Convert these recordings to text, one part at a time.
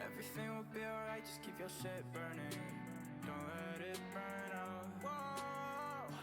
Everything will be alright, just keep your shit burning. Don't let it burn out. Whoa.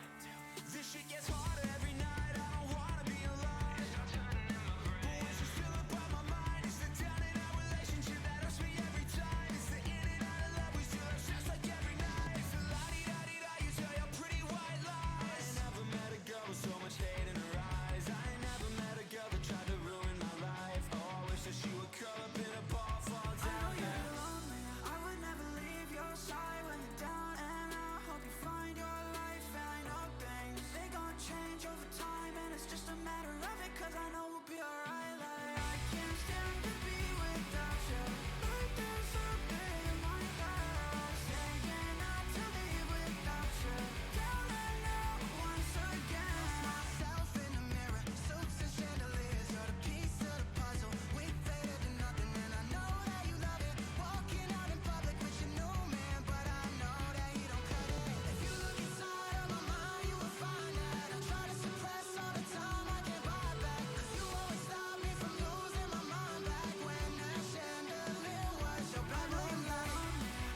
This shit gets harder every night, I don't wanna be alone. It's not turning in my brain, but when she's still up on my mind, it's the down in our relationship that hurts me every time. It's the in and out of love, we still have sex like every night. It's the la-di-da-di-da, you tell your pretty white lies. I never met a girl with so much hate in her eyes. I never met a girl that tried to ruin my life. Oh, I wish that she would curl up in a ball, fall down. I know you're lonely, I would never leave your side when you're down and out. Hope you find your life, and I know things, they gon' change over time, and it's just a matter of it, cause I know we'll be alright. Like, I can't stand to be without you. Like there's something in my heart saying not to leave without you. Down and out once again. Lost myself in the mirror, suits and chandeliers. You're the piece of the puzzle, we faded to nothing, and I know that you love it. Walking out in public with your new man, but I know that he don't cut it. If you look inside of my mind, you will find that I try to suppress all the time I can't buy back. Cause you always stop me from losing my mind back when that chandelier was your blinding light.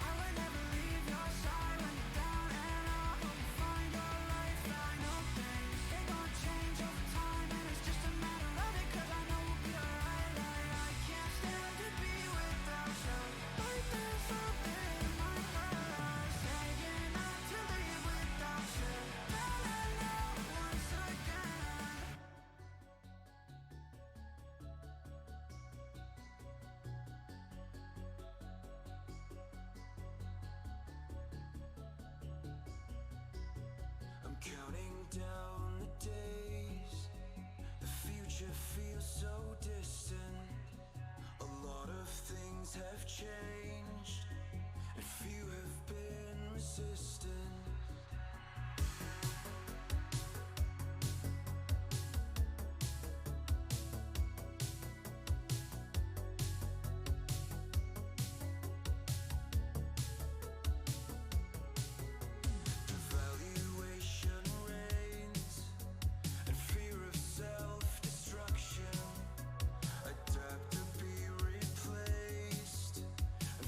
I would never leave your side when you're down and out. Hope you find your life, and I know things, they gon' change over time, and it's just a matter of it, cause I know we'll be alright. Like, I can't stand to be without you. Like there's something in my heart saying not to leave without you. Down and out once again. I'm counting down the days. The future feels so distant. A lot of things have changed, and few have been resistant. Evaluation reigns, and fear of self-destruction. Adapt to be replaced, and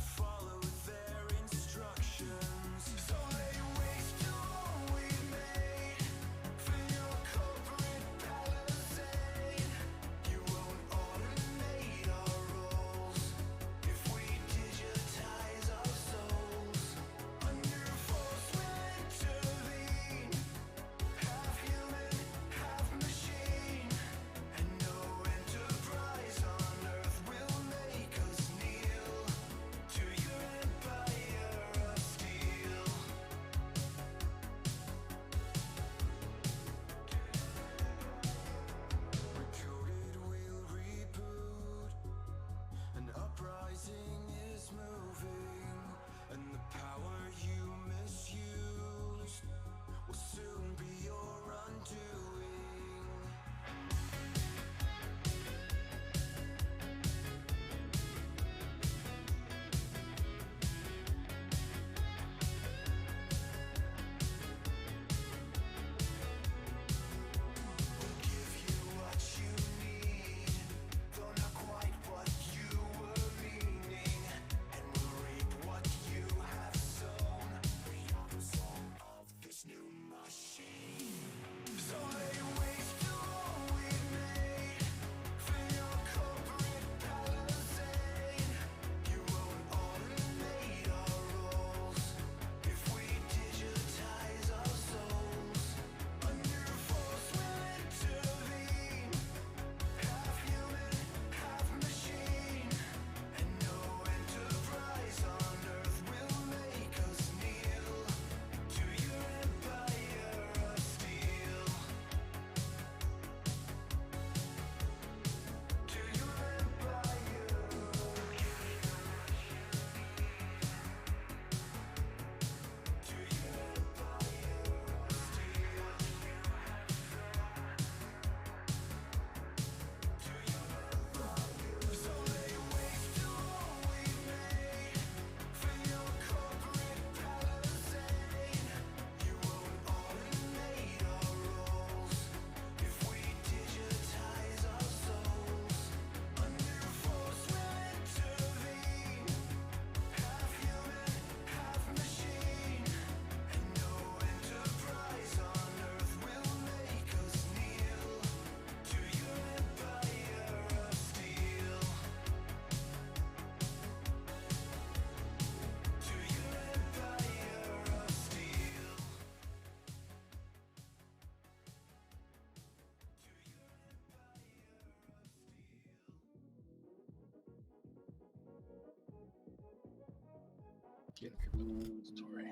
Story.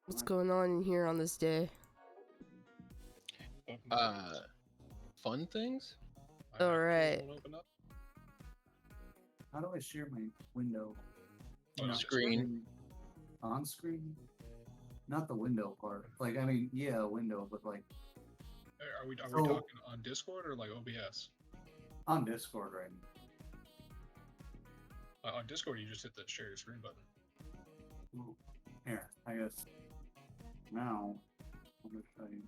What's going on in here on this day? Fun things? All right. Open up. How do I share my window? On Not screen. On screen? Not the window part. Like, I mean, yeah, a window, but like Are we So- talking on Discord or like OBS? on Discord right now. On Discord, you just hit the share your screen button. Ooh. Here, I guess. Now, I'm gonna show you.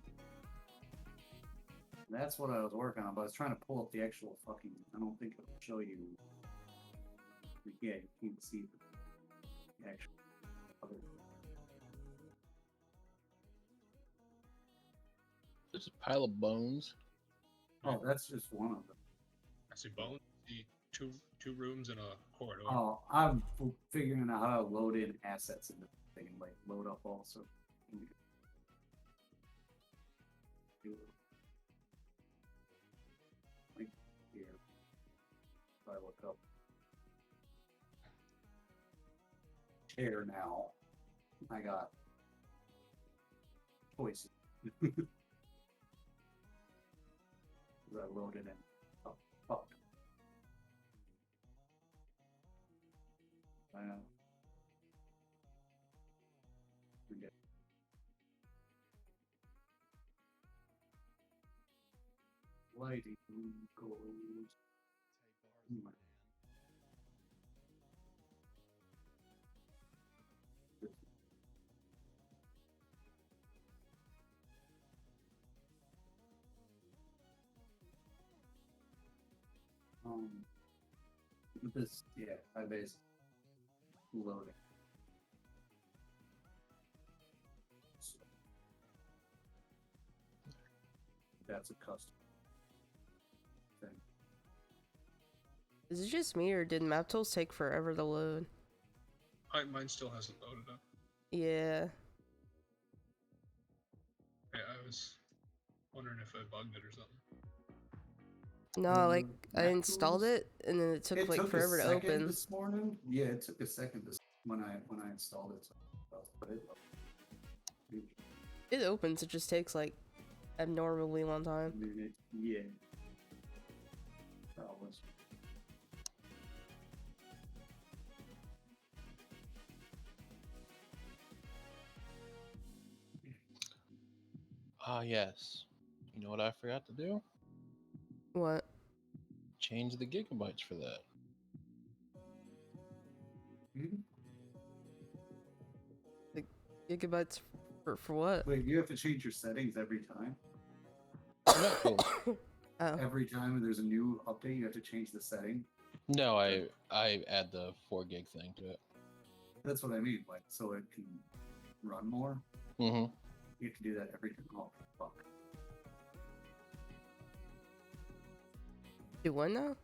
That's what I was working on, but I was trying to pull up the actual fucking. I don't think it'll show you. Yeah, you can't see the actual other. There's a pile of bones. Oh, that's just one of them. I see bones. See two rooms and a corridor. Oh, I'm figuring out how to load in assets in the thing, like load up also. Like here, if I look up chair now, I got choices. I loaded in. Oh, fuck. Forget. Lighting goes. This, yeah, I based loading. So, that's a custom thing. Is it just me, or did map tools take forever to load? Mine still hasn't loaded up. Yeah. I was wondering if I bugged it or something. No, like I Map installed tools? it, and then it took It like took forever a to second open. this morning. Yeah, it took a second when I installed it. So, but It opens. It just takes like abnormally long time. minute, yeah. That was. Ah, yes. You know what I forgot to do? What? Change the gigabytes for that. Gigabytes for what? Wait, you have to change your settings every time. No, Oh. Every time there's a new update, you have to change the setting. no, I add the 4 gig thing to it. That's what I mean. Like, so it can run more. Mm-hmm. You have to do that every time. Oh, fuck. Do what now?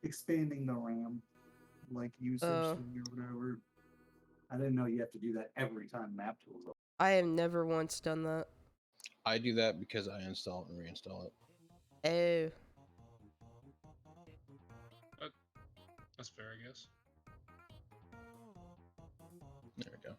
Expanding the RAM, like usage Oh. thing or whatever. I didn't know you have to do that every time map tools. I have never once done that. I do that because I install it and reinstall it. Oh. That's fair, I guess. There we go.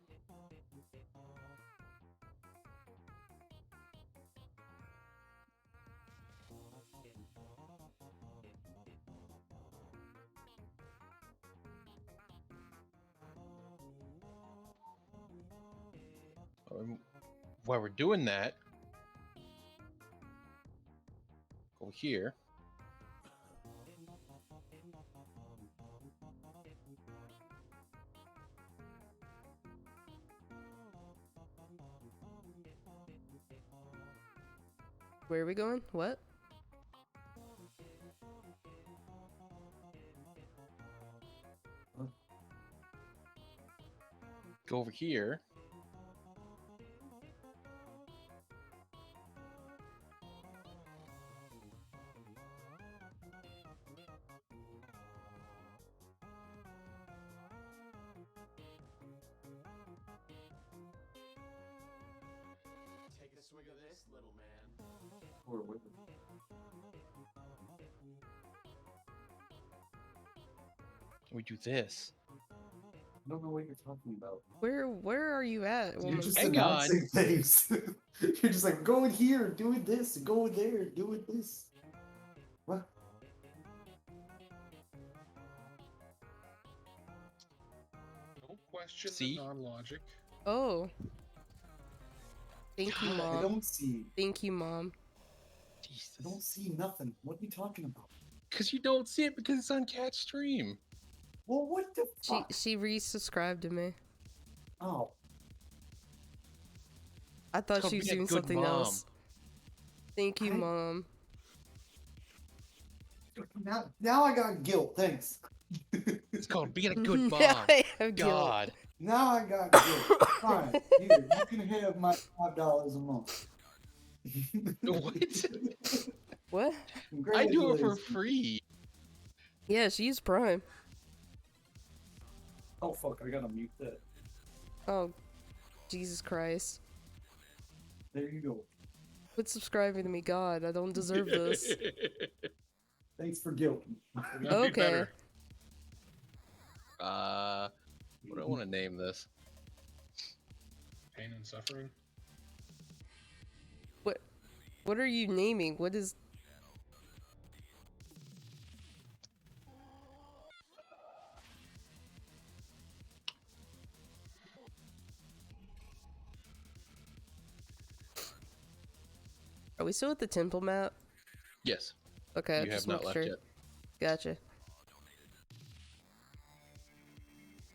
While we're doing that, go here. Where are we going? What? Go over here. Take a swig of this, little man. Or with We do this. I don't know what you're talking about. Where are you at? You're just Hang on. announcing things. You're just like going here, doing this, and going there, doing this. What? No question. See? Non-logic. Oh. Thank you, God, I Mom. don't see. Thank you, Mom. I don't Jesus. see nothing. What are you talking about? Because you don't see it because it's on Cat's stream. Well, what the fuck? She resubscribed to me. Oh, I thought called she was being a doing good something mom. else. Thank you, I- Mom. now I got guilt. Thanks. It's called being a good mom. Now I have guilt. God. Now I got guilt. Fine. Here, you can have my $5 a month. What? What? I do it for Congratulations. free. Yeah, she's Prime. Oh fuck! I gotta mute that. Oh, Jesus Christ. There you go. Quit subscribing to me, God. I don't deserve this. Thanks for guilt. We're gonna be Okay. better. What do I want to name this? Pain and suffering. What are you naming? What is... Are we still at the temple map? Yes. Okay, You have just not make left sure. yet. Gotcha.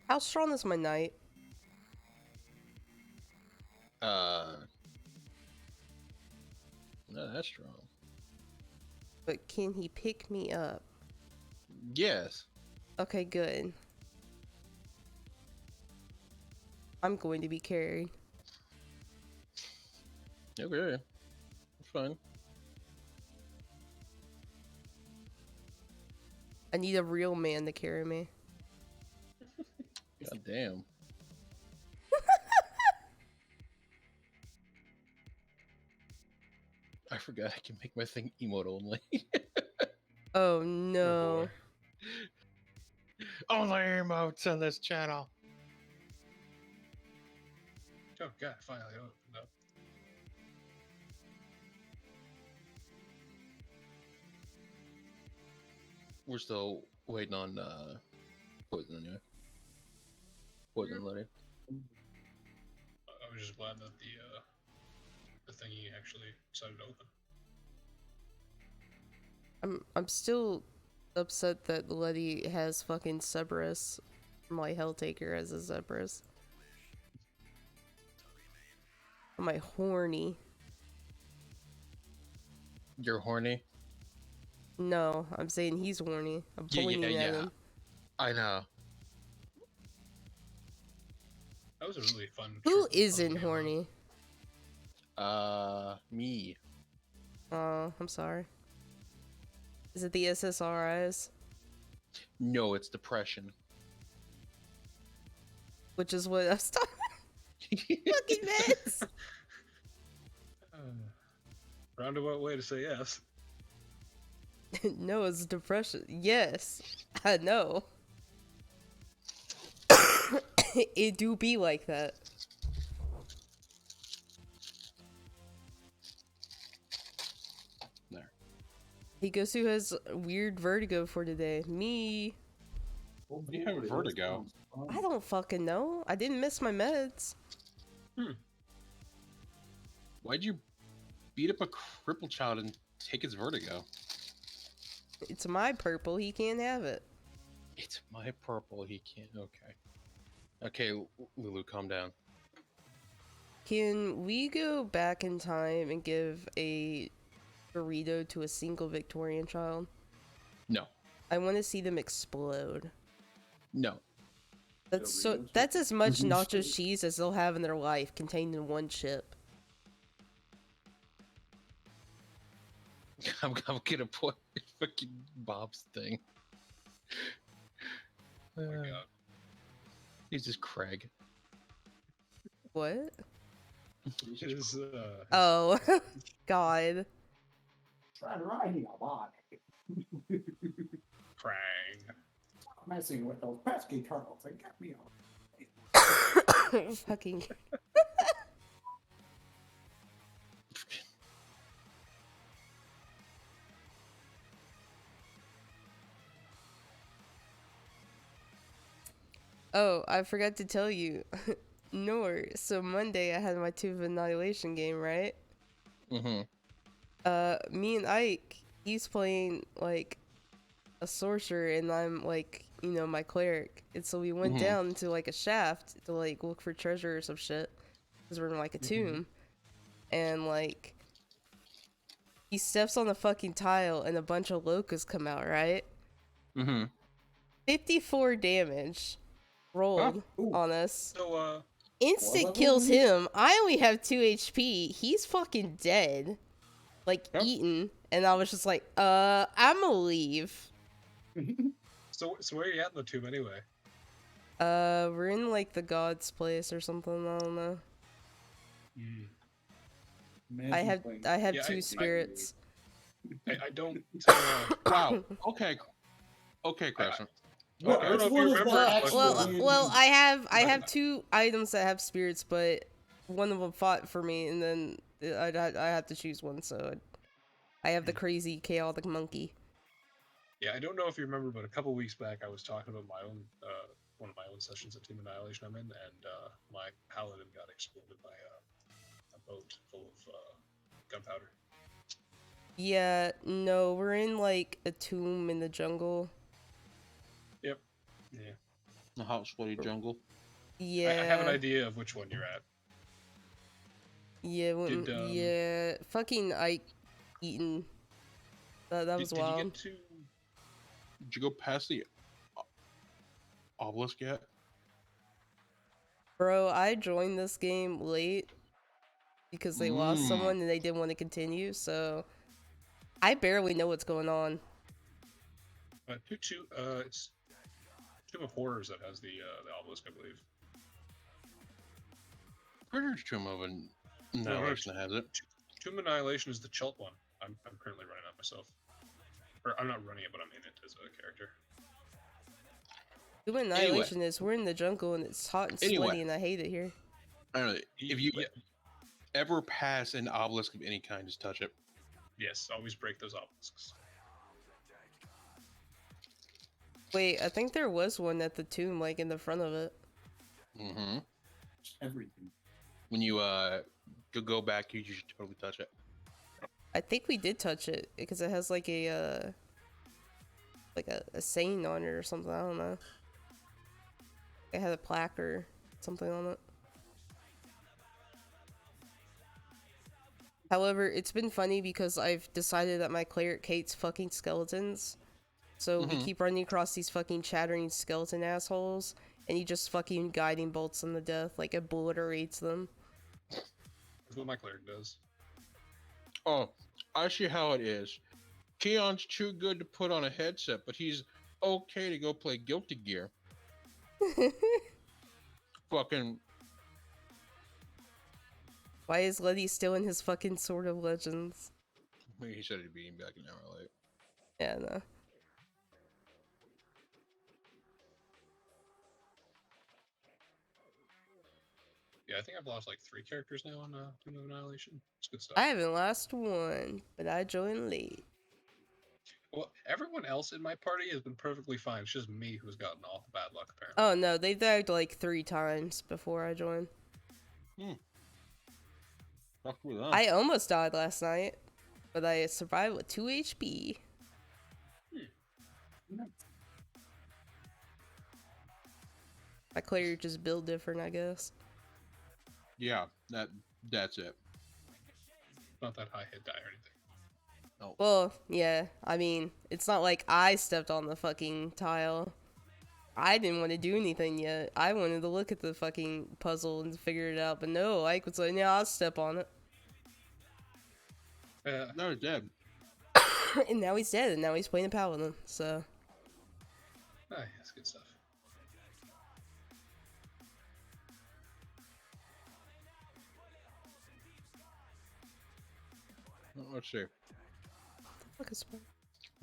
How strong is my knight? Not that strong. But can he pick me up? Yes. Okay, good. I'm going to be carried. Okay. That's fine. I need a real man to carry me. God damn. I forgot I can make my thing emote only. Oh no. Only emotes on this channel. Oh god, finally opened up. We're still waiting on Poison anyway. Poison Lady. I was just glad that the thingy actually decided to open. I'm still upset that Letty has fucking Cerberus. My Helltaker as a Cerberus. Am I horny? You're horny? No, I'm saying he's horny. I'm Yeah, pointing at yeah. him. I know. That was a really fun. Who short isn't puzzle game, horny? Me. Oh, I'm sorry. Is it the SSRIs? No, it's depression. Which is what I was talking fucking mess. though. Roundabout way to say yes. No, it's depression. Yes, I know. It do be like that. There. Hey, guess who has weird vertigo for today? Me. What do you have vertigo? I don't fucking know. I didn't miss my meds. Why'd you beat up a crippled child and take his vertigo? It's my purple. He can't have it. It's my purple. He can't. Okay. Okay, Lulu, calm down. Can we go back in time and give a burrito to a single Victorian child? No. I want to see them explode. No. That's as much nacho cheese as they'll have in their life, contained in one chip. I'm gonna put fucking Bob's thing. Oh my god. He's just Craig. What? His, Oh, God. Try to ride your body. Krang. messing with those pesky turtles. They got me all. Fucking. Oh, I forgot to tell you. Nor. So Monday I had my Tube of Annihilation game, right? Mm-hmm. Me and Ike, he's playing like a sorcerer and I'm like, you know, my cleric. And so we went down to like a shaft to like look for treasure or some shit. Because we're in like a tomb. And like he steps on the fucking tile and a bunch of locusts come out, right? 54 damage rolled on us. So, Instant kills him. I only have 2 HP. He's fucking dead. Like eaten. And I was just like, I'ma leave. so where are you at in the tomb anyway? We're in like the god's place or something. I don't know. I have Yeah, 2 spirits. I don't. Wow. Okay, Crescent. Well, I don't know if you remember. Well, I have 2 items that have spirits, but one of them fought for me, and then I have to choose one. So I have the crazy chaotic monkey. Yeah, I don't know if you remember, but a couple weeks back I was talking about my own one of my own sessions at Team Annihilation I'm in, and my paladin got exploded by a boat full of gunpowder. Yeah, no, we're in like a tomb in the jungle. Yep. Yeah. The hot, sweaty jungle. Yeah. I have an idea of which one you're at. Yeah, yeah. Fucking Ike eaten. That was wild. Did you go past the obelisk yet? Bro, I joined this game late because they lost someone and they didn't want to continue, so I barely know what's going on. It's Tomb of Horrors that has the obelisk, I believe. Pretty sure Tomb of Annihilation has it. Tomb of Annihilation is the Chult one. I'm currently running that myself. Or I'm not running it, but I'm in it as a character. Tomb of Annihilation is we're in the jungle and it's hot and sweaty and I hate it here. I don't know. If you ever pass an obelisk of any kind, just touch it. Yes, always break those obelisks. Wait, I think there was one at the tomb, like in the front of it. Mm-hmm. Everything. When you go back, you should totally touch it. I think we did touch it because it has like a saying on it or something. I don't know. It had a plaque or something on it. However, it's been funny because I've decided that my cleric hates fucking skeletons. So we keep running across these fucking chattering skeleton assholes, and he just fucking guiding bolts them to death, like obliterates them. That's what my cleric does. Oh, I see how it is. Keon's too good to put on a headset, but he's okay to go play Guilty Gear. Fucking. Why is Letty still in his fucking Sword of Legends? He said he'd be back an hour late. Yeah, no. Yeah, I think I've lost like 3 characters now on Tomb of Annihilation. It's good stuff. I haven't lost one, but I joined late. Well, everyone else in my party has been perfectly fine. It's just me who's gotten all the bad luck, apparently. Oh no, they died like 3 times before I joined. I almost died last night, but I survived with 2 HP. My cleric just build different, I guess. Yeah, that's it. Not that high hit die or anything. No. Well, yeah, I mean, it's not like I stepped on the fucking tile. I didn't want to do anything yet. I wanted to look at the fucking puzzle and figure it out, but no, Ike was like, yeah, I'll step on it. No, he's dead. And now he's dead, and now he's playing a paladin, so. Ah, yeah, that's good stuff. Let's see. Fuck is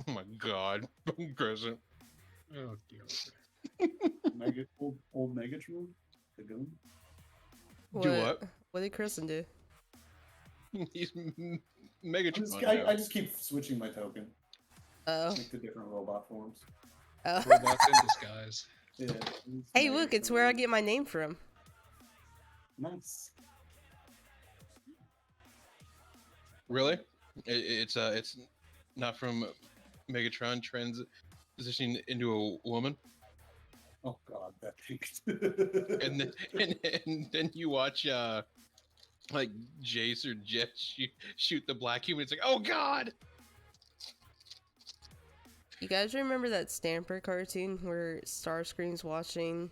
Oh my god, Crescent. Oh dear. Old Megatron, the goon. Do what? What did Kristen do? He's Megatron. I just keep switching my token, Oh. like the different robot forms. Oh. Robots in disguise. Yeah. Hey, look, it's where I get my name from. Nice. Really? It's not from Megatron transitioning into a woman, Oh God, that thing. and then you watch like Jace or Jet shoot the black human. It's like, oh God! You guys remember that Stamper cartoon where Starscream's watching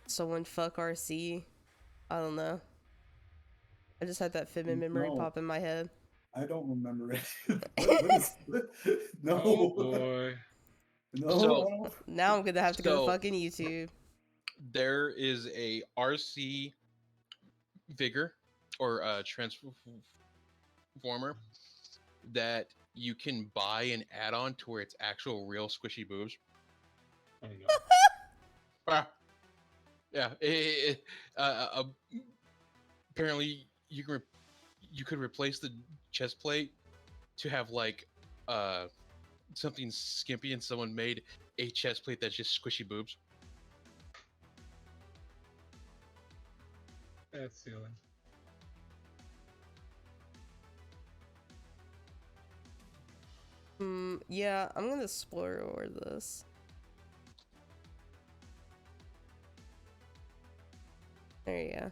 someone fuck RC? I don't know. I just had that Fitbit memory No. pop in my head. I don't remember it. What is? No. Oh boy. No. So- Now I'm gonna have to go to So- fucking YouTube. There is a RC Vigor or transformer that you can buy an add-on to where it's actual real squishy boobs. Oh no. Ah. Yeah. Apparently, you could replace the chest plate to have like something skimpy, and someone made a chest plate that's just squishy boobs. That's silly. Yeah, I'm gonna spoiler this. There you go.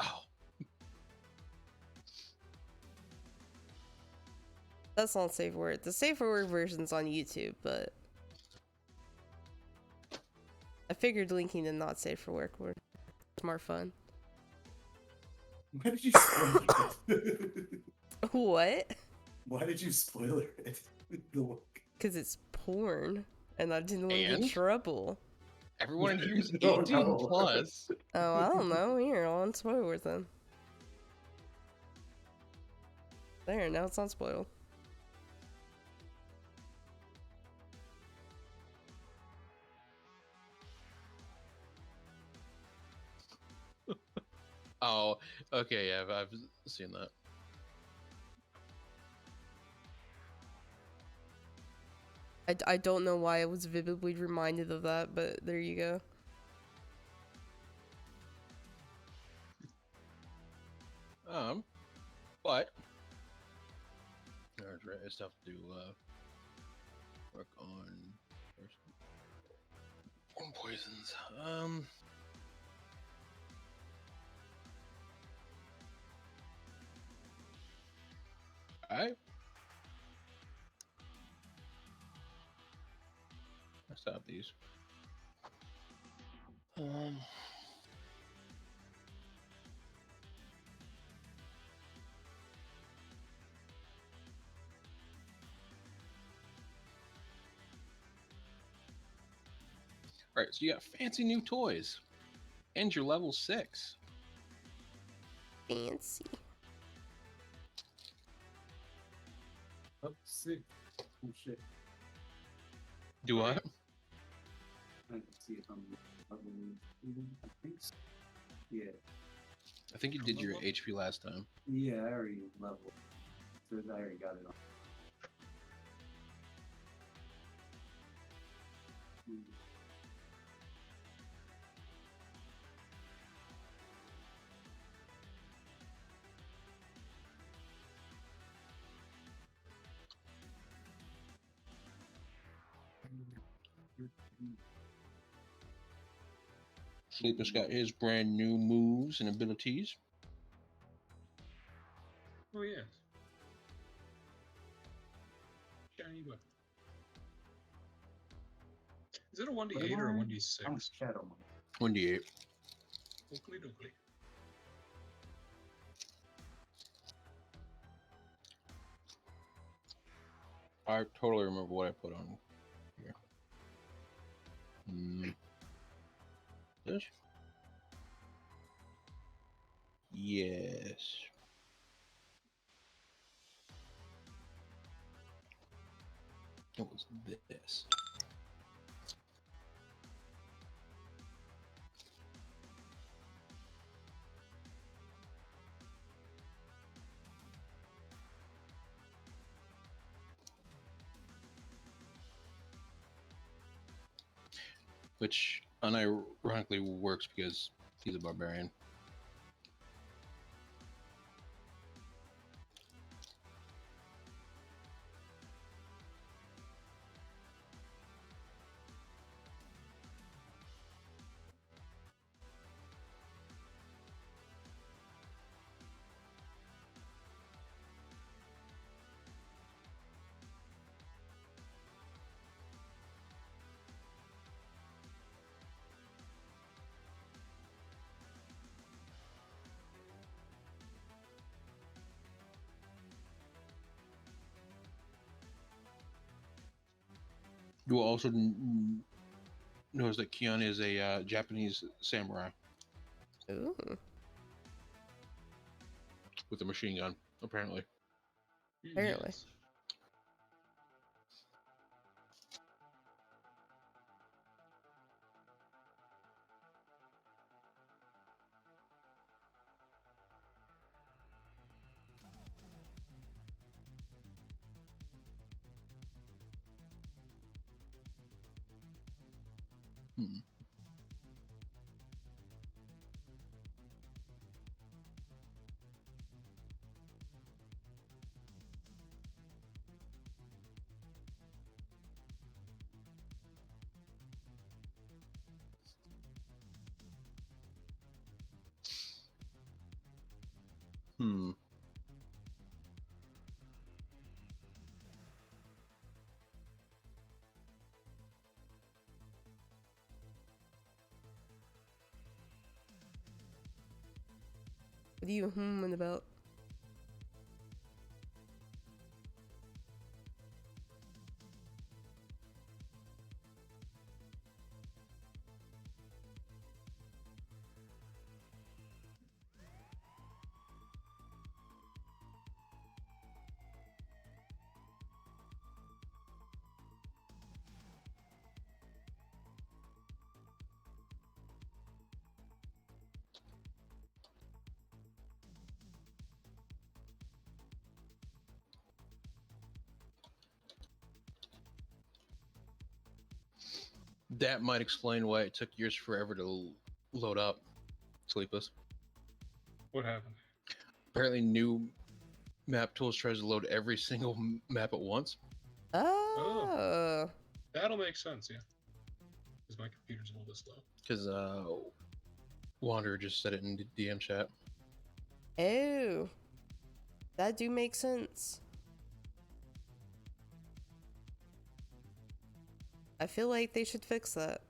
Oh, That's not safe word. The safe for word version's on YouTube, but I figured linking the not safe for work word was more fun. Why did you spoil it? What? Why did you spoil it? The look. Because it's porn, and I didn't want to get in And? trouble. everyone in here is No, 18 no. plus. Oh, I don't know. Here, I'll unspoil it then. There, now it's unspoiled. Oh, okay, yeah, I've seen that. I don't know why I was vividly reminded of that, but there you go. But there's stuff to work on poisons. Alright. Let's stop these. Alright, so you got fancy new toys. And you're level 6. Fancy. Oh, sick. Oh shit. Do what? I can see if I'm leveling. I think so. Yeah. I think you did your HP last time. Yeah, I already leveled. So I already got it on. Sleeper's got his brand new moves and abilities. Oh yes. Shiny weapon. Is it a 1d8 or a 1d6? I'm Shadow Monk. 1d8. Oakley dokley. I totally remember what I put on here. This? Yes. It was this. Which unironically works because he's a barbarian. You will also notice that Kion is a Japanese samurai Ooh. with a machine gun, apparently. Apparently. Yes. Hmm. Hmm. What are you humming about? That might explain why it took years forever to load up Sleepless. What happened? Apparently, new map tools tries to load every single map at once. Oh. That'll make sense, yeah. Because my computer's a little bit slow. Because Wanderer just said it in the DM chat. Oh. That do make sense. I feel like they should fix that.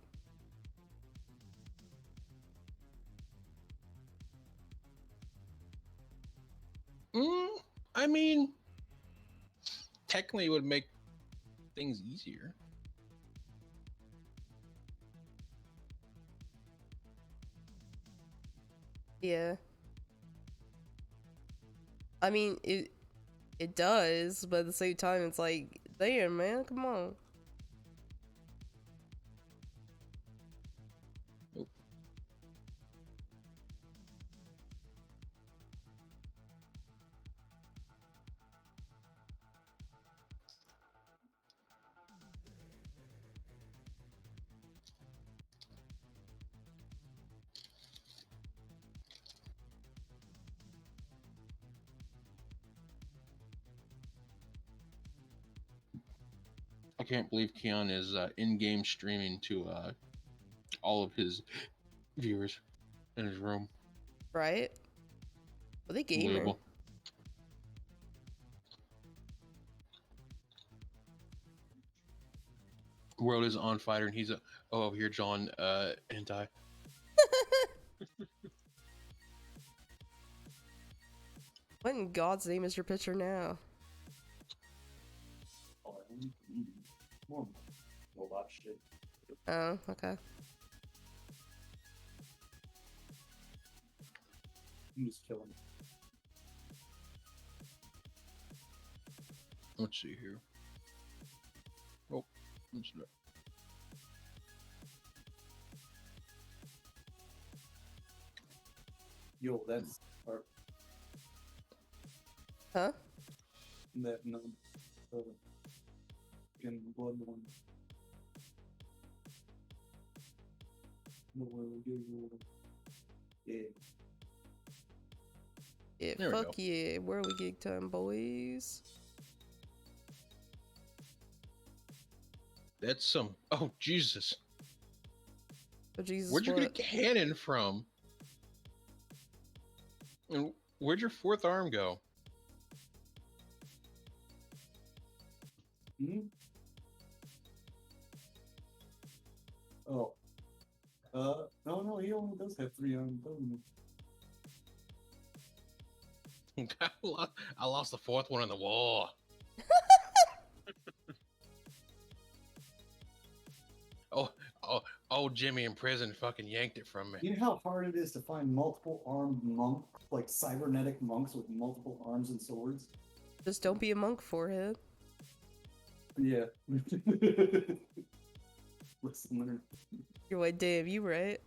I mean, technically, it would make things easier. Yeah. I mean, it does, but at the same time, it's like, damn, man, come on. I can't believe Keon is in-game streaming to all of his viewers in his room. Right? Well, they gamer. Unbelievable. World is on fire, and he's over here, John, anti. What in God's name is your picture now? More robot shit. Oh, okay. I'm just killing. Let's see here. Yo, that's our Huh? that no in blood one. No one will give you yeah. Yeah, There we fuck go. yeah. Where are we gig time, boys? That's some. Oh Jesus! Oh, Jesus, Where'd you get a what? cannon from? And where'd your fourth arm go? Hmm? Oh. No, he only does have 3 arms, doesn't he? I lost the fourth one in the war. Oh, oh, Jimmy in prison fucking yanked it from me. You know how hard it is to find multiple armed monk, like cybernetic monks with multiple arms and swords? Just don't be a monk, forehead. Yeah. Listener. You're like, damn, you right.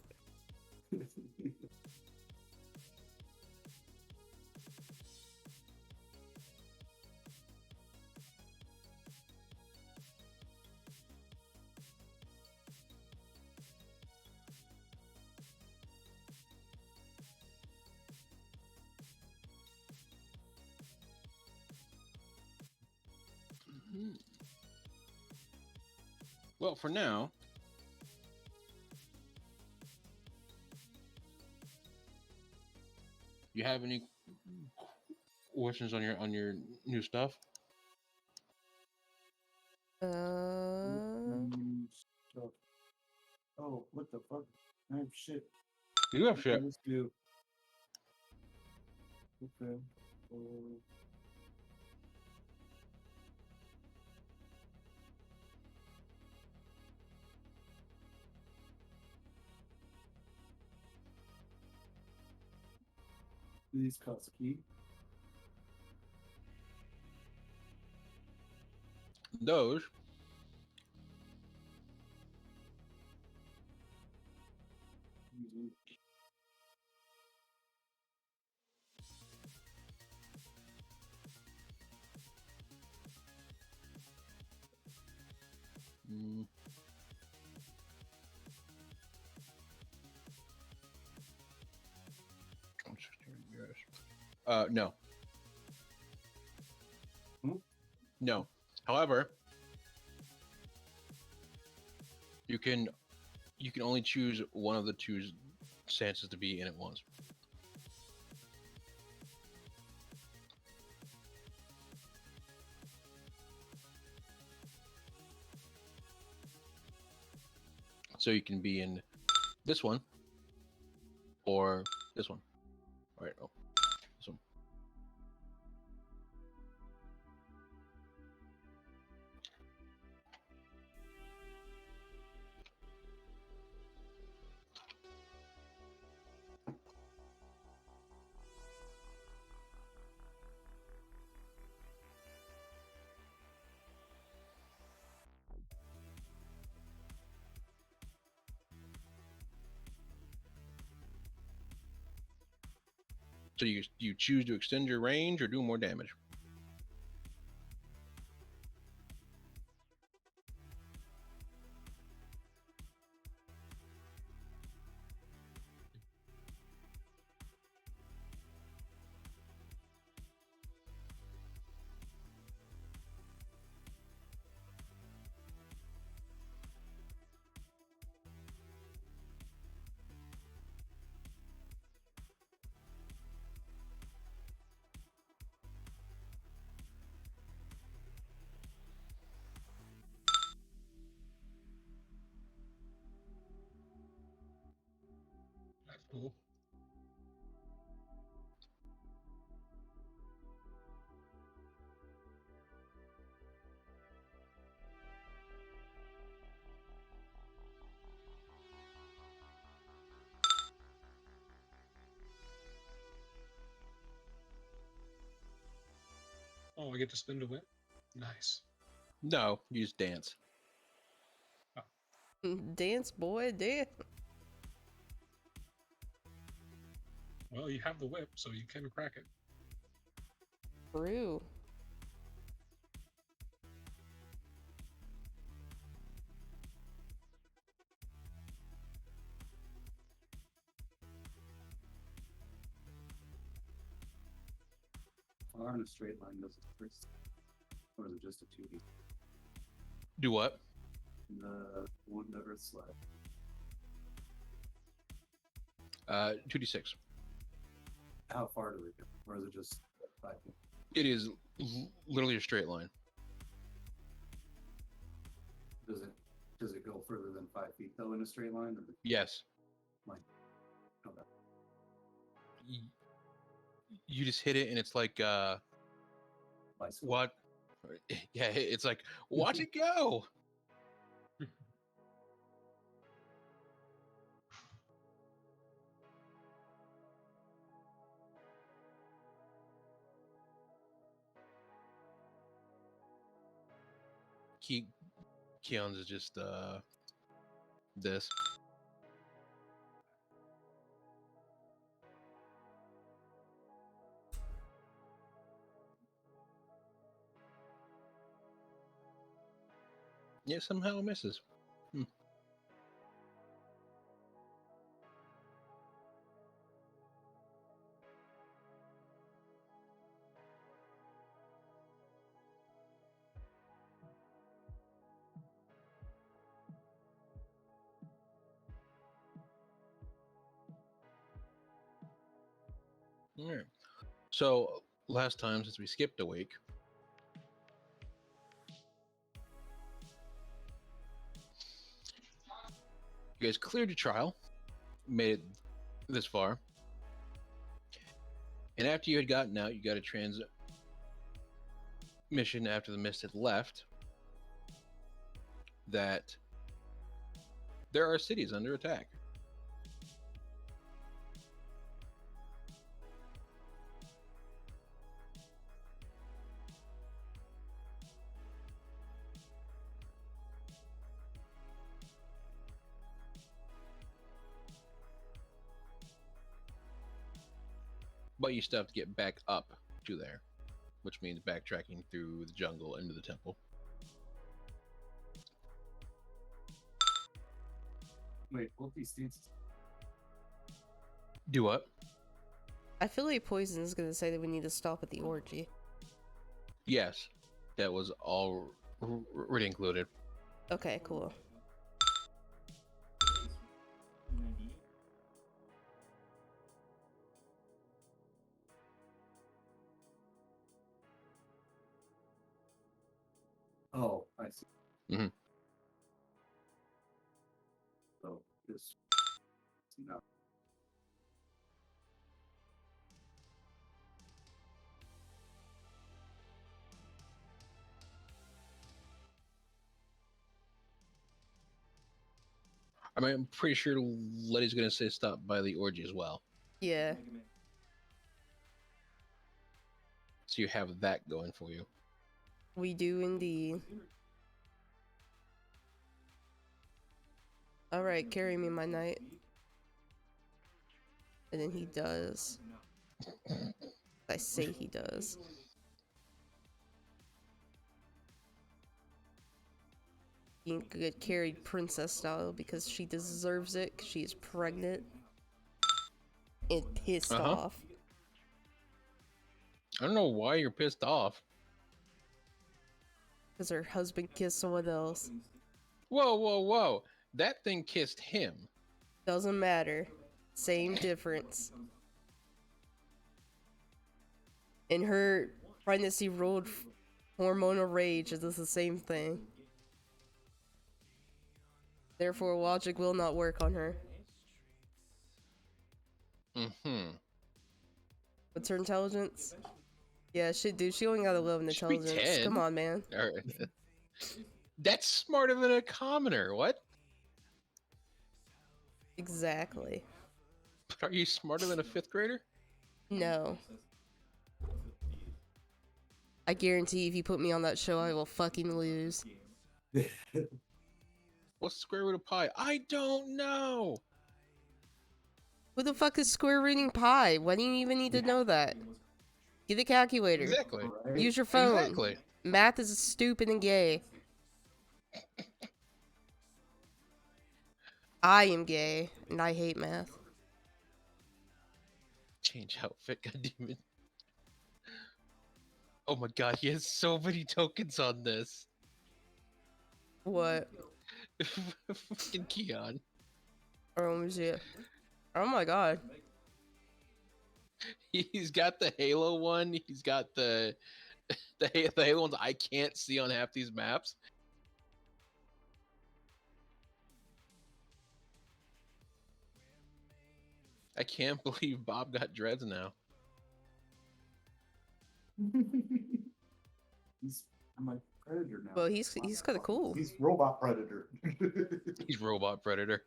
Well, for now, you have any questions on your new stuff? New stuff. Oh, what the fuck? I have shit. You have What shit. does this do? Okay. Uh, these cost key. Those. Mm. No. Hmm? No. However, you can only choose one of the two stances to be in at once. So you can be in this one or this one. All right. Oh, this one. So you choose to extend your range or do more damage. That's cool. Oh, I get to spin to win? Nice. No, you just dance. Dance, boy, dance. Well, you have the whip, so you can crack it. True. Far in a straight line does it first, or is it just a 2D? Do what? The one the Earth slide. 2d6. How far do they go, or is it just 5 feet? It is literally a straight line. Does it go further than 5 feet though in a straight line? Or Yes. okay. You just hit it, and it's like, Bicycle. what? Yeah, it's like, watch it go. Keon's is just this. Yeah, somehow it misses. All right. So last time, since we skipped a week, you guys cleared your trial, made it this far, and after you had gotten out, you got a transmission after the mist had left that there are cities under attack. But you still have to get back up to there, which means backtracking through the jungle into the temple. Wait, both these states. Do what? I feel like Poison is gonna say that we need to stop at the orgy. Yes, that was already included. Okay, cool. Oh, I see. Mhm. So this. No. I mean, I'm pretty sure Letty's gonna say stop by the orgy as well. Yeah. So you have that going for you. We do indeed. Alright, carry me, my knight. And then he does. I say he does. You can get carried princess style because she deserves it. 'Cause she is pregnant. And pissed off. I don't know why you're pissed off. Because her husband kissed someone else. Whoa, whoa, whoa. That thing kissed him. Doesn't matter. Same difference. In her pregnancy road hormonal rage, it is the same thing. Therefore, logic will not work on her. Mm-hmm. What's her intelligence? Yeah, shit, dude. She only got 11 Should be intelligence. 10. Come on, man. All right. That's smarter than a commoner. What? Exactly. Are you smarter than a 5th grader? No. I guarantee if you put me on that show, I will fucking lose. What's the square root of pi? I don't know. Who the fuck is square rooting pi? Why do you even need to know that? Get a calculator. Exactly. Right? Use your phone. Exactly. Math is stupid and gay. I am gay, and I hate math. Change outfit, goddammit. Oh my god, he has so many tokens on this. What? Fucking Keon. Oh, let me see it. Oh my god. He's got the Halo one. He's got the Halo ones I can't see on half these maps. I can't believe Bob got dreads now. I'm a predator now. Well, he's kind of cool. He's robot predator. He's Robot Predator.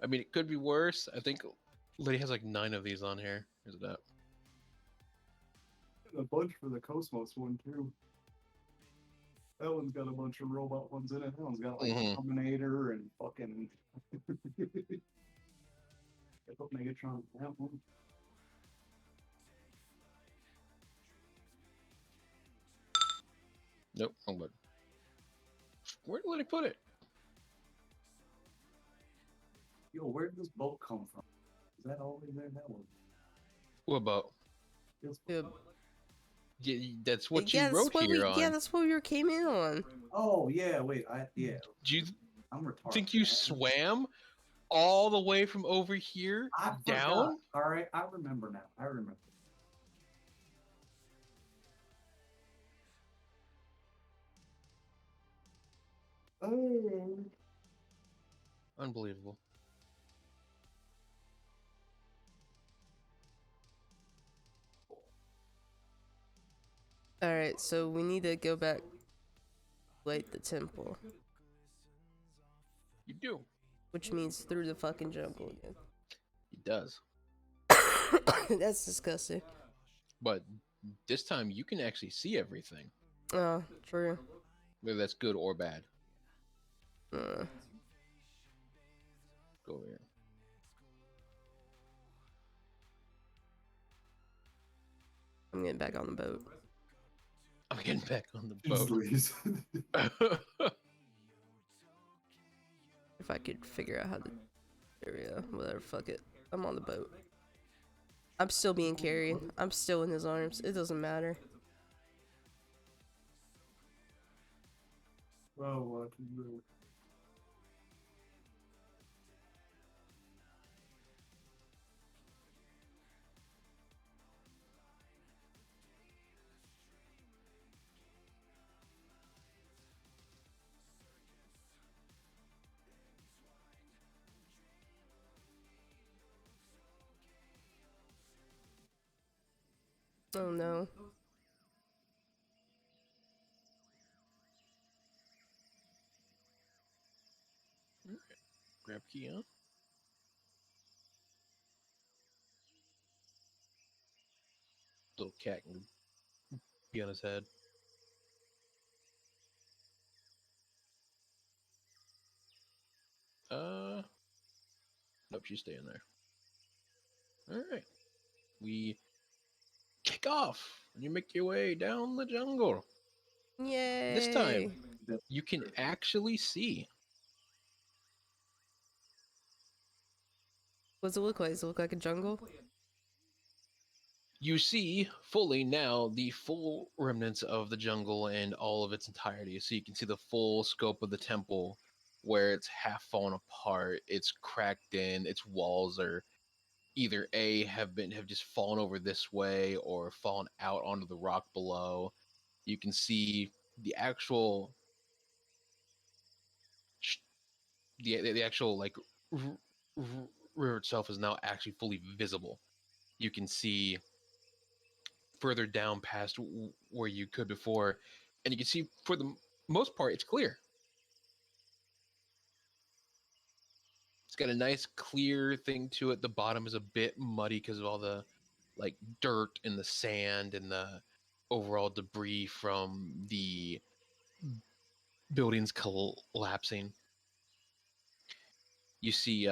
I mean, it could be worse. I think Liddy has like 9 of these on here. Here's it up. A bunch for the Cosmos one too. That one's got a bunch of robot ones in it. That one's got like Terminator and fucking. I put Megatron in that one. Nope, wrong button. Where did Liddy put it? Yo, where did this boat come from? Is that all in there? That one. What about? Yeah, Yeah, that's what yeah, you wrote here on. Yeah, that's what we came in on. Oh yeah, wait, yeah. Do you I'm retarded. think you man. swam all the way from over here I down? forgot. All right, I remember now. I remember. Oh. Unbelievable. Alright, so we need to go back, light the temple. You do. Which means through the fucking jungle again. He does. That's disgusting. But this time you can actually see everything, Oh, true. whether that's good or bad. Uh, Go over here. I'm getting back on the boat. I'm getting back on the Just boat. leaves. If I could figure out how to... There we go. Whatever, fuck it. I'm on the boat. I'm still being carried. I'm still in his arms. It doesn't matter. Oh, Oh no. Grab Keon. Little cat can be on his head. Nope, she's staying there. Alright. We kick off and you make your way down the jungle. Yay! This time you can actually see. What does it look like? Does it look like a jungle? You see fully now the full remnants of the jungle and all of its entirety. So you can see the full scope of the temple where it's half fallen apart, it's cracked in, its walls are either have just fallen over this way or fallen out onto the rock below. You can see the actual the actual like river itself is now actually fully visible. You can see further down past where you could before, and you can see for the most part it's clear. It's got a nice clear thing to it. The bottom is a bit muddy because of all the like dirt and the sand and the overall debris from the buildings collapsing. You see,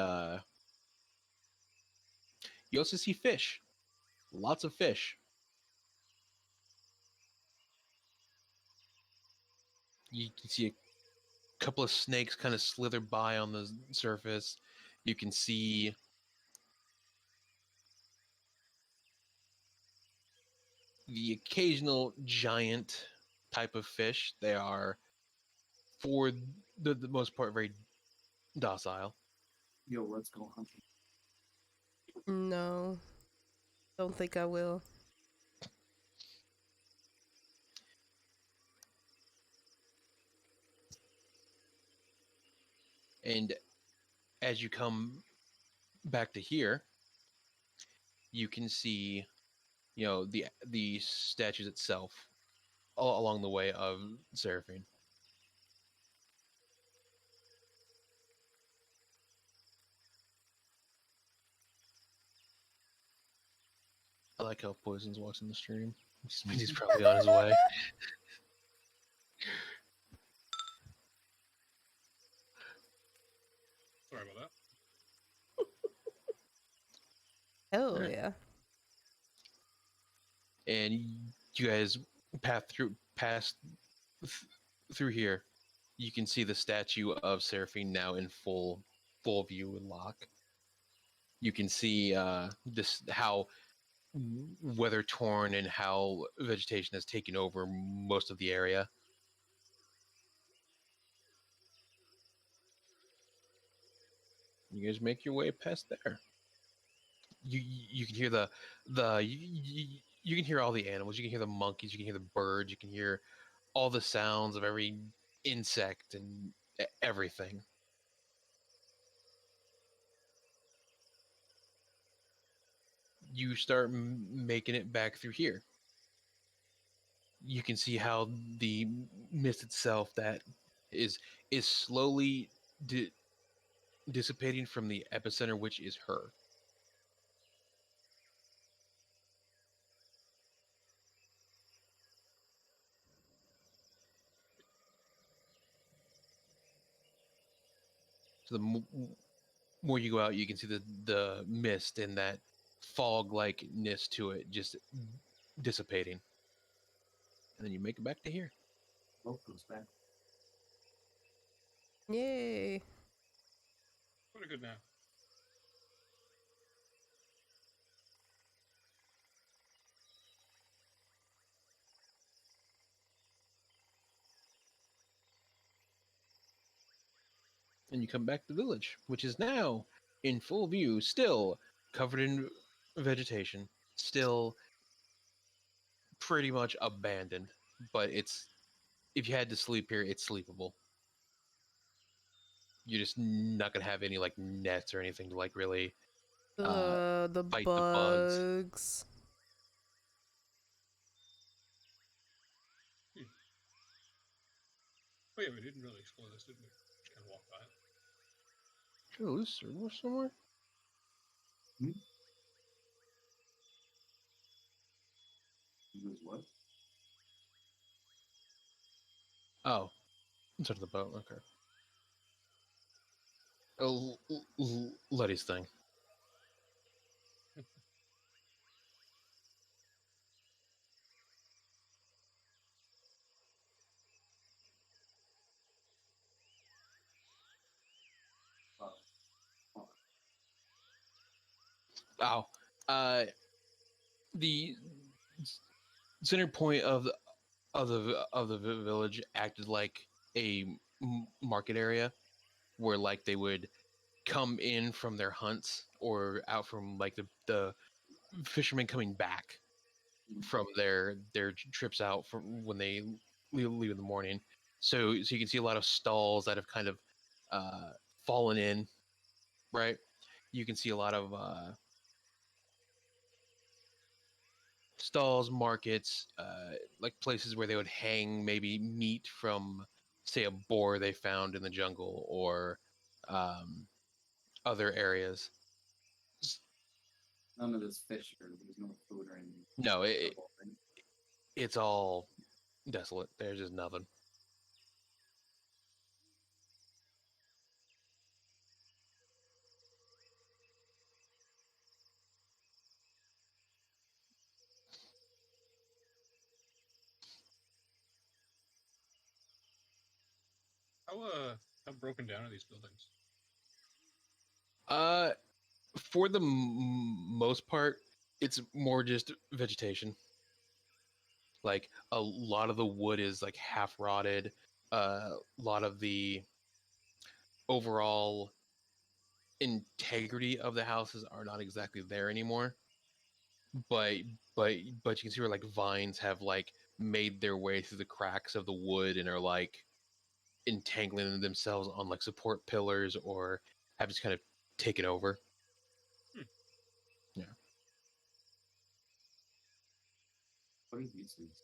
you also see fish, lots of fish. You can see a couple of snakes kind of slither by on the surface. You can see the occasional giant type of fish. They are, for the most part, very docile. Yo, let's go hunting. No, don't think I will. And as you come back to here, you can see, the statues itself all along the way of Seraphine. I like how Poison's watching the stream. He's probably on his way. Sorry about that. Hell Right. yeah. And you guys pass through here. You can see the statue of Seraphine now in full view and lock. You can see this how weather torn and how vegetation has taken over most of the area. You guys make your way past there. You can hear you can hear all the animals. You can hear the monkeys. You can hear the birds. You can hear all the sounds of every insect and everything. You start making it back through here. You can see how the mist itself that is slowly dissipating from the epicenter, which is her. So the more you go out, you can see the mist and that fog likeness to it just dissipating, and then you make it back to here. Both goes back. Yay. What a good nap. And you come back to the village, which is now in full view, still covered in vegetation, still pretty much abandoned. But it's, if you had to sleep here, it's sleepable. You're just not gonna have any nets or anything to really The fight the bugs. bugs. Oh yeah, we didn't really explore this, did we? Just kind of walked by it. Should I lose server somewhere? Use what? Oh, it's under the boat. Okay. Oh, Letty's thing. Oh, the center point of the village acted like a market area where they would come in from their hunts or out from the fishermen coming back from their trips out from when they leave in the morning. So you can see a lot of stalls that have kind of uh, fallen in, right? You can see a lot of stalls, markets, places where they would hang maybe meat from, say, a boar they found in the jungle or um, other areas. None of this fish or there's no food or anything. No, it's all desolate. There's just nothing. How broken down are these buildings? For the most part, it's more just vegetation. Like a lot of the wood is like half rotted. A lot of the overall integrity of the houses are not exactly there anymore. But but but you can see where like vines have like made their way through the cracks of the wood and are like entangling themselves on like support pillars or have just kind of taken over. Hmm. Yeah. What are these things?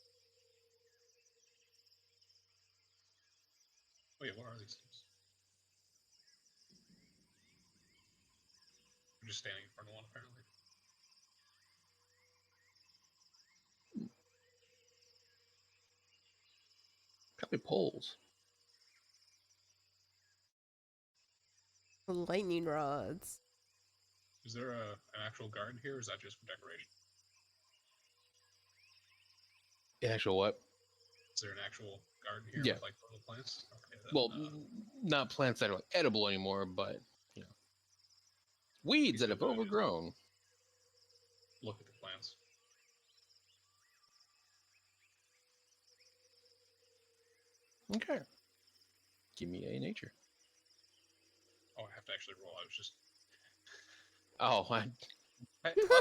Oh yeah, what are these things? I'm just standing in front of one apparently. Probably poles. Lightning rods. Is there an actual garden here, or is that just for decoration? An actual what? Is there an actual garden here Yeah. with like little plants? Okay, then, Well, not plants that are like edible anymore, but you know, weeds that basically have what I do is overgrown. look at the plants. Okay. Give me a nature. Oh, I have to actually roll. I was just. Oh,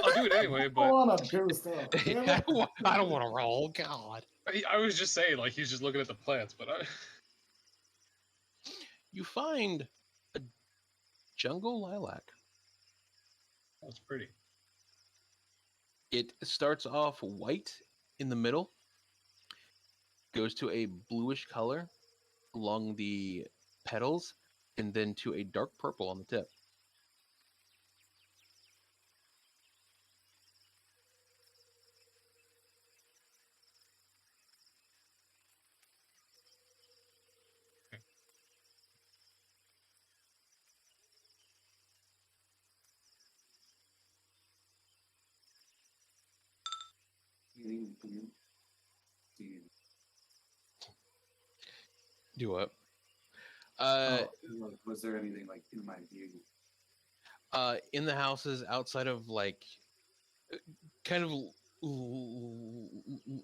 I'll do it anyway, but Hold on, I'm doing stuff. Damn it. I don't want to roll. God. I was just saying, like, he's just looking at the plants, but You find a jungle lilac. that's pretty. It starts off white in the middle, goes to a bluish color along the petals, and then to a dark purple on the tip. Anything from you? Do you? Do what? Uh, Was there anything like in my view? in the houses outside of like kind of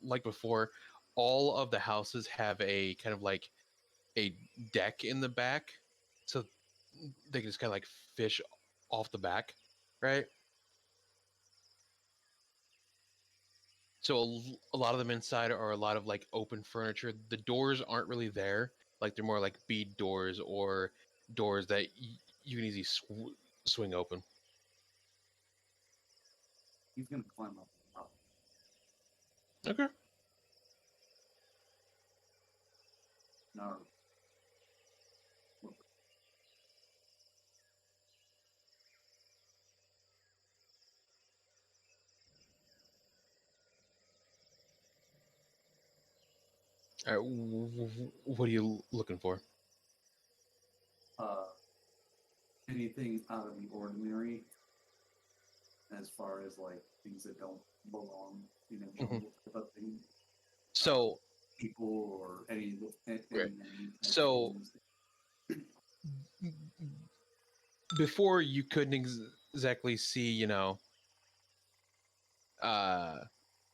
like before, all of the houses have a kind of like a deck in the back, so they can just kind of like fish off the back, right? So a lot of them inside are a lot of like open furniture. The doors aren't really there, like they're more like bead doors or doors that you can easily swing open. He's gonna climb up. Okay. No. All right. What are you looking for? Uh, anything out of the ordinary, as far as like things that don't belong in a jungle type of thing. So, People or any type so of things. before you couldn't exactly see, uh,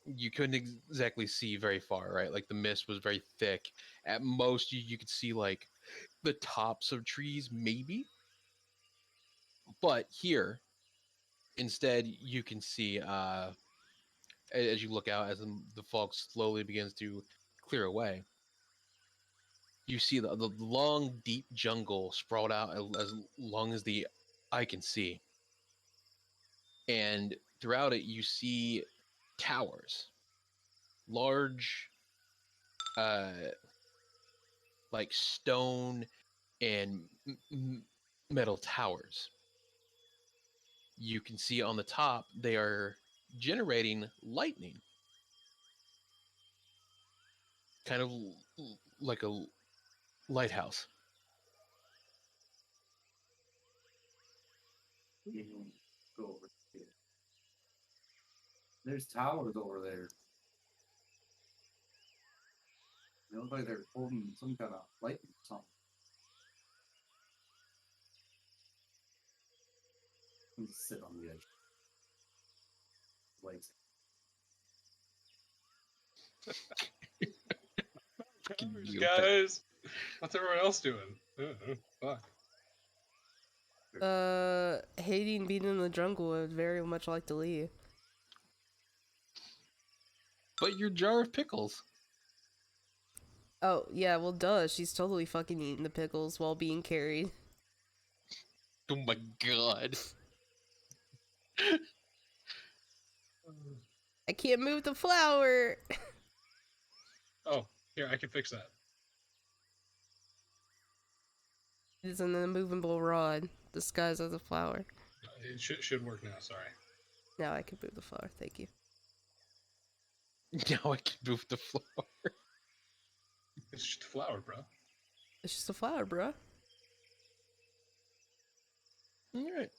you couldn't exactly see very far, right? Like the mist was very thick. At most, you could see like the tops of trees, maybe. But here, instead, you can see as you look out as the fog slowly begins to clear away. You see the long, deep jungle sprawled out as long as the eye can see. And throughout it, you see towers, large, uh, like stone and metal towers. You can see on the top they are generating lightning, kind of like a lighthouse. You can go over here. There's towers over there. They look like they're holding some kind of lightning or something. Just sit on the edge. Legs. You Guys, what's everyone else doing? Fuck. Hating being in the jungle, I would very much like to leave. But your jar of pickles. Oh, yeah, well, duh, she's totally fucking eating the pickles while being carried. Oh my god. I can't move the flower! Oh, here, I can fix that. It's an immovable rod disguised as a flower. It should work now, sorry. Now I can move the flower, thank you. Now I can move the floor. It's just a flower, bro. It's just a flower, bruh. Alright.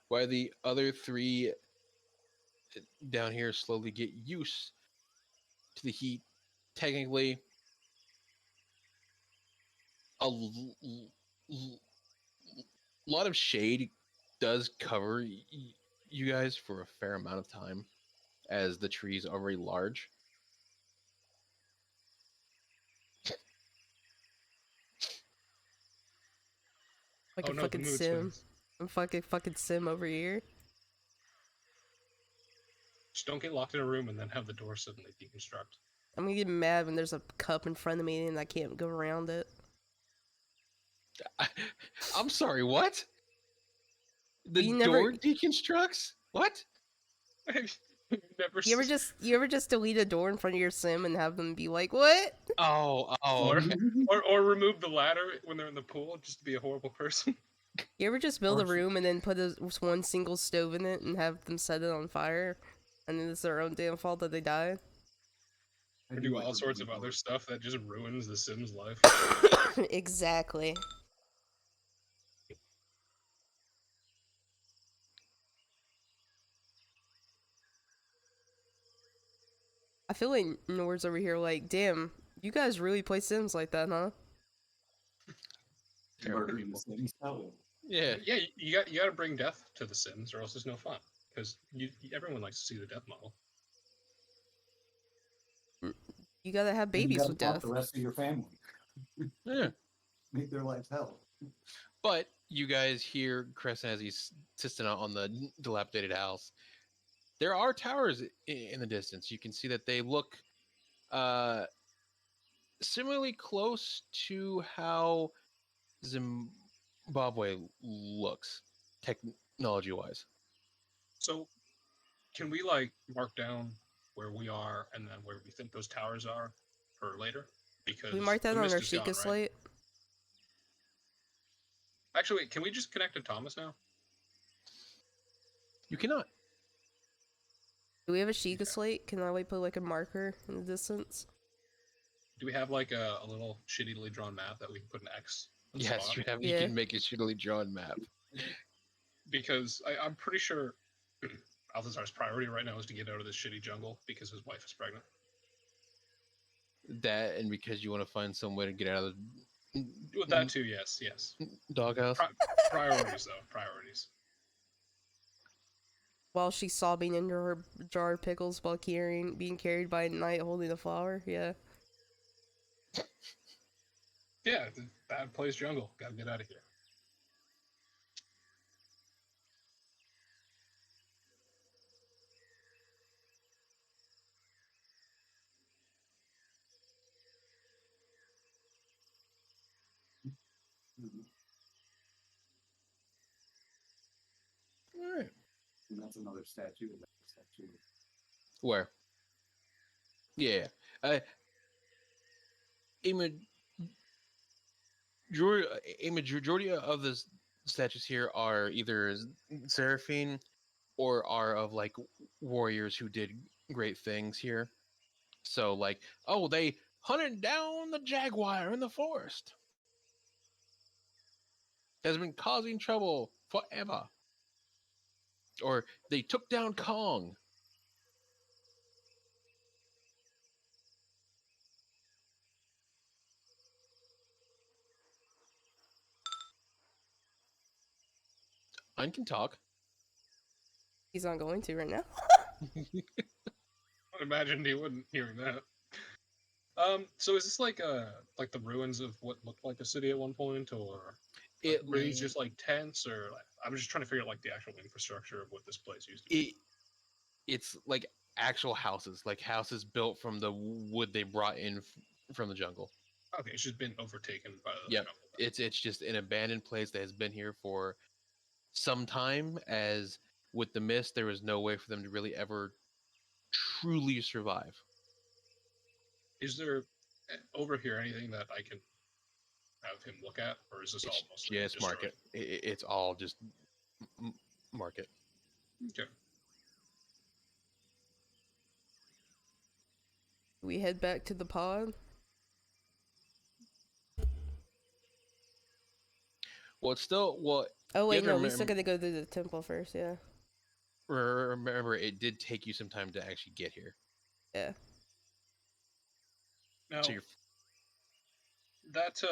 While the other three down here slowly get used to the heat, technically, a lot of shade does cover you guys for a fair amount of time, as the trees are very large. Like Oh a no, the fucking mood sim. swings. I'm fucking sim over here. Just don't get locked in a room and then have the door suddenly deconstruct. I'm gonna get mad when there's a cup in front of me and I can't go around it. I'm sorry, what? The You door never- deconstructs? What? Never. You ever just delete a door in front of your sim and have them be like, what? Oh, Or, okay. or remove the ladder when they're in the pool just to be a horrible person. You ever just build Or a room and then put one single stove in it and have them set it on fire? And then it's their own damn fault that they died? I Or do like all the sorts of booty other board. stuff that just ruins the Sims' life. Exactly. I feel like Nord's over here like, damn, you guys really play Sims like that, huh? Murdering the Sims. Oh, Yeah. Yeah, you got to bring death to the Sims, or else it's no fun. Because everyone likes to see the death model. You gotta have then you babies gotta with pop death. the rest of your family. Yeah. Make their lives hell. But you guys hear Crescent as he's sitting out on the dilapidated house. There are towers in the distance. You can see that they look similarly close to how Zimbabwe looks, technology-wise. So, can we like mark down where we are and then where we think those towers are for later? Because We marked that the on mist our is gone, Sheikah right? slate. Actually, wait, can we just connect to Thomas now? You cannot. Do we have a Sheikah Okay. slate? Can I like put like a marker in the distance? Do we have like a little shittily drawn map that we can put an X on the Yes, spot? you have. Yeah. You can make a shittily drawn map. Because I'm pretty sure Althazar's priority right now is to get out of this shitty jungle because his wife is pregnant. That, and because you want to find some way to get out of the With that too, yes. doghouse. Priorities though, priorities. While she's sobbing into her jar of pickles while being carried by a knight holding a flower? Yeah. Yeah, bad place jungle. Gotta get out of here. Mhm. All right. And that's another statue. Where? Yeah. A majority of the statues here are either Seraphine or are of like warriors who did great things here. So like, oh, they hunted down the jaguar in the forest. Has been causing trouble forever. Or they took down Kong. I can talk. He's not going to right now. I imagined he wouldn't hearing that. So is this like the ruins of what looked like a city at one point, or It were these just like tents, or like, I'm just trying to figure out like the actual infrastructure of what this place used to be. it's like actual houses, like houses built from the wood they brought in from the jungle. Okay, it's just been overtaken by the Yep, jungle. it's just an abandoned place that has been here for some time. As with the mist, there was no way for them to really ever truly survive. Is there over here anything that I can have him look at, or is this all It's mostly just destroyed? market. It's all just market. Okay. We head back to the pod. Well, it's still Oh you wait, have to no, we still gotta go to the temple first. Yeah. remember it did take you some time to actually get here. Yeah. Now So you're that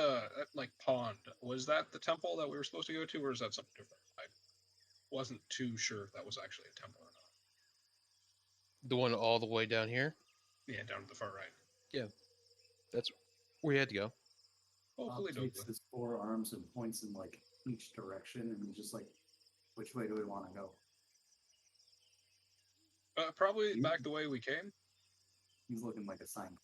like pond, was that the temple that we were supposed to go to, or is that something different? I wasn't too sure if that was actually a temple or not. the one all the way down here. Yeah, down to the far right. Yeah, that's where you had to go. Hopefully, Bob takes don't. his forearms and points in like each direction, and he's just like, "Which way do we want to go?" Probably back the way we came. He's looking like a sign.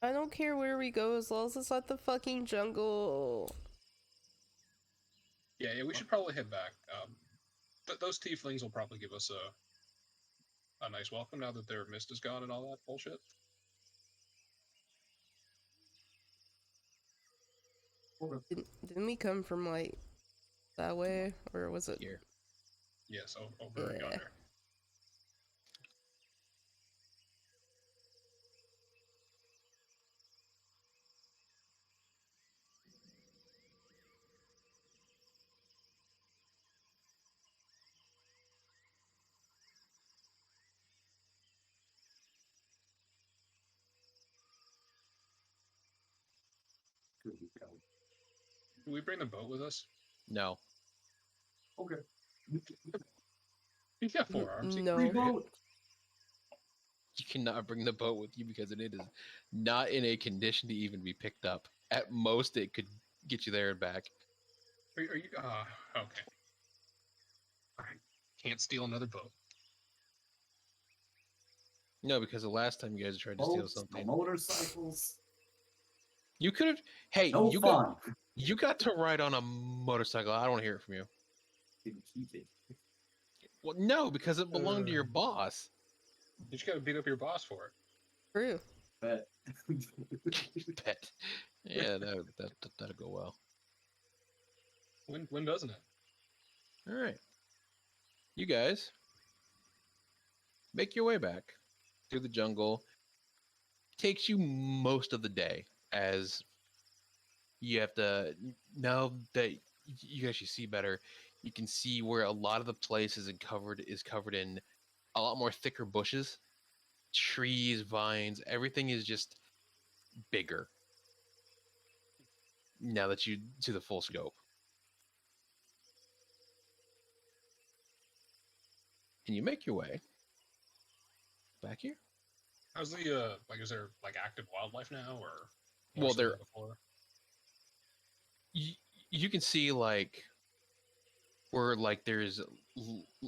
I don't care where we go as long as it's not the fucking jungle. Yeah, we should probably head back. Those tieflings will probably give us a nice welcome now that their mist is gone and all that bullshit. Didn't we come from like that way, or was it Here. Yes, over Yeah. yonder. Could we go? Do we bring the boat with us? No, Okay. He's got 4 arms. No. He can carry it. Boat. you cannot bring the boat with you because it is not in a condition to even be picked up. At most, it could get you there and back. Are you? Okay. All right. Can't steal another boat. No, because the last time you guys tried to steal Boats, something, motorcycles. you could have. Hey, No fun. you got to ride on a motorcycle. I don't want to hear it from you. Didn't keep it. Well, no, because it belonged to your boss. You just gotta beat up your boss for it. True. Bet. Pet. Yeah, that'll go well. When doesn't it? All right, you guys make your way back through the jungle. Takes you most of the day, as you have to, now that you actually see better, you can see where a lot of the place is covered in a lot more thicker bushes, trees, vines. Everything is just bigger now that you see the full scope. And you make your way back here. How's the like? Is there like active wildlife now, or Well, so than there before? you can see like where like there's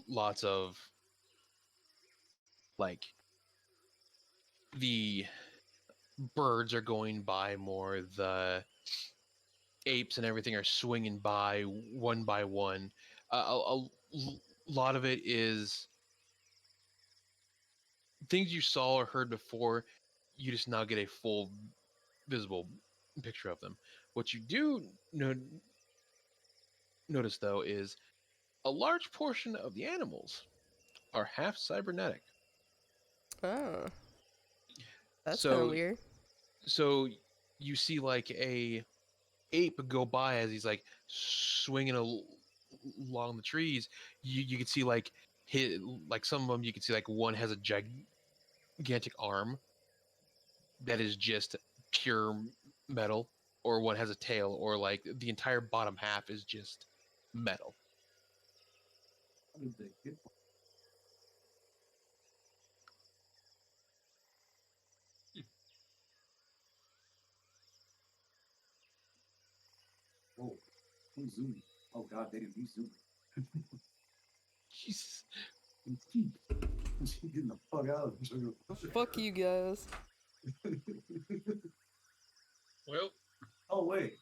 lots of like the birds are going by more, the apes and everything are swinging by one. A lot of it is things you saw or heard before. You just now get a full visible picture of them. What you do notice though is a large portion of the animals are half cybernetic. Oh. That's kind of weird. So you see like a ape go by as he's like swinging along the trees. You can see like like some of them you can see like one has a gigantic arm that is just pure metal, or one has a tail, or like the entire bottom half is just metal. How did they get one? Oh, who's zooming? Oh god damn, he's zooming. Jesus. Getting the fuck out of the jungle. Fuck you guys. Well, Oh wait.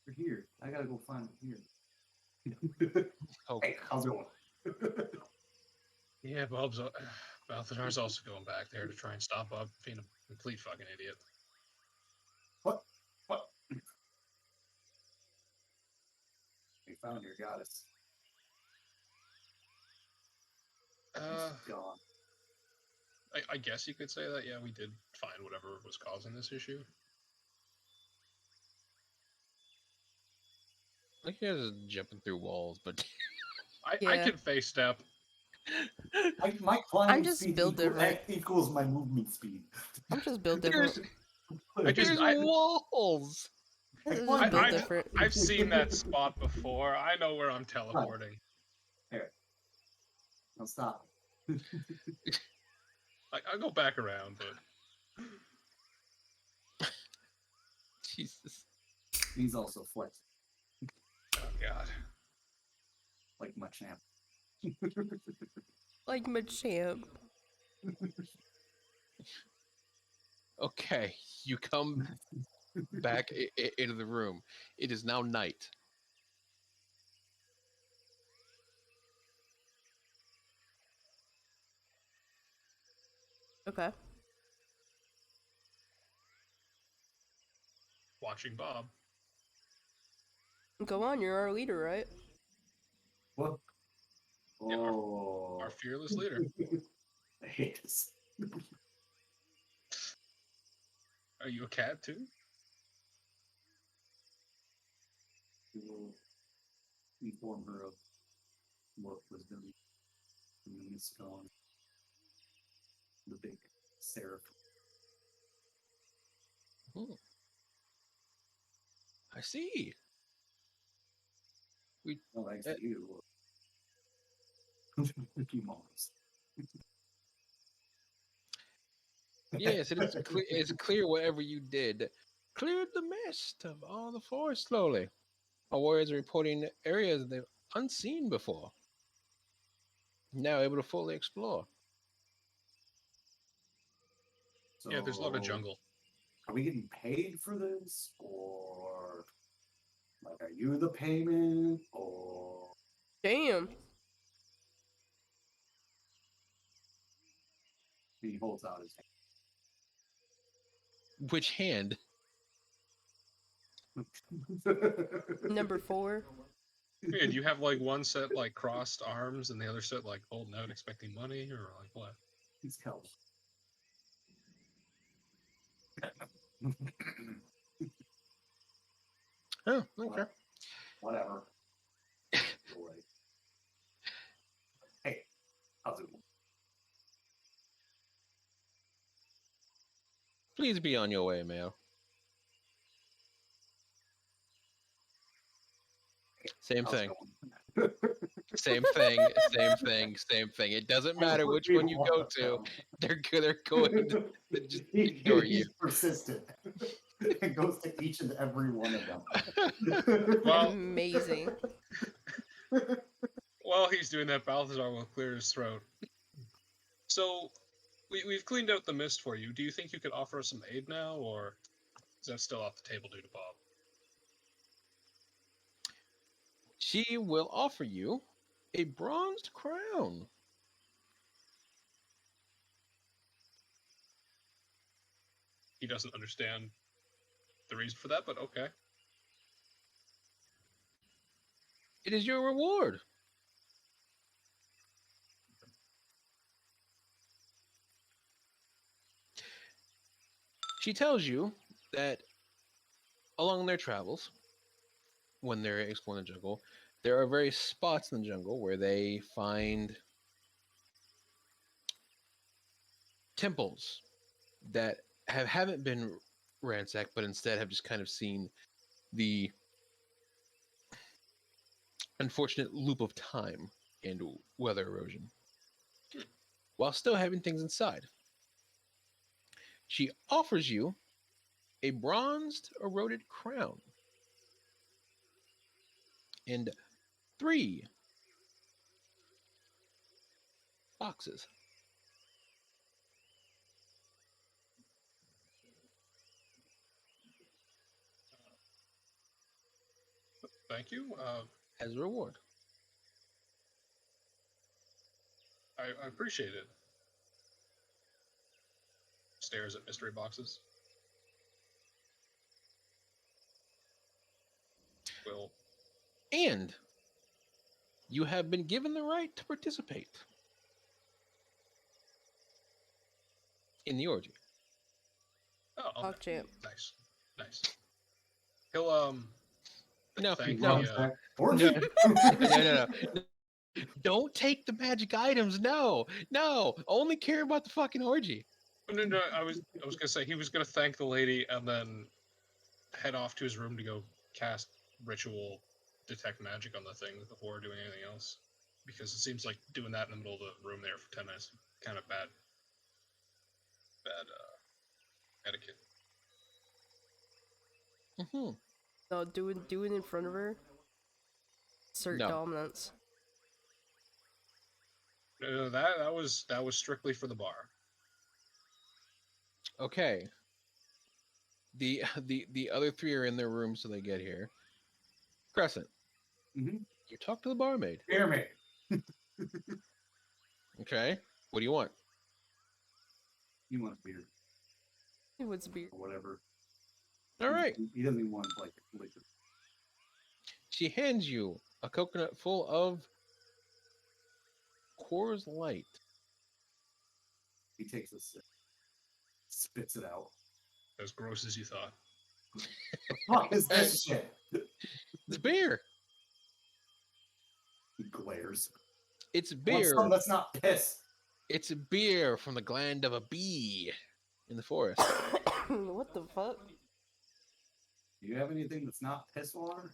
We're here. I gotta go find it here. Oh, Hey, how's it going? yeah, Balthazar's also going back there to try and stop Bob being a complete fucking idiot. What? What? We found your goddess. She's gone. I guess you could say that, yeah, we did find whatever was causing this issue. like you guys are jumping through walls, but I Yeah. can face step. My climbing just speed built different. equals my movement speed. I'm just built different. there's walls. I'm just I- built I- different. I've seen that spot before. I know where I'm teleporting. Now stop. I'll go back around, but Jesus. He's also flexing oh god. like my champ. Like my champ. Okay, you come back into the room. It is now night. Okay. Watching Bob. Go on, you're our leader, right? What? Yeah, Oh. Our fearless leader. I hate this. Are you a cat too? We will inform her of what was done. And then it's gone. The big seraph. Hmm. I see. No, thanks to you. Mickey Mouse. Yes, it's clear whatever you did cleared the mist of all the forest slowly. Our warriors are reporting areas they've unseen before. Now able to fully explore. So, Yeah, there's a lot of jungle. Are we getting paid for this? Or, like, are you the payment? Or. Damn. He holds out his Which hand? hand. Number 4. Yeah, do you have like one set like crossed arms and the other set like holding out expecting money or like what? He's help. Oh, okay. Whatever. Right. Hey, how's it going? Please be on your way, Mail. Same How's it thing. going? Same thing. Same thing. Same thing. It doesn't matter which one you go to. They're going to just ignore you. He's persistent. It goes to each and every one of them. Well, Amazing. while he's doing that, Balthazar will clear his throat. So, we've cleaned out the mist for you. Do you think you could offer us some aid now, or is that still off the table due to Bob? She will offer you a bronzed crown. He doesn't understand the reason for that, but okay. It is your reward. She tells you that along their travels, when they're exploring the jungle, there are various spots in the jungle where they find temples that haven't been ransacked, but instead have just kind of seen the unfortunate loop of time and weather erosion, while still having things inside. She offers you a bronzed, eroded crown and 3 boxes. Thank you. As a reward. I appreciate it. Stares at mystery boxes. Will. And you have been given the right to participate in the orgy. Oh, Fuck champ. nice, nice. He'll No, thank no, the Orgy? no. Don't take the magic items. No. Only care about the fucking orgy. no. I was gonna say he was gonna thank the lady and then head off to his room to go cast ritual detect magic on the thing before doing anything else. Because it seems like doing that in the middle of the room there for 10 minutes kind of bad etiquette. Mm-hmm. No, do it in front of her. Assert No. dominance. No, that was strictly for the bar. Okay. The other 3 are in their room, so they get here. Crescent. Mhm. You talk to the barmaid. Hear me. Okay. What do you want? He wants beer He wants beer. or whatever. All right. He doesn't even want like liquor. She hands you a coconut full of Coors Light. He takes a sip, spits it out. As gross as you thought. What is this shit? It's beer. He glares. It's Want beer. something that's not piss. It's a beer from the gland of a bee in the forest. What the fuck? Do you have anything that's not piss water?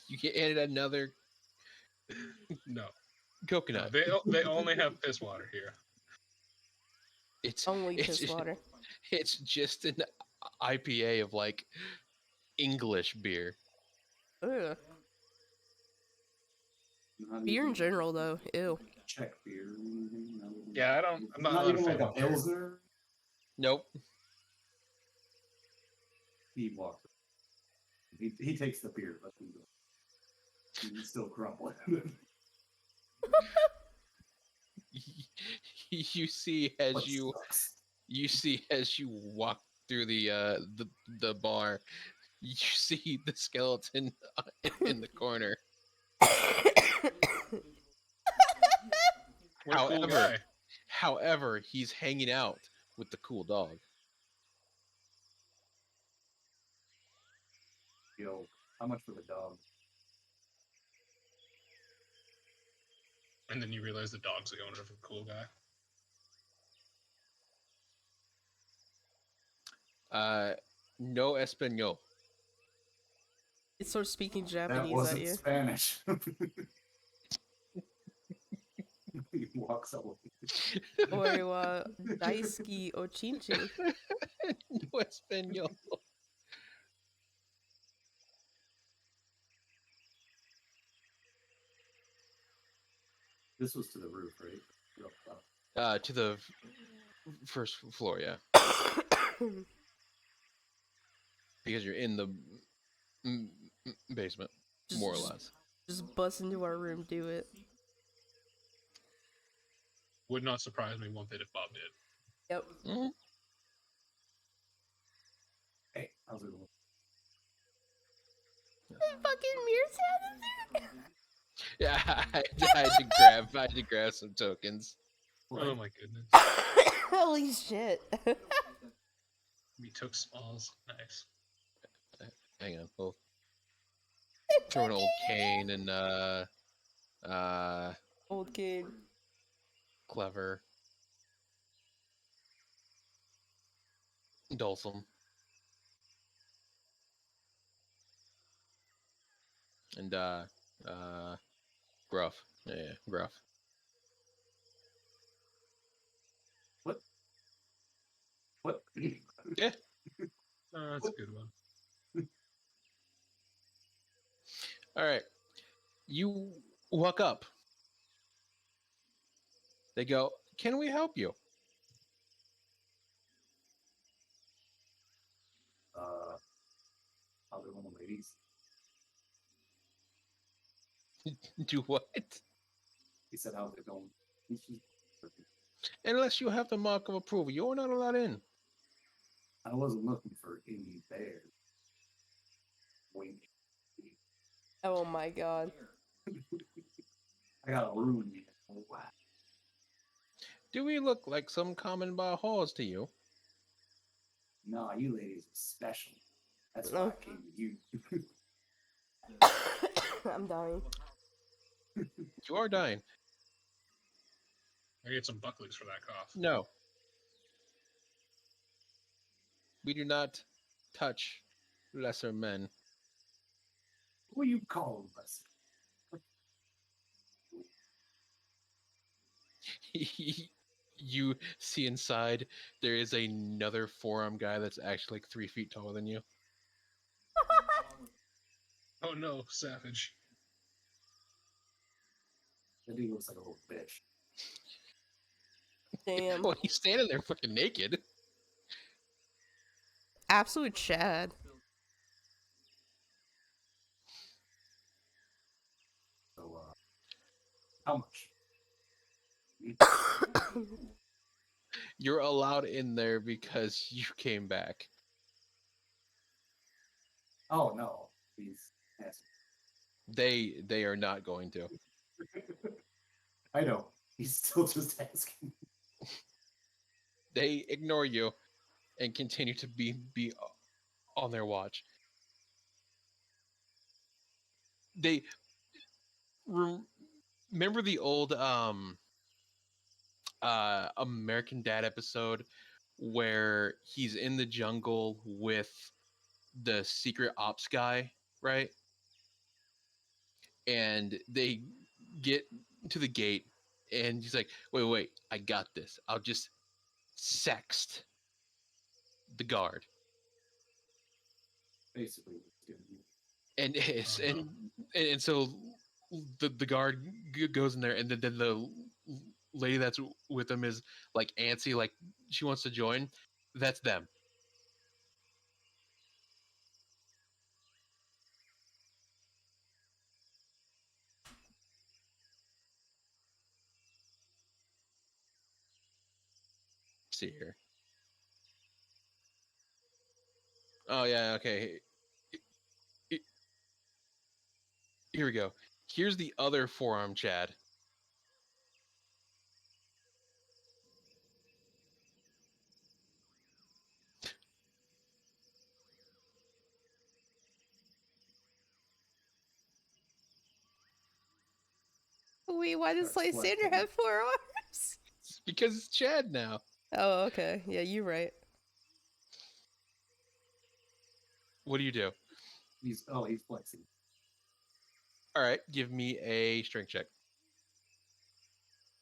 You get handed another No. coconut. They only have piss water here. It's Only it's piss water. It's just an IPA of like English beer. Ugh. Not Beer in even general, though. Ew. Check beer. Or anything? Not even- Yeah, I'm not a even fan like a of beer. pilsner. Nope. He walks. He takes the beer, but he's still grumbling. You see as What you sucks? walk through the bar, you see the skeleton in the corner. What a cool However, guy. however, he's hanging out with the cool dog. Yo, how much for the dog? And then you realize the dog's the owner of a cool guy. No Espanol. It starts speaking That Japanese at wasn't you. Spanish. He walks away. Or, daisuki ochinchi. No Espanol. This was to the roof, right? Up top. To the first floor, yeah. Because you're in the basement, more or less. Just bust into our room, do it. Would not surprise me one bit if Bob did. Yep. Mhm. Hey, how's it going? Fucking Mir's head is there. Yeah, I had to grab some tokens. Oh my goodness. Holy shit. We took smalls. Nice. Hang on, we'll throw an old cane and Old king. clever, Dulcim. And gruff. Yeah, gruff. What? What? Yeah. That's a good one. All right. You walk up. They go, "Can we help you?" Other one of the ladies. Do what? He said, "How's it going?" Unless you have the mark of approval, you're not allowed in. I wasn't looking for any bear. Wink. Oh my god. I got a room here. Oh, wow. Do we look like some common bar whores to you? Nah, you ladies are special. That's why Oh. I came to you. I'm dying. You are dying. I get some Buckleys for that cough. No. We do not touch lesser men. Who you calling us? You see inside, there is another forearm guy that's actually like 3 feet taller than you. Oh no, savage. That dude looks like a little bitch. Damn. Well, he's standing there fucking naked. Absolute Chad. So, how much? You're allowed in there because you came back. Oh no, he's asking. They are not going to. I know. He's still just asking. They ignore you and continue to be on their watch. They remember the old American Dad episode where he's in the jungle with the secret ops guy, right? And they get to the gate and he's like, wait, I got this. I'll just sext the guard. Basically, what's gonna be. And it's Oh, no. and so the guard goes in there, and then the lady that's with him is like antsy, like she wants to join. That's them. See here. Oh yeah, okay. Here we go. Here's the other forearm, Chad. Wait, why does Starts Lysander flexing. have 4 arms? It's because it's Chad now. Oh, okay. Yeah, you're right. What do you do? He's flexing. All right, give me a strength check.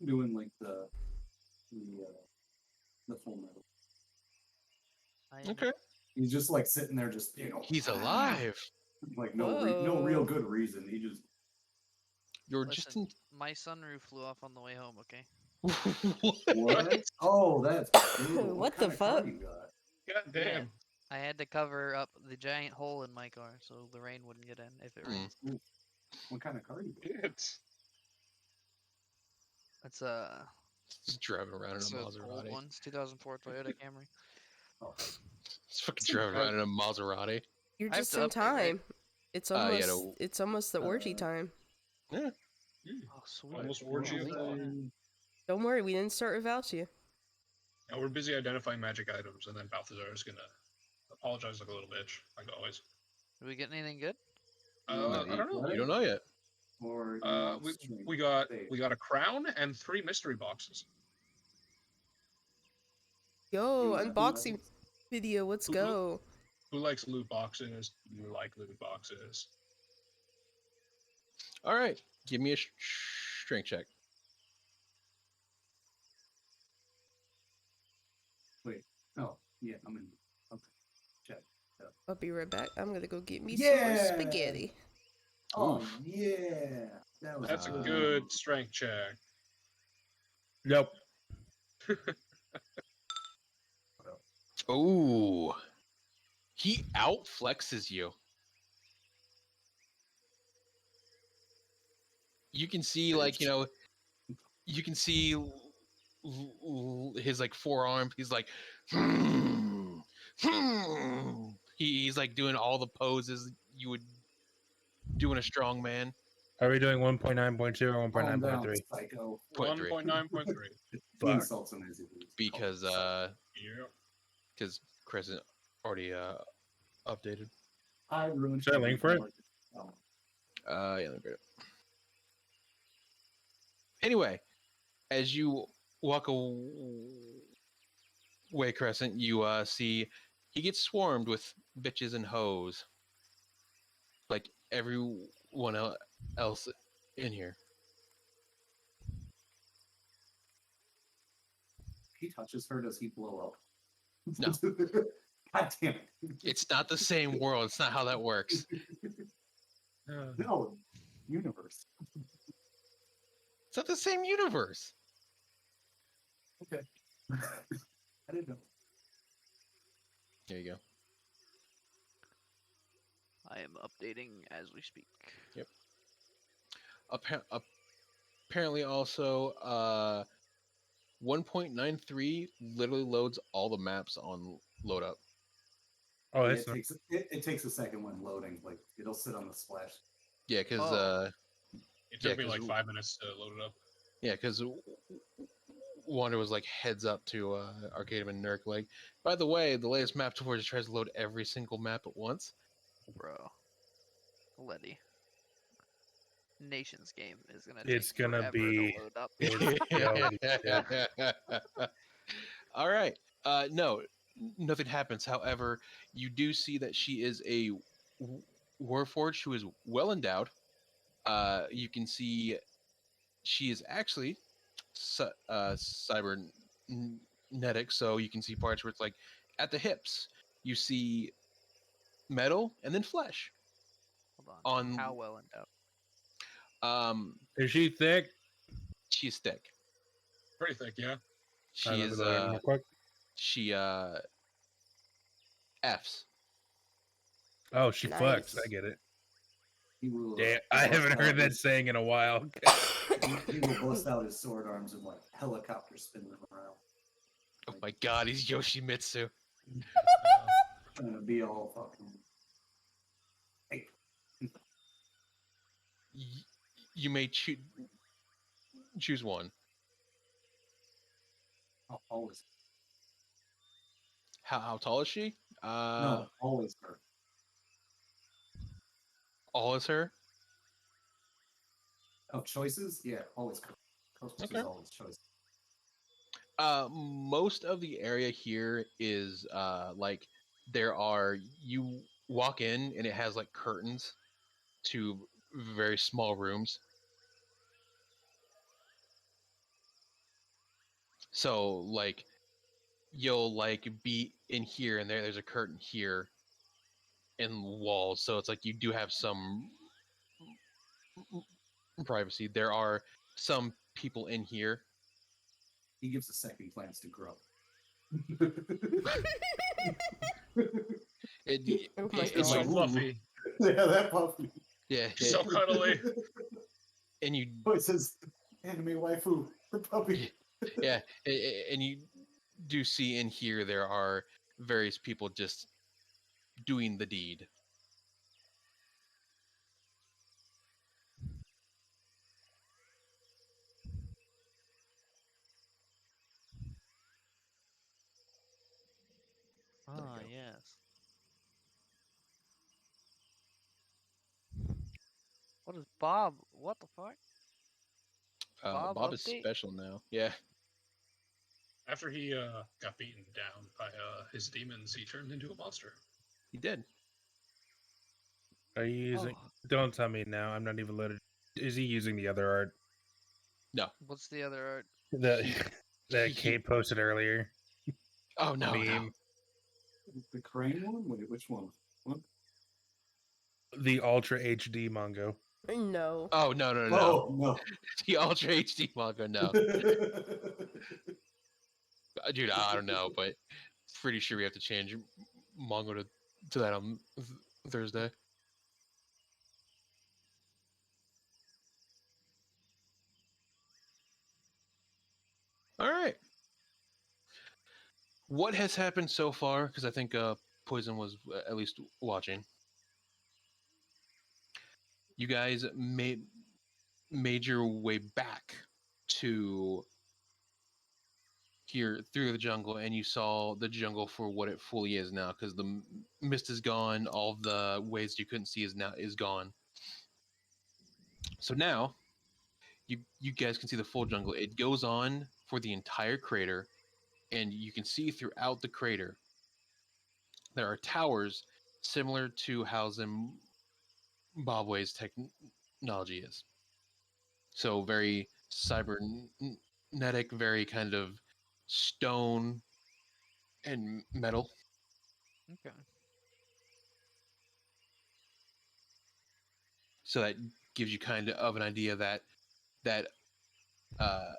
Doing like the full metal. Okay. He's just like sitting there, just He's alive. Like no real Whoa. good reason. He just You're Listen, my sunroof flew off on the way home, okay? just what? Oh, that's brutal. What the kind of car fuck? you got? God damn. I had to cover up the giant hole in my car so the rain wouldn't get in if it Mm. rains. What kind of car you got? It's It's Just driving around in a it's an old Maserati. one, 2004 Toyota Camry. Oh, It's fucking driving around in a Maserati. You're I have just to in update, right? time. It's yeah, almost no. it's almost the orgy time. Yeah. Oh, sweet. almost We're orgy of late. time. Don't worry, we didn't start without you. Yeah, we're busy identifying magic items, and then Balthazar is gonna apologize like a little bitch, like always. Did we get anything good? No, I don't know. You don't know yet. Or We got a crown and 3 mystery boxes. Yo, Yeah. unboxing video, let's go. Who likes loot boxes? You like loot boxes. All right, give me a strength check. Wait. Oh, yeah, I'm in. Okay. Check. I'll be right back. I'm gonna go get me Yeah! some spaghetti. Oh, Oof. yeah. That was That's a Uh, good strength check. Nope. Ooh, he outflexes you. You can see, like, you can see his like forearm. He's like, he's like doing all the poses you would do in a strong man. Are we doing 1.9.2 or Calm down, 1.9.3? psycho. 1.9.3. He Fuck. insults him as he leaves. Because Yeah. Chris is already updated. I ruined. Is there a link for it? Oh. Yeah, let me grab it. Anyway, as you walk away, Crescent, you see he gets swarmed with bitches and hoes, like everyone else in here. He touches her, does he blow up? No. God damn it. It's not the same world. It's not how that works. No, universe. It's not the same universe. Okay. I didn't know. There you go. I am updating as we speak. Yep. Apparently, also, 1.93 literally loads all the maps on load up. Oh, Yeah, that's it takes a second when loading. Like it'll sit on the splash. Yeah, because Oh. It took me 'cause like 5 minutes to load it up. yeah, because Wander was like heads up to Arcade and Nurk. Like, by the way, the latest map tour just tries to load every single map at once. Bro. Letty. Nations game is gonna It's take gonna forever be- to load up. All right. No, nothing happens. However, you do see that she is a Warforged who is well endowed. You can see she is actually cybernetic, so you can see parts where it's like at the hips. You see metal and then flesh. Hold on. On How well endowed? Is she thick? she's thick. Pretty thick, yeah. She Let me is load it real quick. she F's. Oh, she Nice. fucks. I get it. He will. Damn, I haven't heard that saying in a while. He will bust out his sword arms and like helicopter spin them around. Oh my god, he's Yoshimitsu. Trying to be all fucking. Hey, You may choose one. always. How tall is she? No, always her. All is her. Oh, choices? Yeah, always her. Cosmos Okay. is always choice. Most of the area here is like you walk in and it has like curtains to very small rooms. So like you'll like be in here and there's a curtain here in walls. So it's like you do have some privacy. There are some people in here. He gives a second glance to Grub. Oh my It's so God. fluffy. Yeah, that puppy. Yeah, So cuddly. and you Oh, it says anime waifu. The puppy. yeah, and you do see in here there are various people just doing the deed. Ah, go. yes. What is Bob? What the fuck? Bob is update? special now. Yeah, After he got beaten down by his demons, he turned into a monster. he did. Are you using? Oh. Don't tell me now. I'm not even loaded. Is he using the other art? No. What's the other art? That He- that he- Kate posted earlier. Oh no, no. Meme. The crane one? Wait, which one? What? The Ultra HD manga. No. Oh no, no, no. Oh, no. The Ultra HD manga, no. Dude, I don't know, but pretty sure we have to change manga to that on Thursday. All right. What has happened so far? Because I think Poison was at least watching. You guys made your way back to here through the jungle, and you saw the jungle for what it fully is now, because the mist is gone. All the ways you couldn't see is gone. So now you guys can see the full jungle. It goes on for the entire crater, and you can see throughout the crater there are towers similar to how Zimbabwe's technology is. So very cybernetic, very kind of stone and metal. Okay. So that gives you kind of an idea that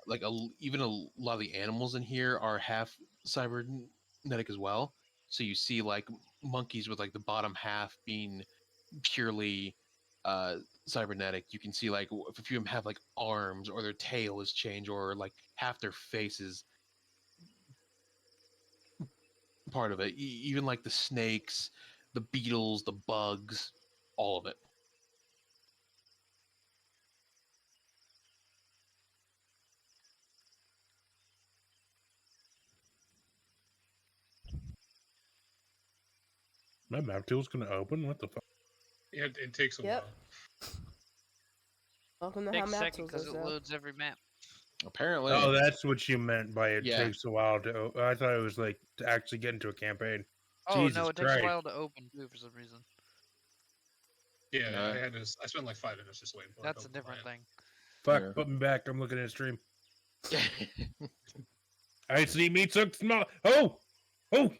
like even a lot of the animals in here are half cybernetic as well. So you see like monkeys with like the bottom half being purely cybernetic. You can see like if a few of them have like arms, or their tail is changed, or like half their face is part of it. Even like the snakes, the beetles, the bugs, all of it. My map tool's gonna open? What the fuck? Yeah, it takes a Yep. while. Welcome to how Takes a map second tools because is it now. loads every map. Apparently. Oh, that's what you meant by it Yeah. takes a while to. I thought it was like to actually get into a campaign. Oh Jesus no, it takes Christ. a while to open too for some reason. Yeah, Yeah. I spent like 5 minutes just waiting for it. That's to a open different mine. thing. Fuck, Yeah. put me back. I'm looking at a stream. I see meat so small. Oh! Oh!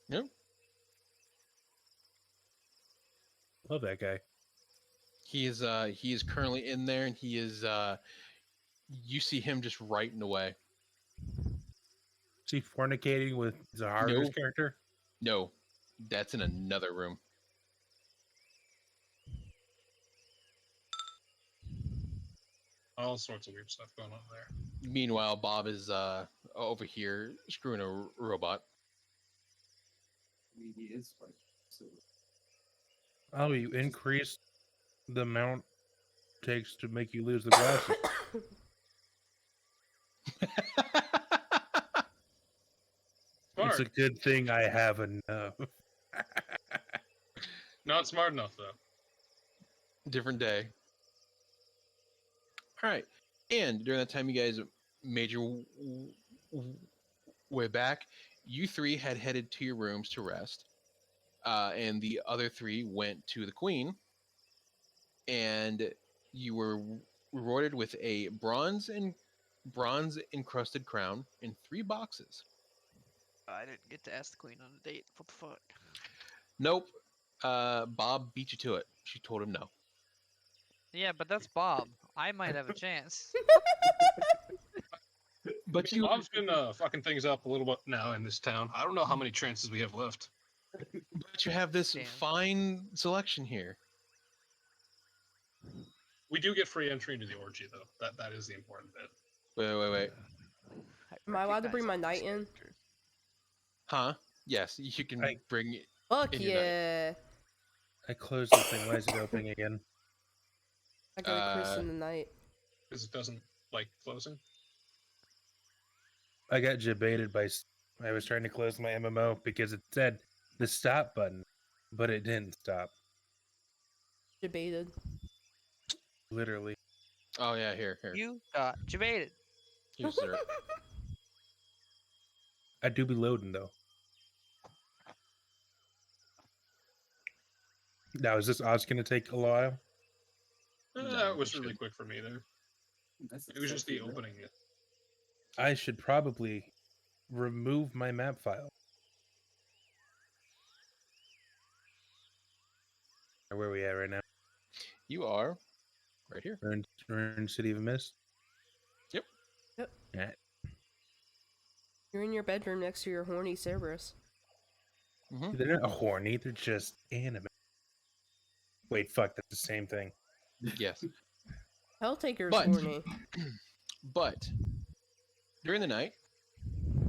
Yep. Love that guy. He is currently in there, and he is you see him just writing away. Is he fornicating with Zaharu's No. character? No, that's in another room. All sorts of weird stuff going on there. Meanwhile, Bob is over here screwing a robot. I mean, he is like, so Oh, you increase the amount it takes to make you lose the glasses. Smart. It's a good thing I have enough. Not smart enough though. Different day. All right, and during that time, you guys made your way back. You three had headed to your rooms to rest, and the other three went to the Queen, and you were rewarded with a bronze encrusted crown in 3 boxes. I didn't get to ask the queen on a date. What the fuck? Nope. Bob beat you to it. She told him no. Yeah, but that's Bob. I might have a chance. But Bob's been fucking things up a little bit now in this town. I don't know how many chances we have left. but you have this Damn. fine selection here. We do get free entry into the orgy though. That is the important bit. Wait. Am I allowed to recognize bring my all knight these in? characters. Huh? Yes, you can I- bring it. Fuck in your night. yeah! I closed the thing. Why is it opening again? I gotta christen the night. Because it doesn't like closing. I got debated by. I was trying to close my MMO because it said the stop button, but it didn't stop. Debated. Literally. Oh yeah, here. You got debated. Here's syrup. I do be loading though. Now, is this odds going to take a while? No, That was it really shouldn't. quick for me there. That's It was just the sexy, opening. I should probably remove my map file. Where are we at right now? You are right here. We're in City of Mist. Yep. Yep. Alright. You're in your bedroom next to your horny Cerberus. Mm-hmm. They're not horny. They're just anime. Wait, fuck. That's the same thing. Yes. Helltaker's But horny. but during the night,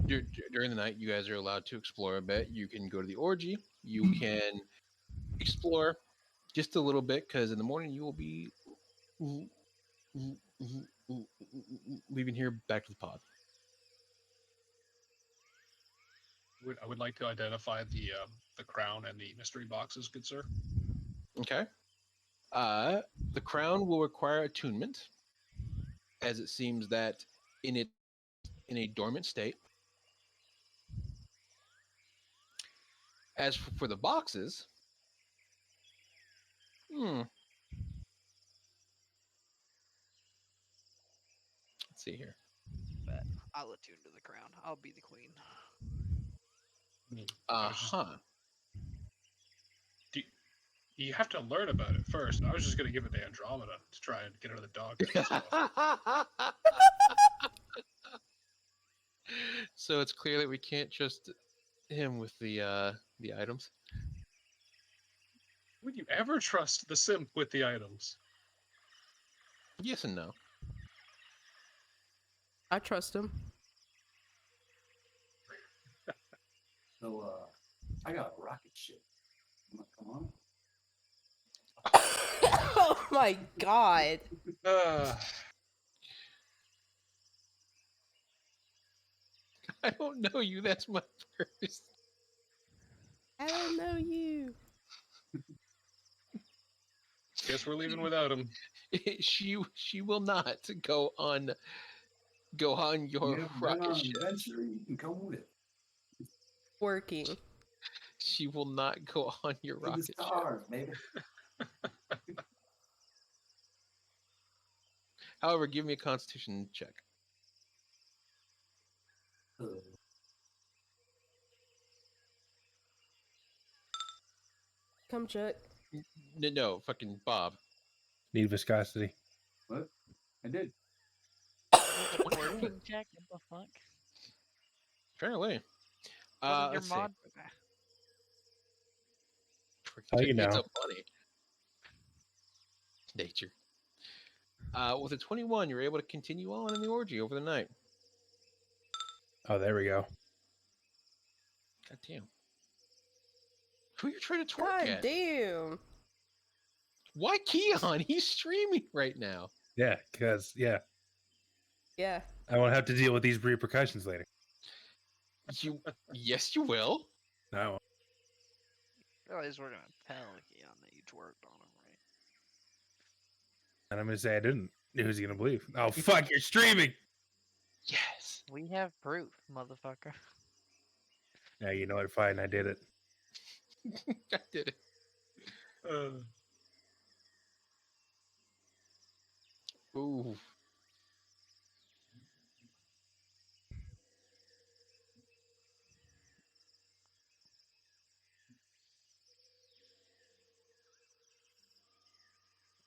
during the night, you guys are allowed to explore a bit. You can go to the orgy. You can explore just a little bit because in the morning you will be leaving here back to the pod. I would like to identify the crown and the mystery boxes, good sir. Okay. The crown will require attunement, as it seems that in a dormant state. As for the boxes, let's see here. Bet. I'll attune to the crown. I'll be the queen. I was just- Uh-huh. You have to learn about it first. I was just going to give it to Andromeda to try and get out of the dog and stuff. So it's clear that we can't trust him with the items. Would you ever trust the simp with the items? Yes and no. I trust him. So, I got a rocket ship. Come on. Oh my god. I don't know you. That's my first. I don't know you. Guess we're leaving without him. She will not go on your You ever been rocket on an ship. adventure? You can come with it. Working. She will not go on your To the rocket ship. stars, baby. However, give me a Constitution check. Come check. No, fucking Bob. Need viscosity. What? I did. Working check? What the fuck? Apparently. What did your Let's see. mod? How you It's know? a bunny. Nature. With a 21, you're able to continue on in the orgy over the night. Oh, there we go. God damn. Who you trying to twerk God at? damn. Why Keon? He's streaming right now. Yeah, because Yeah. I won't have to deal with these repercussions later. Yes, you will. No, I won't. Realize we're gonna tell Keon that you twerked on him, right? And I'm gonna say I didn't. Who's he gonna believe? Oh fuck! You're streaming. Yes. We have proof, motherfucker. Yeah, you know what? Fine, I did it. I did it. Ooh.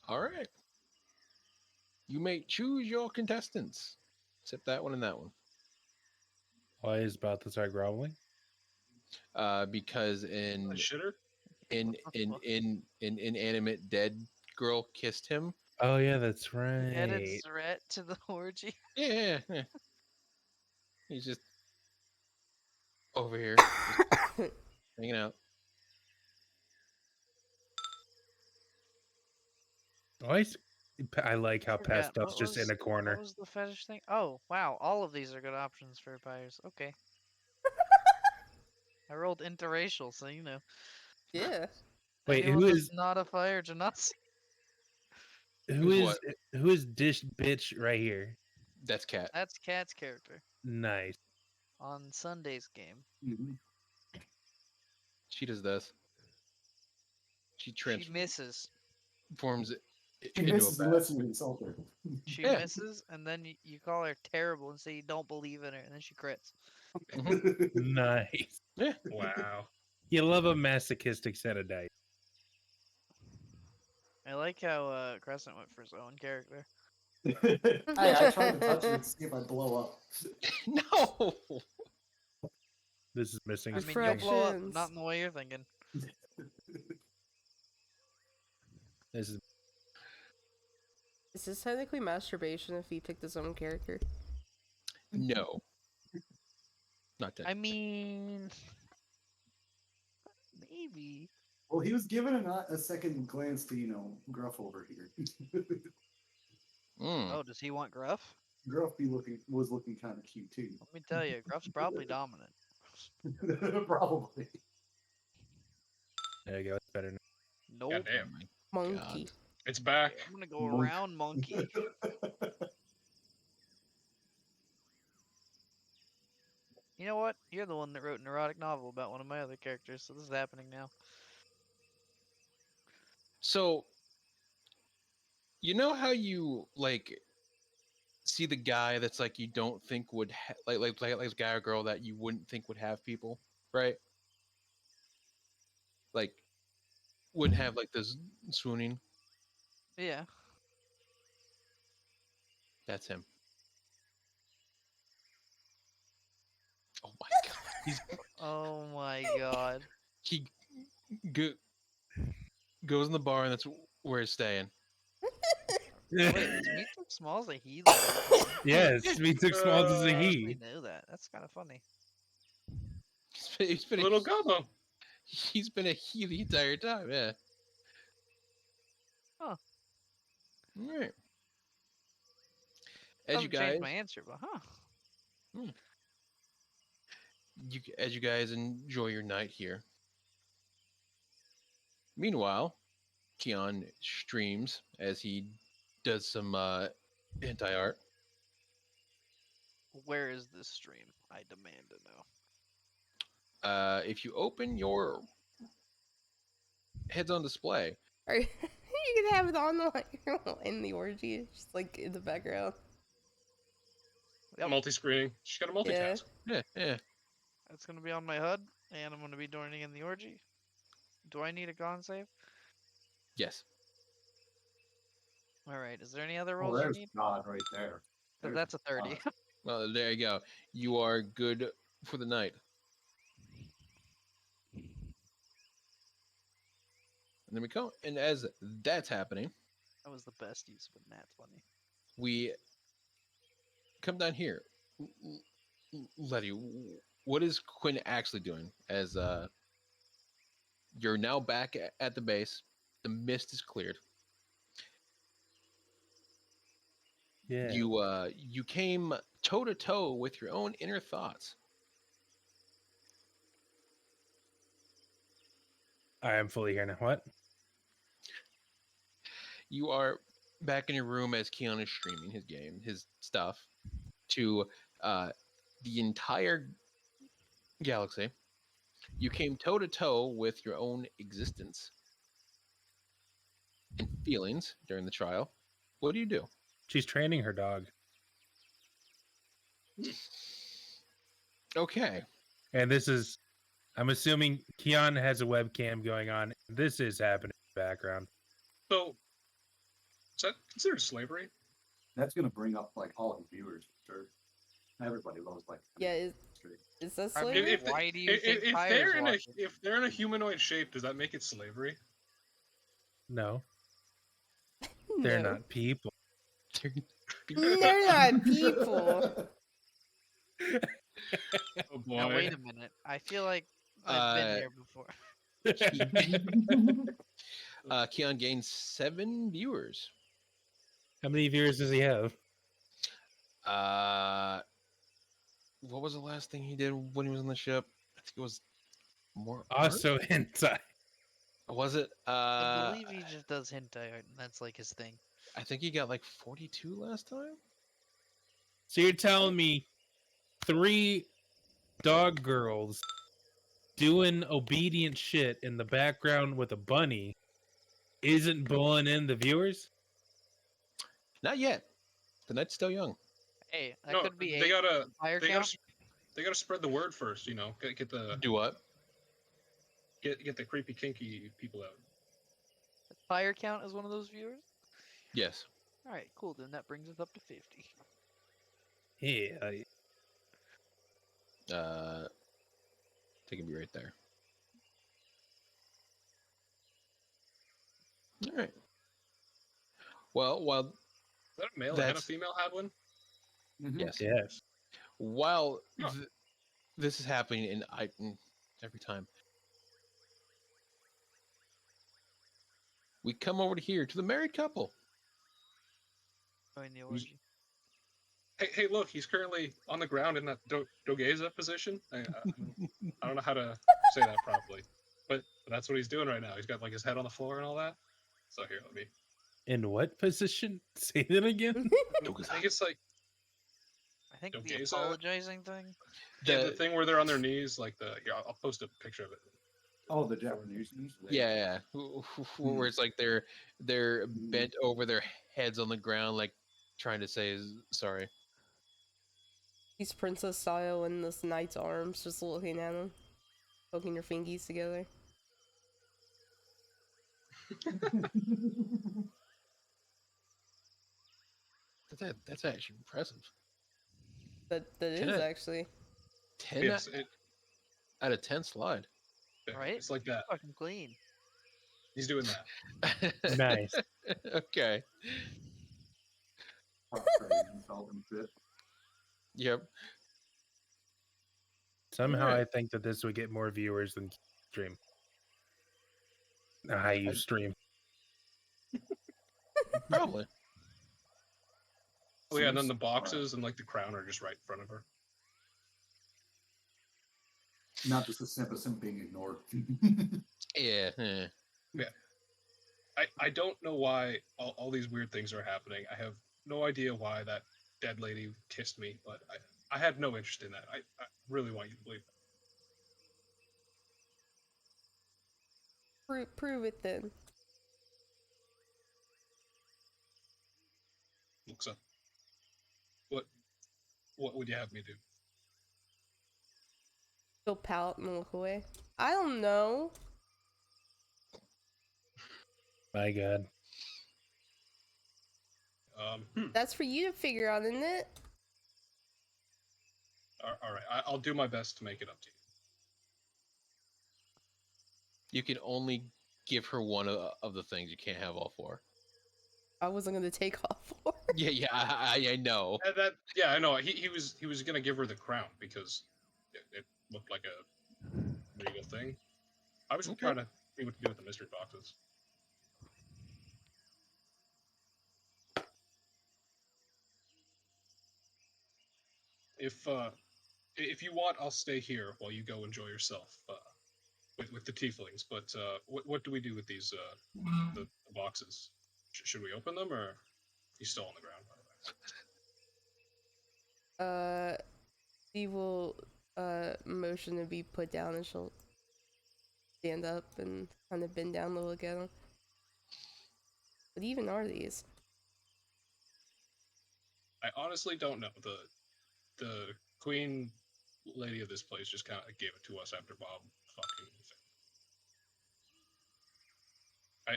All right. You may choose your contestants. Except that one and that one. Why is about to start groveling? Because A shitter? in inanimate dead girl kissed him. Oh yeah, that's right. Added threat to the orgy. Yeah. He's just over here just hanging out. I like how Forgot, past stuff's what just in was- a corner. What was the fetish thing? Oh, wow. All of these are good options for buyers. Okay. I rolled interracial, so you know. Yeah. Wait, Anyone who that's is not a fire genasi? Who's who is dish bitch right here? That's Cat. That's Cat's character Nice. on Sunday's game. Mhm. She does this. She She misses. transforms She into a misses bat. unless you insult her. She Yeah. misses, and then you call her terrible and say you don't believe in her, and then she crits. Nice. Yeah. Wow. You love a masochistic set of dice. I like how Crescent went for his own character. I tried to touch her to see if I blow up. No. This is missing. I his mean, you'll blow up, but Refractions. not in the way you're thinking. This is Is this technically masturbation if he picked his own character? No. Not that. I mean, maybe. Well, he was given a second glance to, Gruff over here. Mm. Oh, does he want Gruff? Gruff was looking kind of cute too. Let me tell you, Gruff's probably dominant. Probably. there you go. It's better now. Nope. Goddamn. Monkey. It's back. I'm gonna go Monk. around monkey. You know what? You're the one that wrote an erotic novel about one of my other characters, so this is happening now. So, you know how you see the guy that's like you don't think would like a guy or girl that you wouldn't think would have people, right? Like wouldn't have like this swooning. Yeah. That's him. Oh my god. Oh my god. He goes in the bar and that's where he's staying. Wait, is Meat Took Smalls a he? Though? Yes, me took smalls as a I he. actually knew that. That's kind of funny. He's been Little gobbo. He's been a he the entire time, yeah. Huh. Alright. As you Doesn't change guys my answer, but huh. as you guys enjoy your night here. Meanwhile, Keon streams as he does some hentai art. Where is this stream? I demand to know. If you open your heads on display, Are you gonna have it on in the orgy, just like in the background? Yep. Multi-screening. She's got a multitask. yeah. It's gonna be on my HUD, and I'm gonna be joining in the orgy. Do I need a con save? Yes. Alright, is there any other Oh, rolls you there's need? God right there. 'Cause There's that's a 30. God. Well, there you go. You are good for the night. And there we go. And as that's happening, That was the best use of a nat 20. we come down here. Letty, what is Quinn actually doing? As you're now back at the base, the mist is cleared. Yeah. You came toe to toe with your own inner thoughts. I am fully here now. What? You are back in your room as Keon is streaming his game, his stuff, to the entire galaxy. You came toe to toe with your own existence and feelings during the trial. What do you do? She's training her dog. Okay. And this is, I'm assuming Keon has a webcam going on. This is happening in the background. So, is that considered slavery? That's gonna bring up like all the viewers, for sure. Everybody loves like. Yeah, is that I mean, slavery? why do you think if Tyre's they're in a watching? if they're in a humanoid shape, does that make it slavery? No, they're No. not people. They're not people. Oh boy. Now wait a minute. I feel like I've been here before. Keon gains 7 viewers. How many viewers does he have? What was the last thing he did when he was on the ship? I think it was more. Also hentai. Was it? I believe he just does hentai art, and that's like his thing. I think he got like 42 last time. So you're telling me 3 dog girls doing obedient shit in the background with a bunny isn't pulling in the viewers? Not yet. The night's still young. Hey, that No, could be they 8. gotta Fire they count. gotta spread the word first. You know, get the Do what? get the creepy kinky people out. Fire count as one of those viewers. Yes. All right, cool. Then that brings us up to 50. Yeah. They can be right there. All right. Well, while Is that a male and a That's- female had one? yes, Yes. while Huh. this is happening, and every time we come over to here to the married couple. Join the Who's- orgy. Hey, look, he's currently on the ground in that Dogeza position. I don't know how to say that properly, but that's what he's doing right now. He's got like his head on the floor and all that. So here, let me. In what position? Say that again. I think it's like I think the Dogeza? apologizing thing. the thing where they're on their knees, like the. Here, I'll post a picture of it. Oh, the Japanese news. Yeah, where it's like they're bent over their heads on the ground, like trying to say sorry. He's princess style in this knight's arms, just looking at him, poking your fingies together. That's actually impressive. That is 10 actually. 10 Yes, out of 10 slide. Right? It's like that. Fucking clean. He's doing that. Nice. Okay. Yep. Somehow Alright. I think that this would get more viewers than stream. How you stream. Probably. Oh yeah, and then the boxes and like the crown are just right in front of her. Not just a simp being ignored. Yeah. I don't know why all these weird things are happening. I have no idea why that dead lady kissed me, but I had no interest in that. I really want you to believe that. Prove it then. Looks up. What would you have me do? He'll pout and look away. I don't know. My God. That's for you to figure out, isn't it? All right, I'll do my best to make it up to you. You can only give her one of the things. You can't have all four. I wasn't gonna take off for. Yeah, I know. I know. He was gonna give her the crown because it looked like a regal thing. I was trying to see what to do with the mystery boxes. If you want, I'll stay here while you go enjoy yourself with the tieflings. But what do we do with these the boxes? Should we open them, or he's still on the ground? By the way. He will motion to be put down, and she'll stand up and kind of bend down to look at him. What even are these? I honestly don't know. The queen lady of this place just kind of gave it to us after Bob fucking.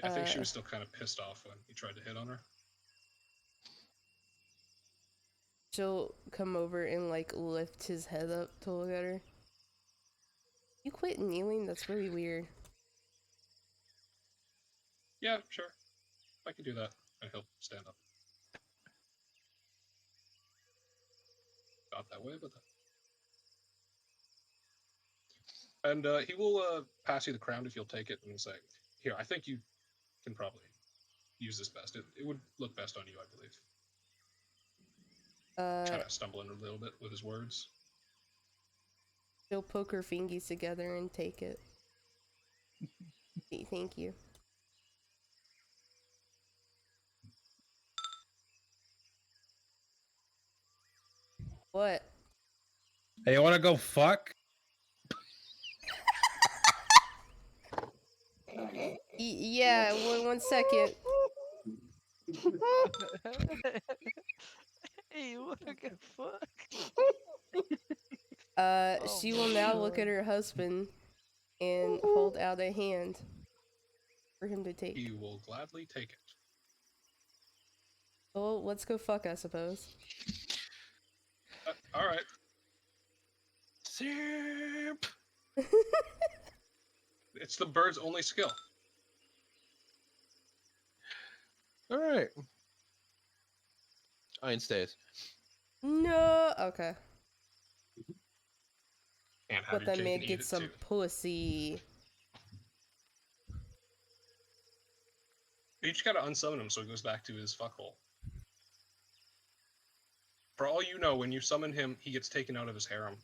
I think she was still kind of pissed off when he tried to hit on her. She'll come over and like lift his head up to look at her. You quit kneeling? That's really weird. Yeah, sure. I can do that. And he'll stand up. Not that way, but that. And he will pass you the crown if you'll take it and say, "Here, I think you can probably use this best. It would look best on you, I believe." Kind of stumbling a little bit with his words. She'll poke her fingies together and take it. Thank you. What? Hey, you want to go fuck? Yeah, one second. Hey, you wanna get fucked? She Oh will my now look God. at her husband and hold out a hand for him to take. He will gladly take it. Well, let's go fuck, I suppose. All right. Zip. It's the bird's only skill. All right. Ein stays. No. Okay. Can't have But your that cake man and eat gets it some too. pussy. You just gotta unsummon him so he goes back to his fuckhole. For all you know, when you summon him, he gets taken out of his harem.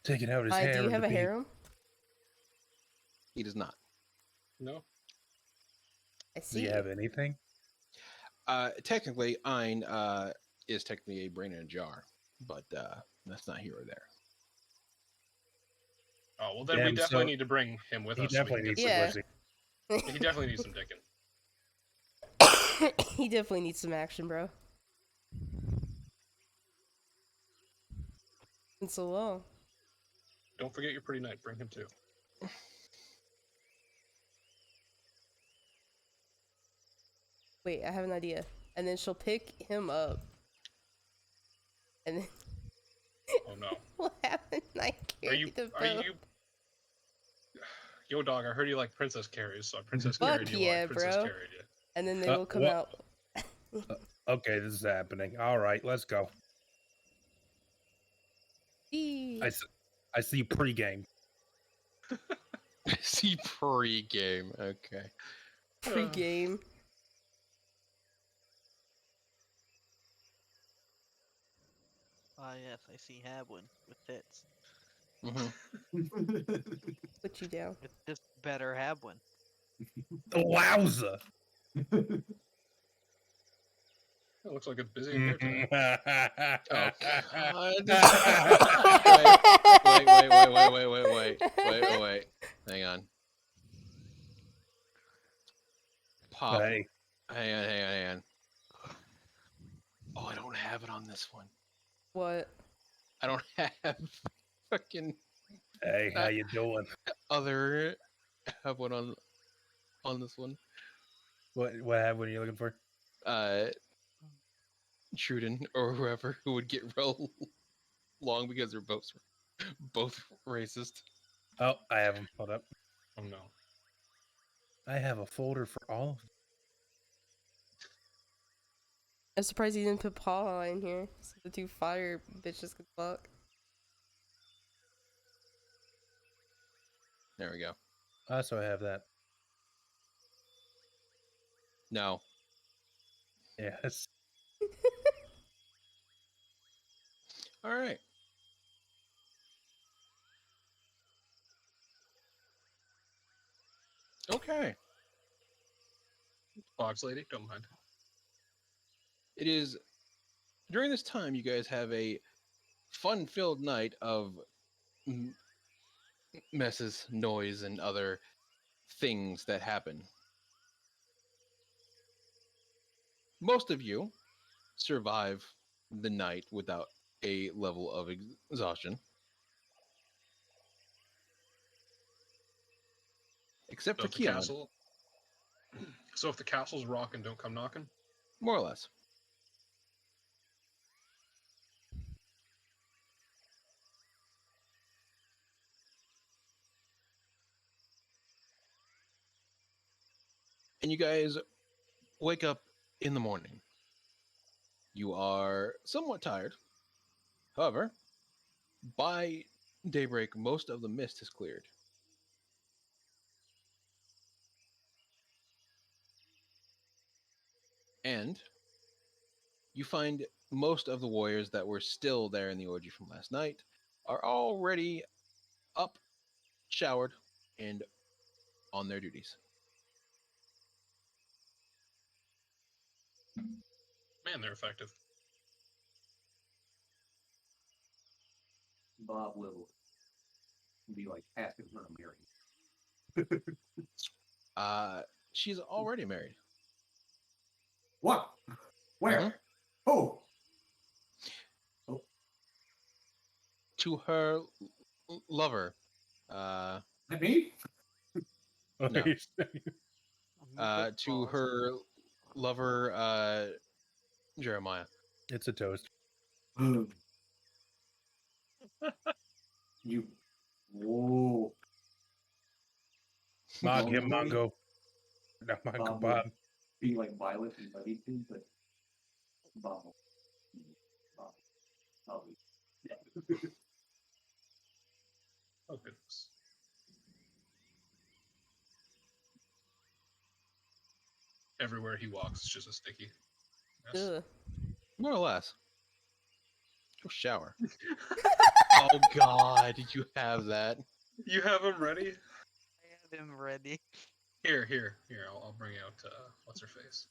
Taking out his Do hair. you have to a be- harem? He does not. No? I Do see. you have anything? Technically, Ein is technically a brain in a jar, but that's not here or there. Oh, well then Damn, we definitely so need to bring him with He us. So we definitely can needs get some Yeah. pussy. He definitely needs some dicking. He definitely needs some action, bro. Been so long. Don't forget your pretty knight. Bring him too. Wait, I have an idea. And then she'll pick him up. And then Oh no. what happened? I Are carry you? the Are boat. you? Yo, dog. I heard you like princess carries, so I princess Fuck carried you. yeah, I princess bro. carried you. And then they will come what? out. Okay, this is happening. All right, let's go. Eee. I see pregame. See pre-game. Okay. Pre-game. Ah, yes, I see Habwin with tits. Mm-hmm. Put you down. With this better Habwin. Wowza! It looks like it's busy in here today. Oh God! Wait. Hang on. Pop. Hey, Hang on. Oh, I don't have it on this one. What? I don't have fucking hey, how you doing? other have one on this one. What are you looking for? Truden or whoever who would get real long because they're both racist. Oh, I have them. Hold up. Oh no. I have a folder for all of them. I'm surprised you didn't put Paw in here. So the two fire bitches could fuck. There we go. So I have that. No. Yes. All right. Okay. Fox lady, don't mind. It is during this time you guys have a fun-filled night of messes, noise, and other things that happen. Most of you survive the night without a level of exhaustion. Except So for if the Keon, castle. So if the castle's rocking, don't come knocking. more or less. And you guys wake up in the morning. You are somewhat tired. However, by daybreak, most of the mist has cleared. And you find most of the warriors that were still there in the orgy from last night are already up, showered, and on their duties. Man, they're effective. Bob will be like asking her to marry him. She's already married. What? Where? Mhm. Oh, To her lover. that me? No. Quick To pause. her lover, Jeremiah. It's a toast. You. Whoa. Mog him, Normally, Mongo. No, Mongo Bob Bob. would be like violent and ready to, but Bob. Bob. Bob. Yeah. Oh goodness. Everywhere he walks, it's just a sticky. Yes. Ugh. More or less. Go shower. Oh God, you have that. You have him ready? I have him ready. Here. I'll bring out what's her face.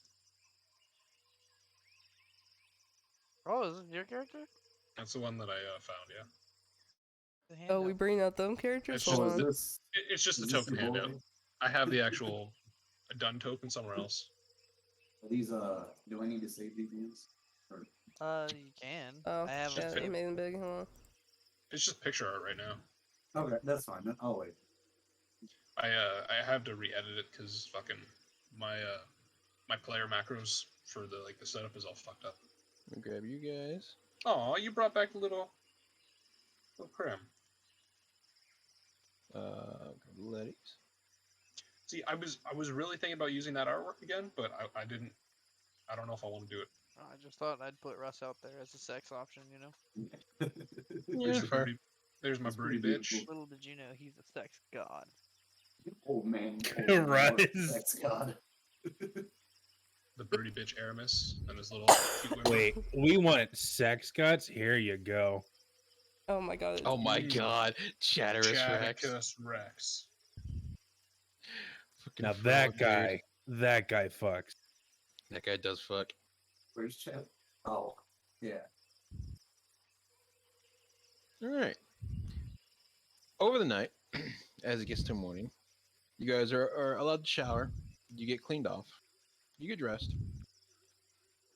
Oh, is this your character? That's the one that I found. Yeah. The Oh, we handout. bring out them characters? It's So Hold is on. this? It's just Is the this token the handout. boy? I have the actual done token somewhere else. Are these do I need to save these names? Or You can. Oh, I have yeah, a you made them big. Hold on. It's just picture art right now. okay, that's fine. Then I'll wait. I have to re-edit it because fucking my player macros for the setup is all fucked up. Let me grab you guys. Oh, you brought back the little cram. Grab the ladies. See, I was really thinking about using that artwork again, but I didn't. I don't know if I want to do it. I just thought I'd put Russ out there as a sex option, you know? Yeah, There's the fair. birdie. There's my That's birdie pretty bitch. beautiful. Little did you know he's a sex god. Oh man. Russ. Thanks God. The birdie bitch Aramis and his little cute women. Wait, we want sex guts? Here you go. Oh my god. Oh my God, Chatterus Rex. Chaticus Rex. Fucking Now frog, that guy fucks. dude. That guy does fuck. Where's Chad? Oh, yeah. All right. Over the night, as it gets to morning, you guys are allowed to shower. You get cleaned off. You get dressed,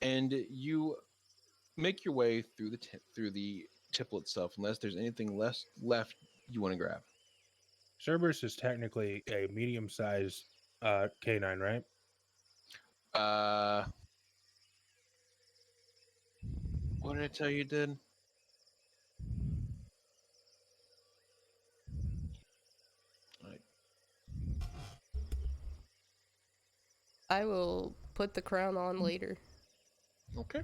and you make your way through the temple itself, unless there's anything left you want to grab. Cerberus is technically a medium-sized canine, right? What did I tell you, did? I will put the crown on later Okay.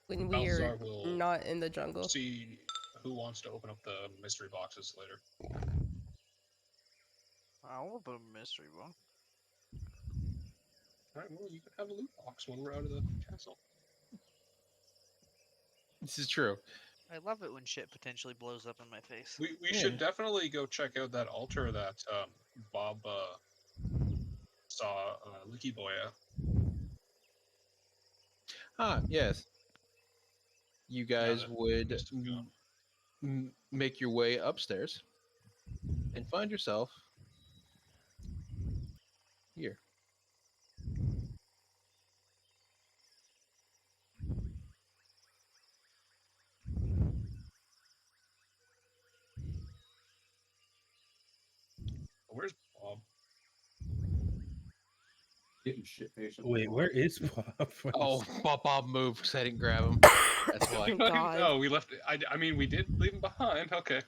when we are Balthazar will not in the jungle. see who wants to open up the mystery boxes later. I'll open a mystery box. All right, well, you can have a loot box when we're out of the castle. This is true. I love it when shit potentially blows up in my face. We Yeah. should definitely go check out that altar that Bob saw Licky Boy at. Ah, yes. You guys that would mist is gone. make your way upstairs and find yourself here. Where's Bob? Getting shit faced. Wait, where is Bob? Oh, Bob moved because I didn't grab him. That's why. God. Oh, we left. I mean, we did leave him behind. Okay.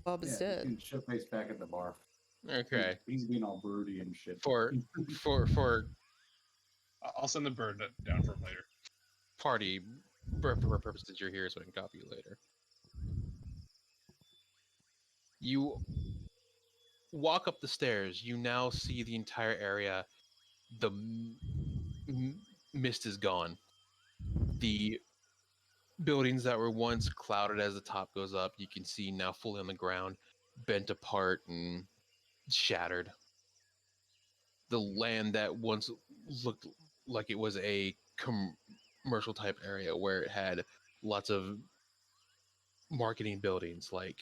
Bob is Yeah, dead. getting shit faced back at the bar. Okay. He's being all broody and shit. For I'll send the bird down for him later. party purposes, you're here, so I can copy you later. You walk up the stairs. You now see the entire area. The mist is gone. The buildings that were once clouded as the top goes up, you can see now fully on the ground, bent apart and shattered. The land that once looked like it was a commercial type area where it had lots of marketing buildings like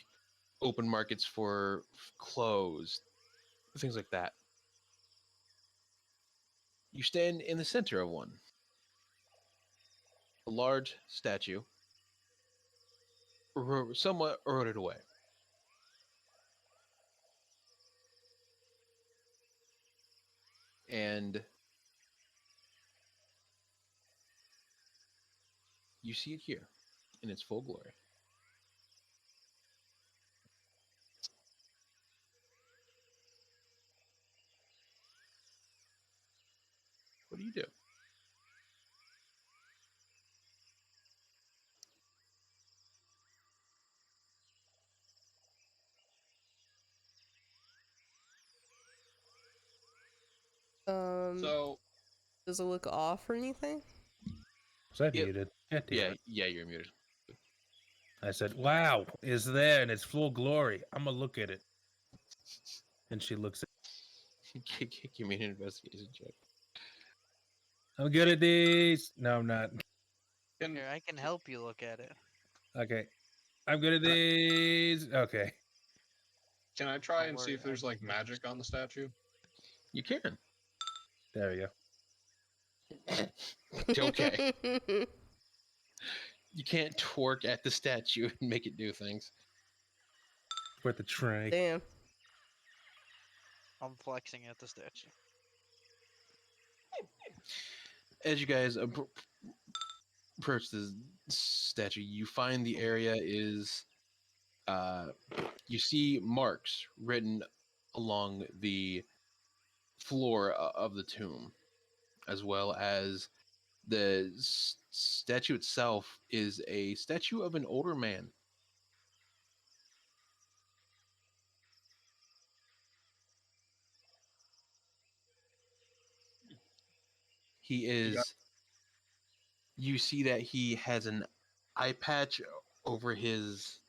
open markets for clothes, things like that. You stand in the center of one. A large statue, somewhat eroded away. And you see it here in its full glory. What do you do? So Does it look off or anything? Was I Yep. muted? God damn Yeah, it. yeah, you're muted. I said, "Wow, it's there in its full glory. I'm gonna look at it." And she looks at. Give me an investigation check. I'm good at these. No, I'm not. can Here, I can help you look at it. Okay, I'm good at these. Okay, can I try Don't and see worry, if there's I like can magic on the statue? You can. there we go. Okay. You can't twerk at the statue and make it do things. Worth a try. Damn. I'm flexing at the statue. As you guys approach the statue, you find the area is. You see marks written along the floor of the tomb, as well as the statue itself is a statue of an older man. He You got is. You see that he has an eye patch over his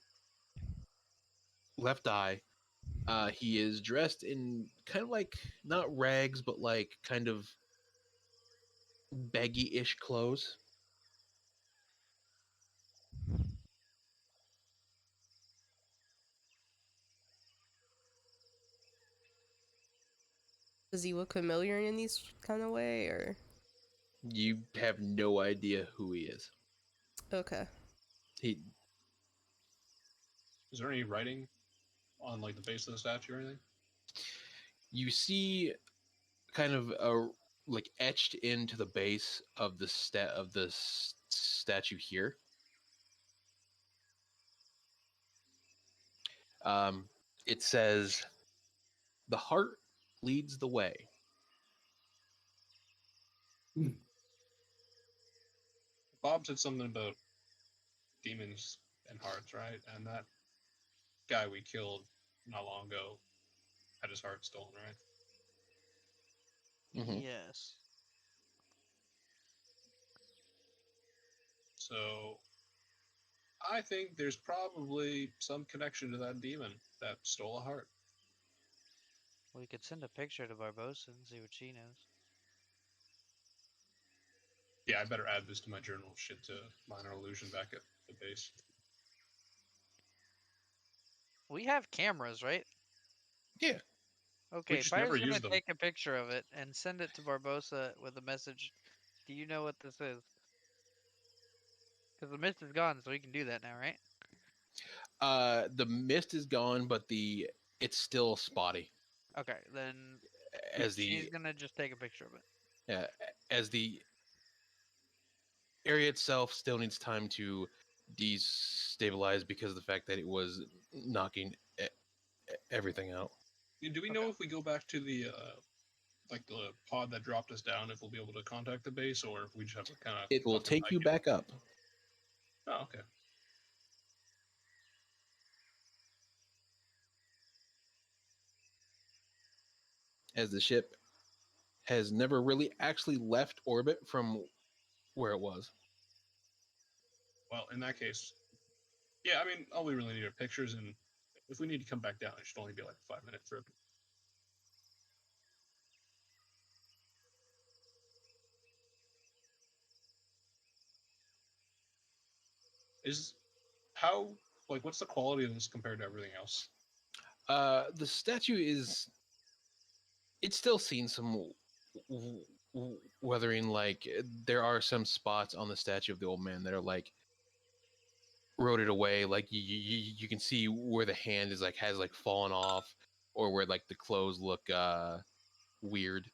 left eye. He is dressed in kind of like not rags, but like kind of baggy-ish clothes. Does he look familiar in these kind of way, or? You have no idea who he is. Okay. He is there any writing on like the base of the statue or anything? You see kind of a like etched into the base of the statue here. It says, "The heart leads the way." Bob said something about demons and hearts, right? And that guy we killed not long ago had his heart stolen, right? Mhm. Yes. So I think there's probably some connection to that demon that stole a heart. We could send a picture to Barbosa and see what she knows. Yeah, I better add this to my journal of shit to minor illusion back at the base. We have cameras, right? Yeah. Okay, just Pyre's never gonna use them. take a picture of it and send it to Barbosa with a message. Do you know what this is? Because the mist is gone, so we can do that now, right? The mist is gone, but it's still spotty Okay, then as she's the gonna just take a picture of it. uh, as the area itself still needs time to destabilize because of the fact that it was knocking everything out. Do we know if we go back to the like the pod that dropped us down, if we'll be able to contact the base, or if we just have to kind of It will take you back up. Oh, okay. As the ship has never really actually left orbit from where it was. Well, in that case, yeah. I mean, all we really need are pictures, and if we need to come back down, it should only be like a 5-minute trip. Is how like what's the quality of this compared to everything else? The statue is. It's still seen some weathering. Like there are some spots on the statue of the old man that are like rotted away. Like you can see where the hand is like has like fallen off, or where like the clothes look weird.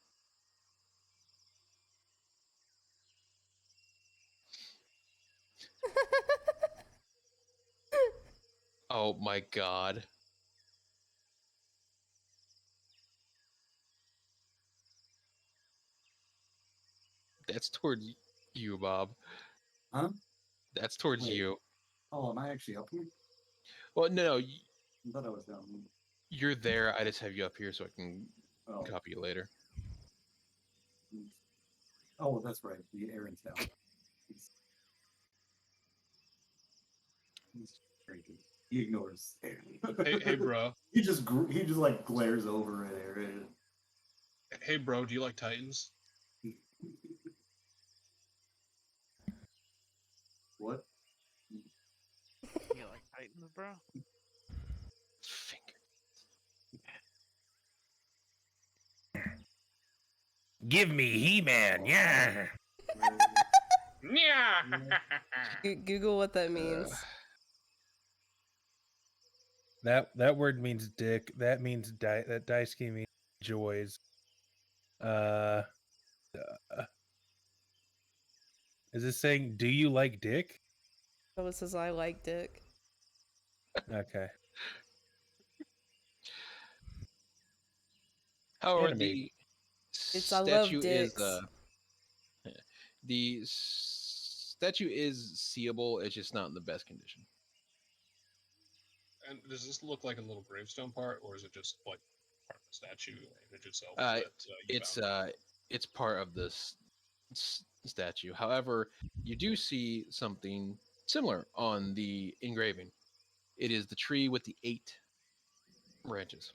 Oh my god. That's towards you, Bob. Huh? That's towards Wait. you. Oh, am I actually up here? Well, no, I thought I was down here. you're there. I just have you up here so I can Oh. copy you later. Oh, that's right. The Aaron's down. He's drinking. He ignores Aaron. Hey, bro. He just like glares over at Aaron. Hey, bro. Do you like Titans? What? You like Titans, bro? Finger. Give me He-Man, yeah. Yeah. Google what that means. That word means dick. That means that Daisuke means joys. Is this saying, do you like dick? So it says I like dick. Okay. However, Anime. the It's I love statue is dicks. the statue is seeable. It's just not in the best condition. And does this look like a little gravestone part, or is it just like part of the statue image itself? It's part of this statue. However, you do see something similar on the engraving. It is the tree with the 8 branches.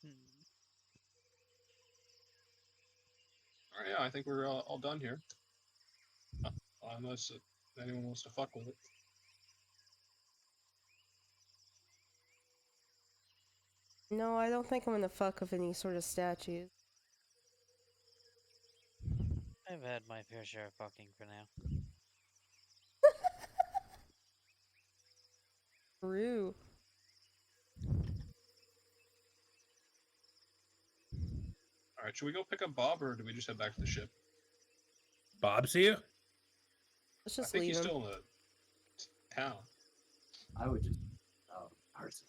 Hmm. All right, yeah, I think we're all done here. Unless anyone wants to fuck with it. No, I don't think I'm gonna fuck with any sort of statues. I've had my fair share of fucking for now. True. All right, should we go pick up Bob, or do we just head back to the ship? Bob see you? Let's I just think leave he's him. still in the town. I would just. Ours.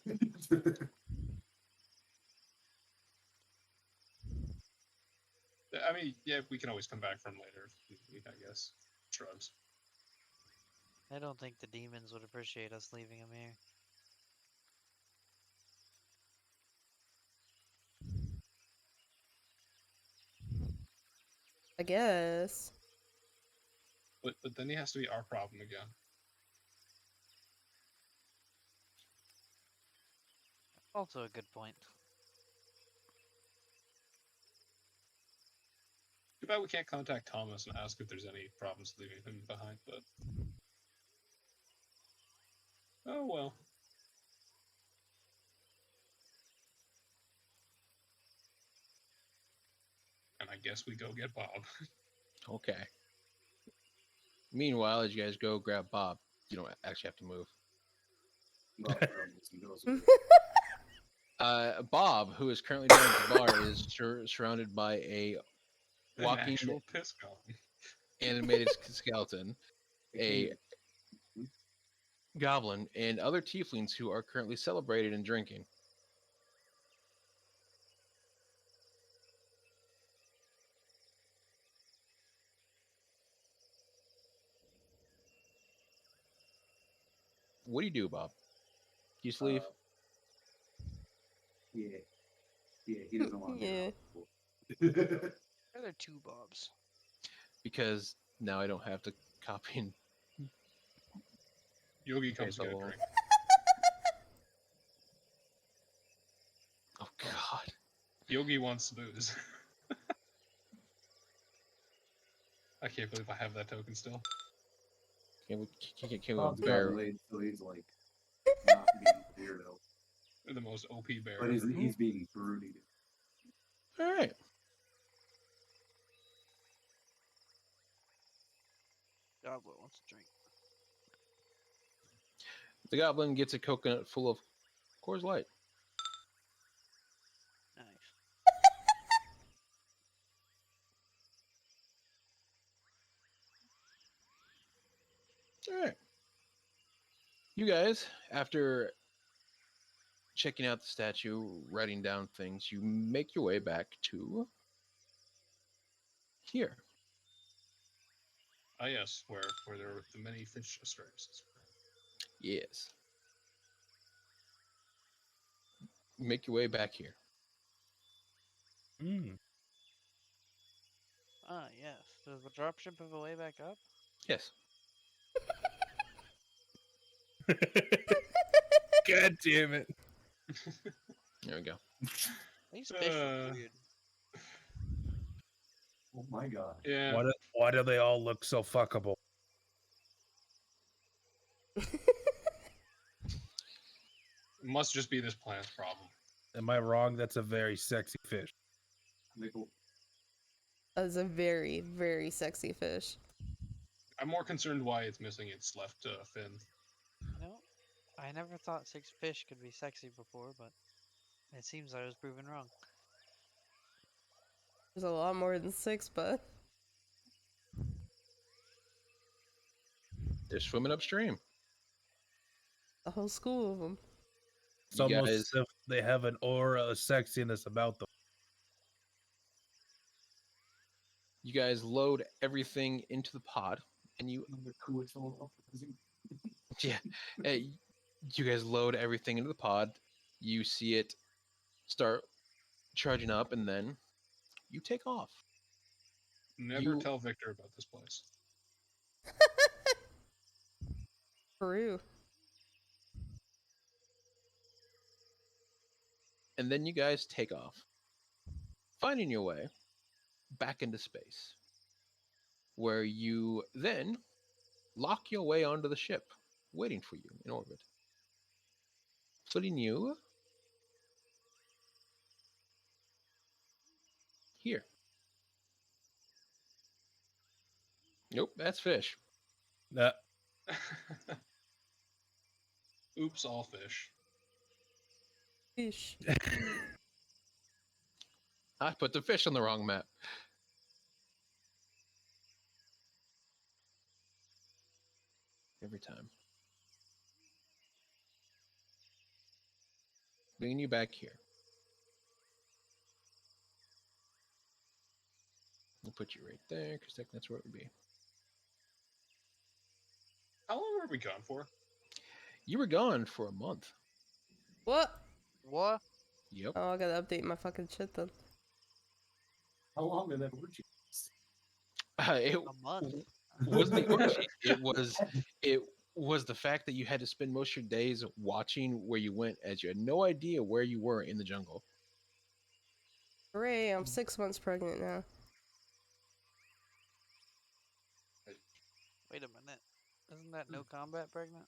I mean, yeah, we can always come back from later. I guess. Shrugs. I don't think the demons would appreciate us leaving him here. I guess. But then he has to be our problem again. Also a good point. Too bad we can't contact Thomas and ask if there's any problems leaving him behind, but... Oh, well. And I guess we go get Bob. Okay. Meanwhile, as you guys go grab Bob, you don't actually have to move. Bob, who is currently down at the bar, is surrounded by a An walking actual piss gun. animated skeleton, a goblin, and other tieflings who are currently celebrating and drinking. What do you do, Bob? You just leave? Yeah. Yeah, he doesn't want to Yeah. Are there 2 Bobs? Because now I don't have to copy and Yogi comes to get a so- drink. Yogi wants booze. I can't believe I have that token still. Can we Bob's got bear? laid, so he's like not being a weirdo, The most OP bear. but he's being broody. All right. Goblin wants a drink. The goblin gets a coconut full of Coors Light. Nice. All right. You guys, after checking out the statue, writing down things, you make your way back to here. Ah, yes, where there were the many fish stripes. Yes. Make your way back here. Mm. Ah, yes. Does the dropship have a way back up? Yes. God damn it. There we go. These fish are weird. Oh my god. Yeah. Why do they all look so fuckable? It must just be this plant's problem. Am I wrong? That's a very sexy fish. Nickel. That's a very, very sexy fish. I'm more concerned why it's missing its left fin. You know, I never thought 6 fish could be sexy before, but it seems I was proven wrong. There's a lot more than 6, but They're swimming upstream. a whole school of them. It's You almost guys- as if they have an aura of sexiness about them. You guys load everything into the pod, and you yeah, you guys load everything into the pod. You see it start charging up, and then you take off. Never You- tell Victor about this place. Peru. And then you guys take off, finding your way back into space, where you then lock your way onto the ship, waiting for you in orbit, putting you here. Nope, that's fish. Uh, Oops, all fish. Fish. I put the fish on the wrong map. Every time. Bringing you back here. We'll put you right there, because that's where it would be. How long were we gone for? You were gone for a month. What? What? Yep. Oh, I gotta update my fucking shit then. How long did that orgy? It A month? wasn't the orgy. It was the fact that you had to spend most of your days watching where you went, as you had no idea where you were in the jungle. Hooray, I'm 6 months pregnant now. Wait a minute. Isn't that no combat pregnant?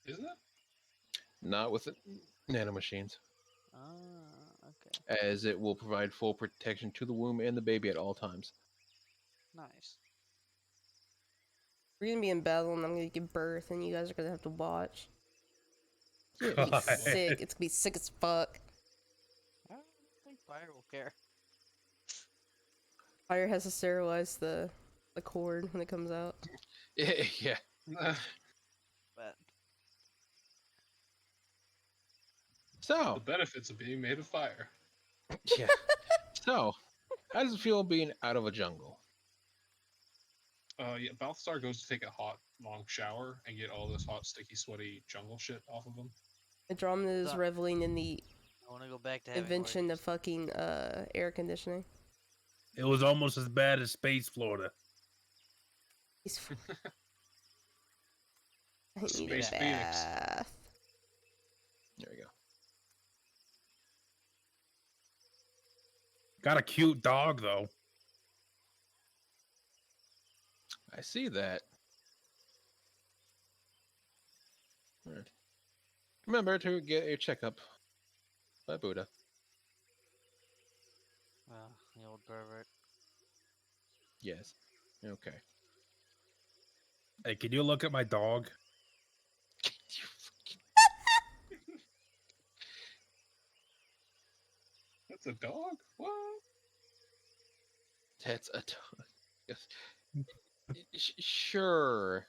Isn't it? Not with the nanomachines, Ah, okay. as it will provide full protection to the womb and the baby at all times. Nice. We're gonna be in battle and I'm gonna give birth and you guys are gonna have to watch. It's God. gonna be sick. It's gonna be sick as fuck. I don't think Fire will care. Fire has to sterilize the cord when it comes out. Yeah. But The So, benefits of being made of fire. yeah. So, how does it feel being out of a jungle? Yeah, Balthasar goes to take a hot, long shower and get all this hot, sticky, sweaty jungle shit off of him. Andromeda is Stop. reveling in the I want to go back to having invention orgies. of fucking air conditioning. it was almost as bad as Space Florida. He's I need a Space Phoenix. bath. There we go. Got a cute dog though. I see that. Alright. Remember to get a checkup by Buddha. The old pervert. Yes. Okay. Hey, can you look at my dog? That's a dog? What? That's a yes. Sure.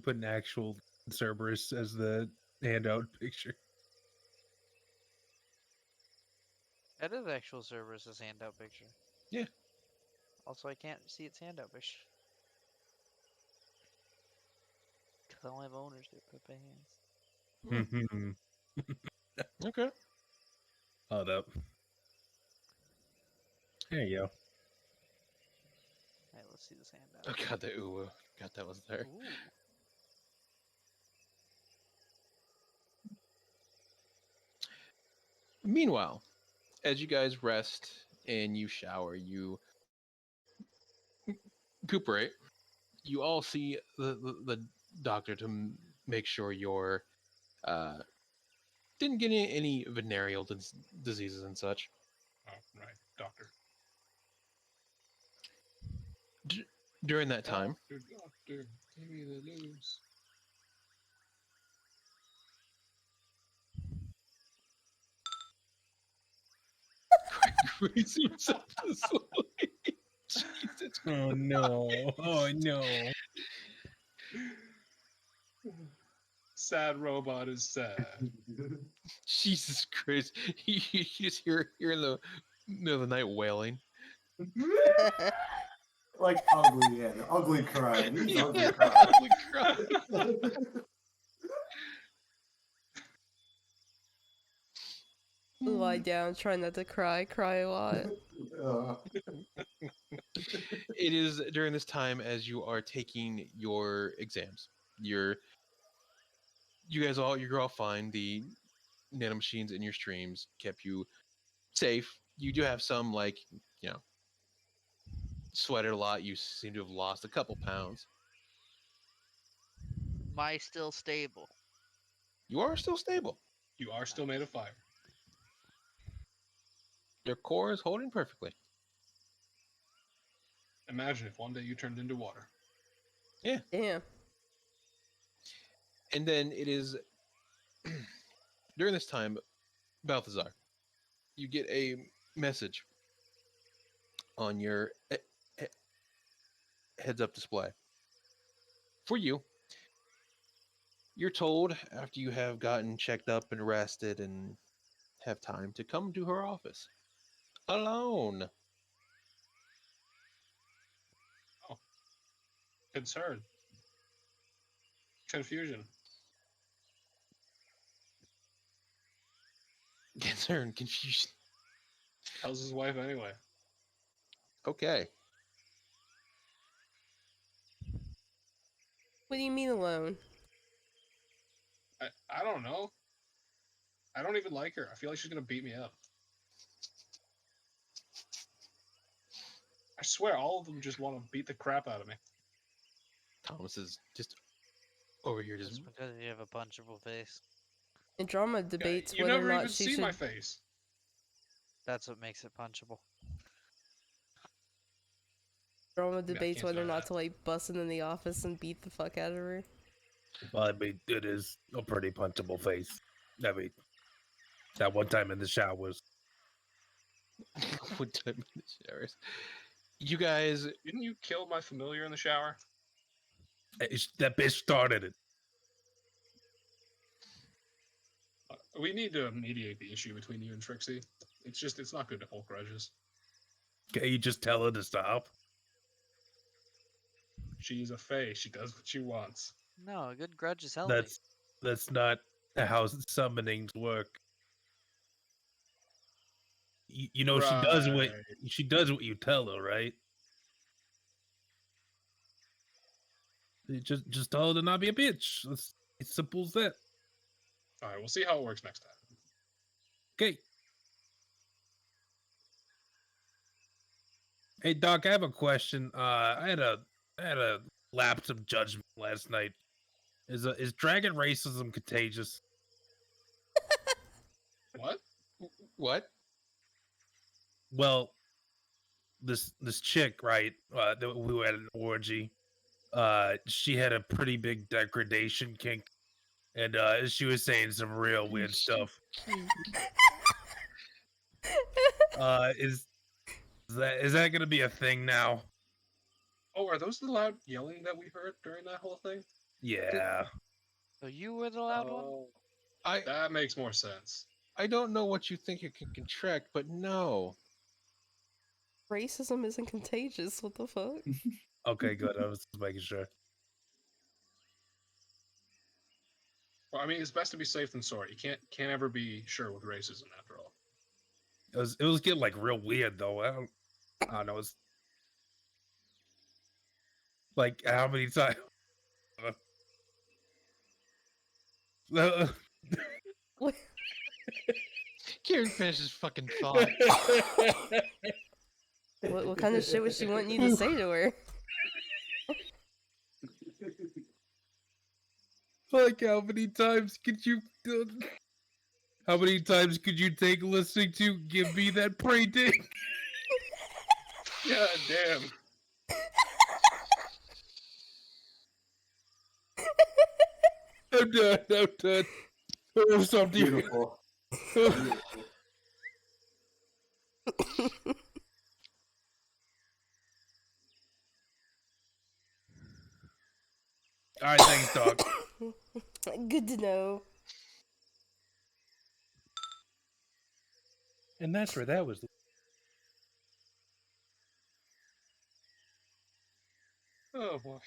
Put an actual Cerberus as the handout picture. That is actual Cerberus's handout picture. Yeah. Also, I can't see its handout picture. Because I don't have owners to put my hands. Okay. Hold up. There you go. Alright, let's see this handout. Oh god, the ooh. God, that was there. Ooh. Meanwhile, as you guys rest and you shower, you recuperate. You all see the doctor to make sure you're didn't get any venereal diseases and such. Oh, right. Doctor. During that time, Doctor, give me the news. raise himself to sleep. Jesus Oh no. Oh no. Sad robot is sad. Jesus Christ! You just hear in the middle of the night wailing. Like ugly, yeah, ugly cry. He's Yeah, ugly cry. ugly cry. Lie down, try not to cry, cry a lot. It is during this time as you are taking your exams. You guys you're all fine. The nanomachines in your streams kept you safe. You do have some sweated a lot. You seem to have lost a couple pounds. Am I still stable? You are still stable. You are still made of fire. Your core is holding perfectly. Imagine if one day you turned into water. Damn. And then it is during this time, Balthazar, you get a message on your heads-up display. For you, you're told after you have gotten checked up and rested and have time to come to her office alone. Concern. Confusion. Concern, confusion. How's his wife anyway? Okay. What do you mean alone? I don't know. I don't even like her. I feel like she's gonna beat me up. I swear, all of them just want to beat the crap out of me. Thomas is just over here, Just just because you have a punchable face. Andromeda debates You whether or never not even she see should. my face. That's what makes it punchable. Andromeda Yeah, I debates can't whether or say not that. to like bust into the office and beat the fuck out of her. Well, I mean, it is a pretty punchable face. I mean, that one time in the showers. one time in the showers. You guys, Didn't you kill my familiar in the shower? That bitch started it. We need to mediate the issue between you and Trixie. It's not good to hold grudges. Can you just tell her to stop? She's a fae. She does what she wants. No, a good grudge is healthy. That's not how summonings work. You know she does what you tell her, right? You just tell her to not be a bitch. It's simple as that. All right, we'll see how it works next time. Okay. Hey Doc, I have a question. I had a lapse of judgment last night. Is dragon racism contagious? What? What? Well, this chick, right? Who had an orgy. She had a pretty big degradation kink, and she was saying some real weird stuff. Is that gonna be a thing now? Oh, are those the loud yelling that we heard during that whole thing? Yeah. So you were the loud one? Oh, I that makes more sense. I don't know what you think you can contract, but no. Racism isn't contagious. What the fuck? Okay, good. I was just making sure. Well, I mean, it's best to be safe than sorry. You can't ever be sure with racism after all. It was getting like real weird though. I don't know. It's like how many times? What? Kieran finishes fucking thought. What kind of shit was she wanting you to say to her? Like how many times could you? How many times could you take listening to "Give Me That Prey Dick"? God damn. I'm done. I'm done. Oh, something. Beautiful. Beautiful. All right, thanks, dog. Good to know. And that's where that was. Oh boy.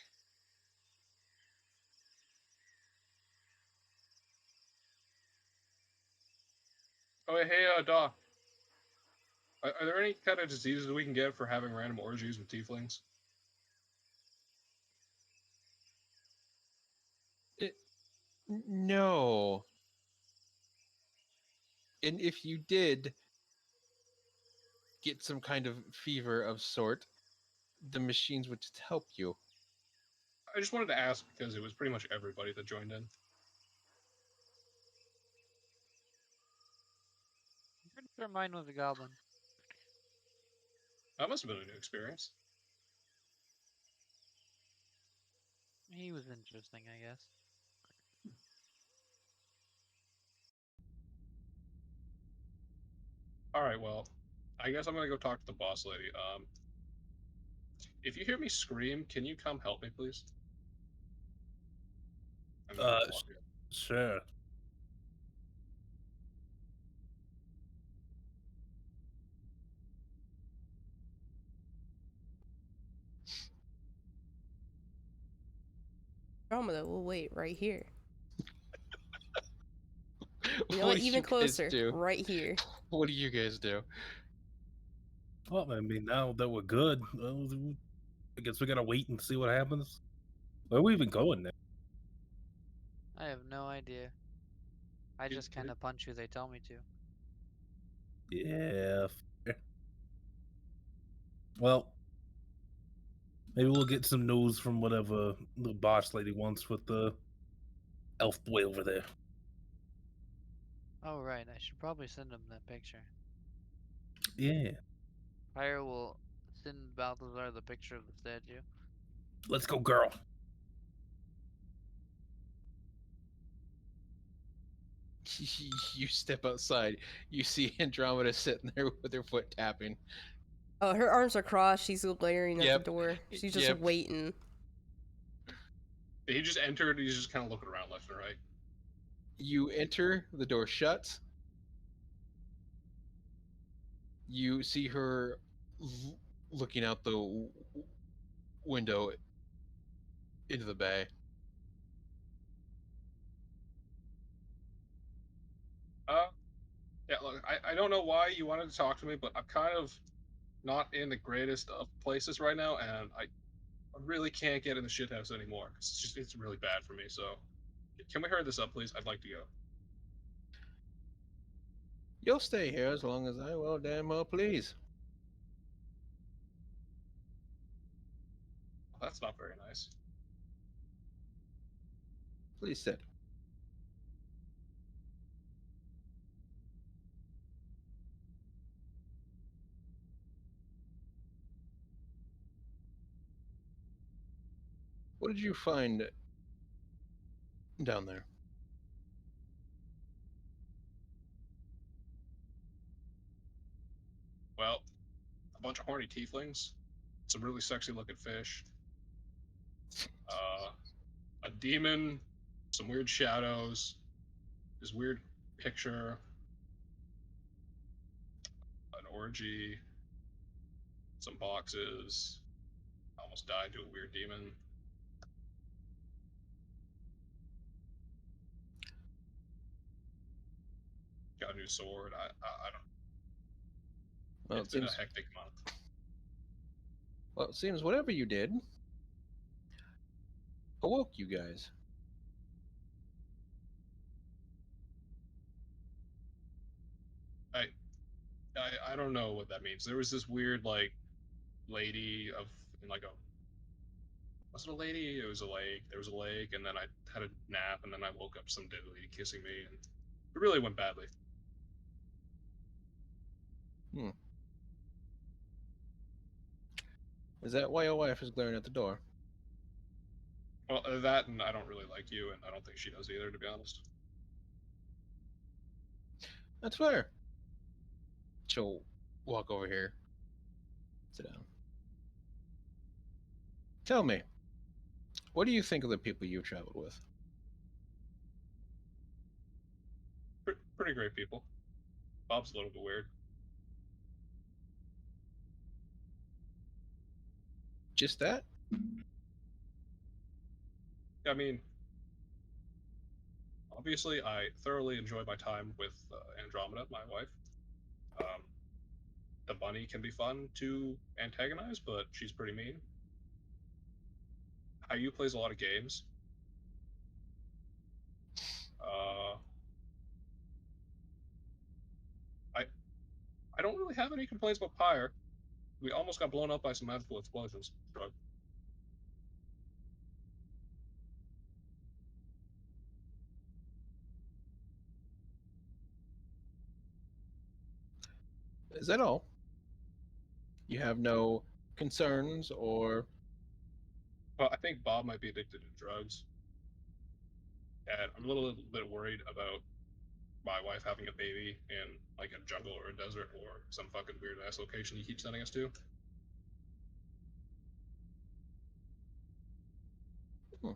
Oh hey, Doc. Are there any kind of diseases we can get for having random orgies with tieflings? No. And if you did get some kind of fever of sort, the machines would just help you. I just wanted to ask because it was pretty much everybody that joined in. I'm pretty sure mine was a goblin. That must have been a new experience. He was interesting, I guess. All right, well, I guess I'm gonna go talk to the boss lady. If you hear me scream, can you come help me, please? I'm gonna walk in. Sure. Andromeda will wait right here. You know What what? do Even you guys closer. do? Right here. What do you guys do? Well, I mean, now that we're good, well, I guess we gotta wait and see what happens. Where are we even going now? I have no idea. I Dude, just kind of punch who they tell me to. Yeah. Fair. Well, maybe we'll get some news from whatever the boss lady wants with the elf boy over there. Oh, right. I should probably send him that picture. Yeah. Pyre will send Balthazar the picture of the statue. Let's go, girl. You step outside. You see Andromeda sitting there with her foot tapping. Oh, her arms are crossed. She's glaring at Yep. the door. She's just Yep. waiting. He just entered. He's just kind of looking around left and right. You enter, the door shuts. You see her looking out the window into the bay. Yeah, look, I don't know why you wanted to talk to me, but I'm kind of not in the greatest of places right now, and I really can't get in the shithouse anymore. It's really bad for me. So, can we hurry this up, please? I'd like to go. You'll stay here as long as I will damn well please. that's not very nice. Please sit. What did you find down there? Well, a bunch of horny tieflings, some really sexy looking fish, a demon, some weird shadows, this weird picture, an orgy, some boxes. I almost died to a weird demon. Got a new sword. I don't. Well, It's been a hectic month. Well, it seems whatever you did awoke you guys. I don't know what that means. There was this weird like lady of in like a was it a lady? It was a lake. There was a lake, and then I had a nap, and then I woke up some dead lady kissing me, and it really went badly. Hmm. Is that why your wife is glaring at the door? Well, that and I don't really like you, and I don't think she does either, to be honest. That's fair. She'll walk over here. Sit down. Tell me, what do you think of the people you've traveled with? Pretty great people. Bob's a little bit weird. Just that? I mean, obviously, I thoroughly enjoy my time with Andromeda, my wife. Um, the bunny can be fun to antagonize, but she's pretty mean. Caillou plays a lot of games. Uh, I I don't really have any complaints about Pyre. We almost got blown up by some magical explosions. Shrug. Is that all? You have no concerns or. Well, I think Bob might be addicted to drugs, and I'm a little bit worried about my wife having a baby in like a jungle or a desert or some fucking weird ass location he keeps sending us to. Hmm.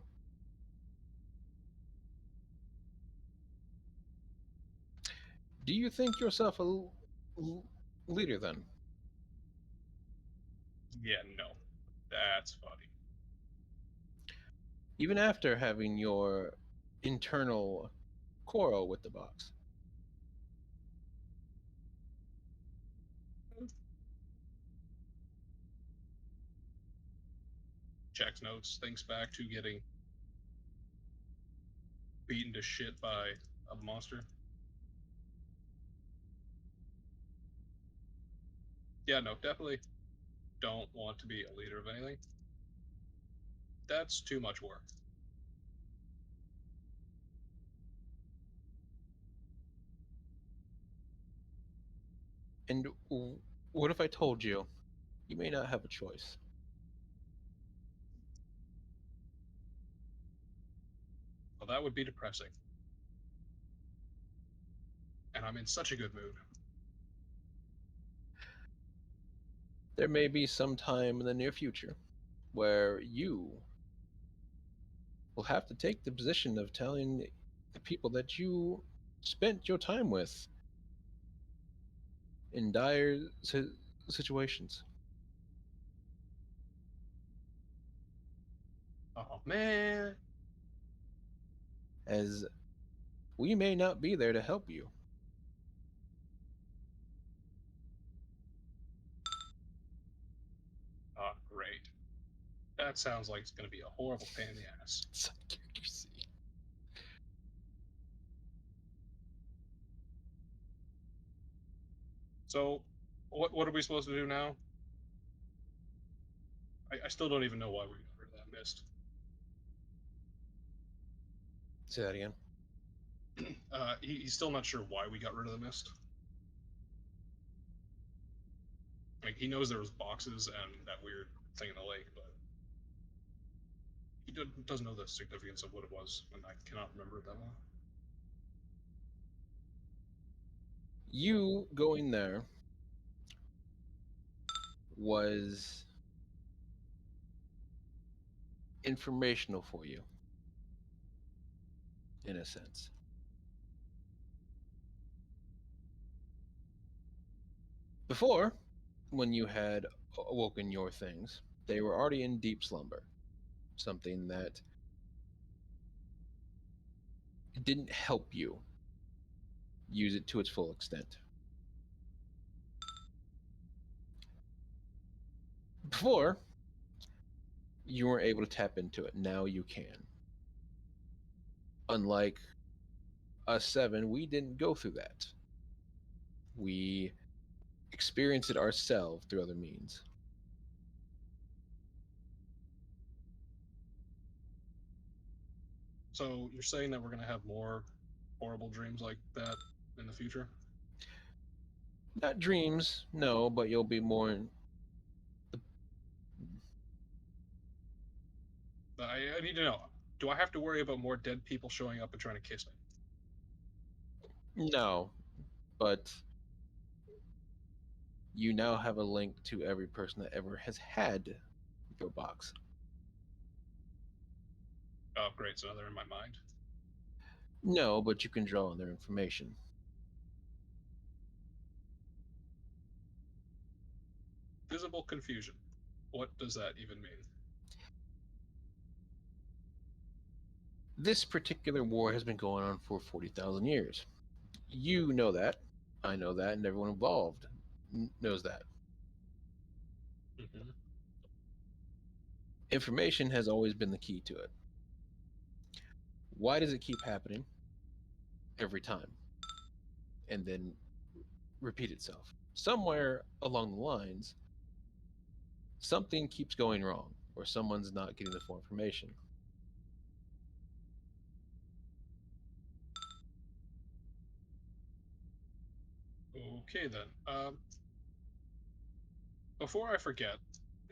Do you think yourself a leader then? Yeah, no, that's funny. Even after having your internal quarrel with the box? Checks notes, thinks back to getting beaten to shit by a monster. Yeah, no, definitely don't want to be a leader of anything. That's too much work. And what if I told you you may not have a choice? Well, that would be depressing. And I'm in such a good mood. There may be some time in the near future where you will have to take the position of telling the people that you spent your time with in dire situations. Oh man. As we may not be there to help you. Great. That sounds like it's going to be a horrible pain in the ass. So, what are we supposed to do now? I still don't even know why we got rid missed. Say that again. He's still not sure why we got rid of the mist. Like, he knows there was boxes and that weird thing in the lake, but he doesn't know the significance of what it was, and I cannot remember it that well. You going there was informational for you, in a sense. Before, when you had awoken your things, they were already in deep slumber, something that didn't help you use it to its full extent. Before, you weren't able to tap into it. Now you can. Unlike us seven, we didn't go through that. We experienced it ourselves through other means. So you're saying that we're going to have more horrible dreams like that in the future? Not dreams, no, but you'll be more in I need to know, do I have to worry about more dead people showing up and trying to kiss me? no, but you now have a link to every person that ever has had your box. Oh, great, so now they're in my mind. No, but you can draw on their information. Visible confusion. What does that even mean? This particular war has been going on for 40,000 years. You know that, I know that, and everyone involved knows that. Mm-hmm. Information has always been the key to it. Why does it keep happening every time and then repeat itself? Somewhere along the lines, something keeps going wrong, or someone's not getting the full information. Okay then. Before I forget,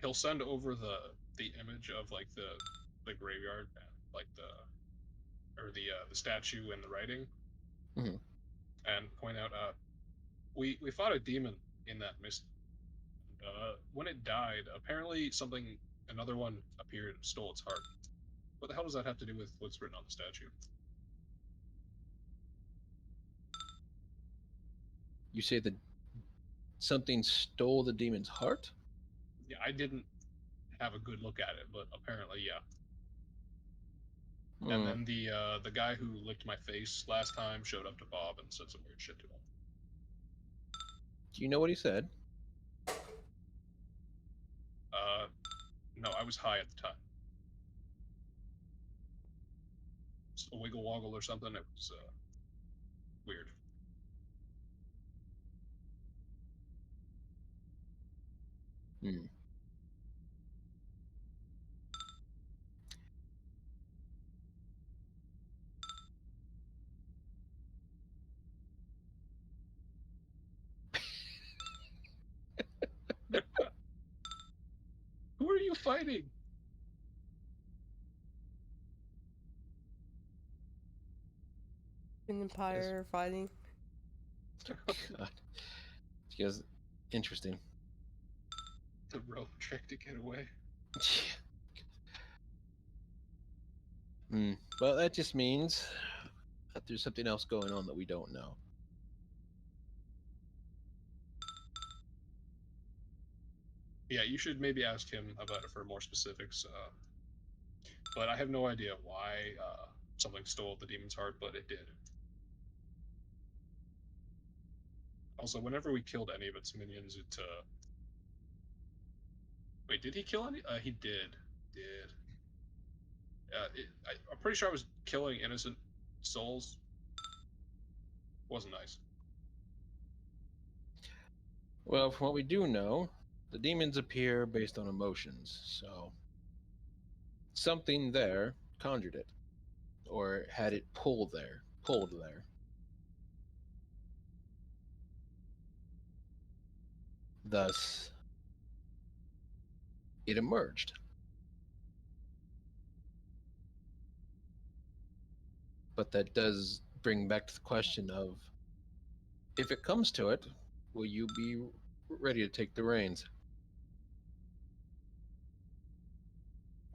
he'll send over the image of like the graveyard and like the statue and the writing, Mm-hmm. and point out we fought a demon in that mist. When it died, apparently another one appeared and stole its heart. What the hell does that have to do with what's written on the statue? You say that something stole the demon's heart? Yeah, I didn't have a good look at it, but apparently, yeah. And then the guy who licked my face last time showed up to Bob and said some weird shit to him. Do you know what he said? No, I was high at the time. It's a wiggle woggle or something. It was weird. Hmm. Who are you fighting? An empire fighting. God. Because interesting. The rope trying to get away. Well, that just means that there's something else going on that we don't know. Yeah, you should maybe ask him about it for more specifics. But I have no idea why something stole the demon's heart, but it did. Also, whenever we killed any of its minions, it wait, did he kill any? He did. Did. I'm pretty sure I was killing innocent souls. Wasn't nice. Well, from what we do know, the demons appear based on emotions, so Something there conjured it, or had it pulled there. Thus, it emerged. But that does bring back to the question of, if it comes to it, will you be ready to take the reins?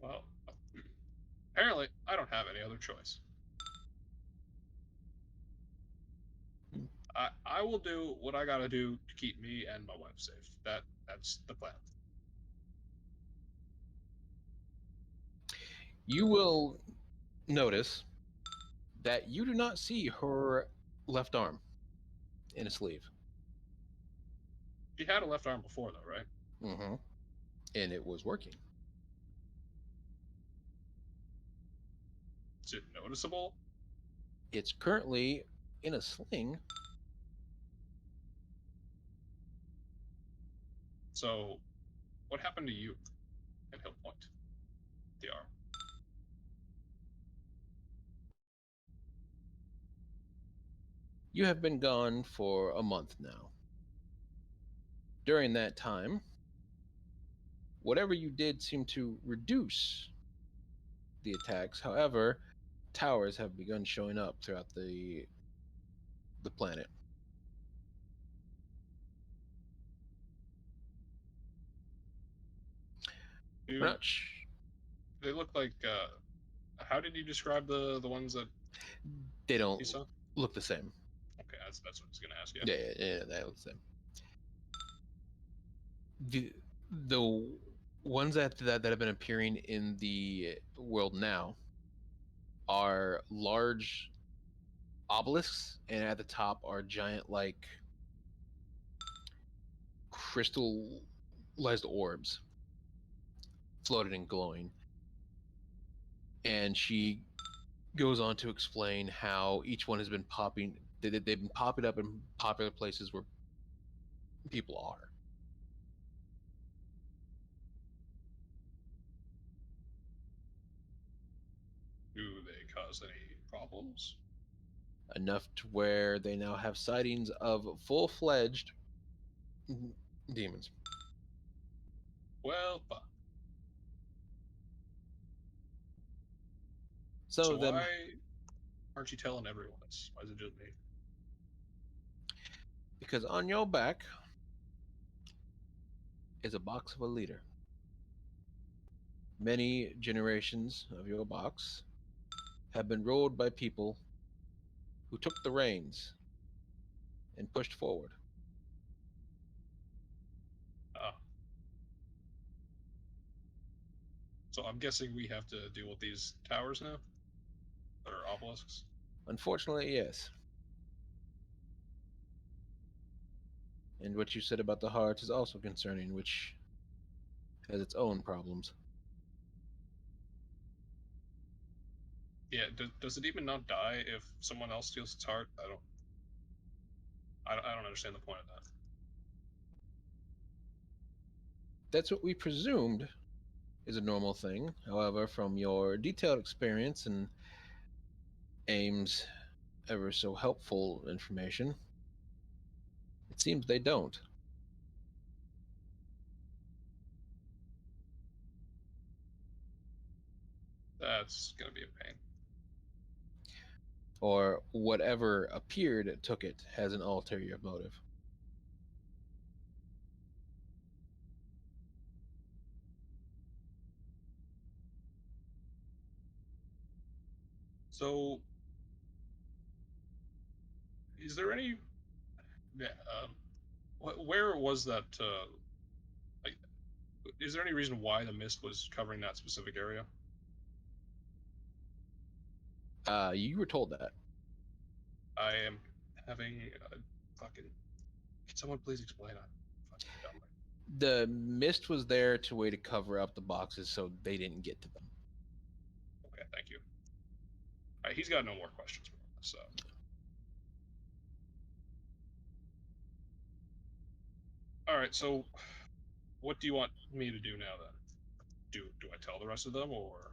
Well, apparently, I don't have any other choice. I will do what I gotta do to keep me and my wife safe. That's the plan. You will notice that you do not see her left arm in a sleeve. She had a left arm before, though, right? Mm-hmm. And it was working. Is it noticeable? It's currently in a sling. So, what happened to you? And he'll point the arm. You have been gone for a month now. During that time, whatever you did seemed to reduce the attacks. However, towers have begun showing up throughout the planet. We're not They look like. How did you describe the ones that they don't you saw? look the same. Okay, that's what I was gonna ask you. Yeah, they look the same. The ones that have been appearing in the world now are large obelisks, and at the top are giant, like, crystallized orbs floating and glowing. And she goes on to explain how each one has been popping. They've been popping up in popular places where people are. Do they cause any problems? Enough to where they now have sightings of full-fledged demons. Well, but Some so of them, why aren't you telling everyone this? Why is it just me? because on your back is a box of a leader. Many generations of your box have been ruled by people who took the reins and pushed forward. So I'm guessing we have to deal with these towers now? Or obelisks? Unfortunately, yes. And what you said about the heart is also concerning, which has its own problems. Yeah, does it even not die if someone else steals its heart? I don't understand the point of that. That's what we presumed is a normal thing. However, from your detailed experience and AIM's ever so helpful information, it seems they don't. That's gonna be a pain. Or whatever appeared took it has an ulterior motive. So, is there any? Yeah, where was that? Like, is there any reason why the mist was covering that specific area? You were told that. I am having a fucking. Can someone please explain? I'm fucking dumb. The mist was there to way to cover up the boxes so they didn't get to them. Okay, thank you. All right, he's got no more questions. So, all right. So, what do you want me to do now then? Do I tell the rest of them or?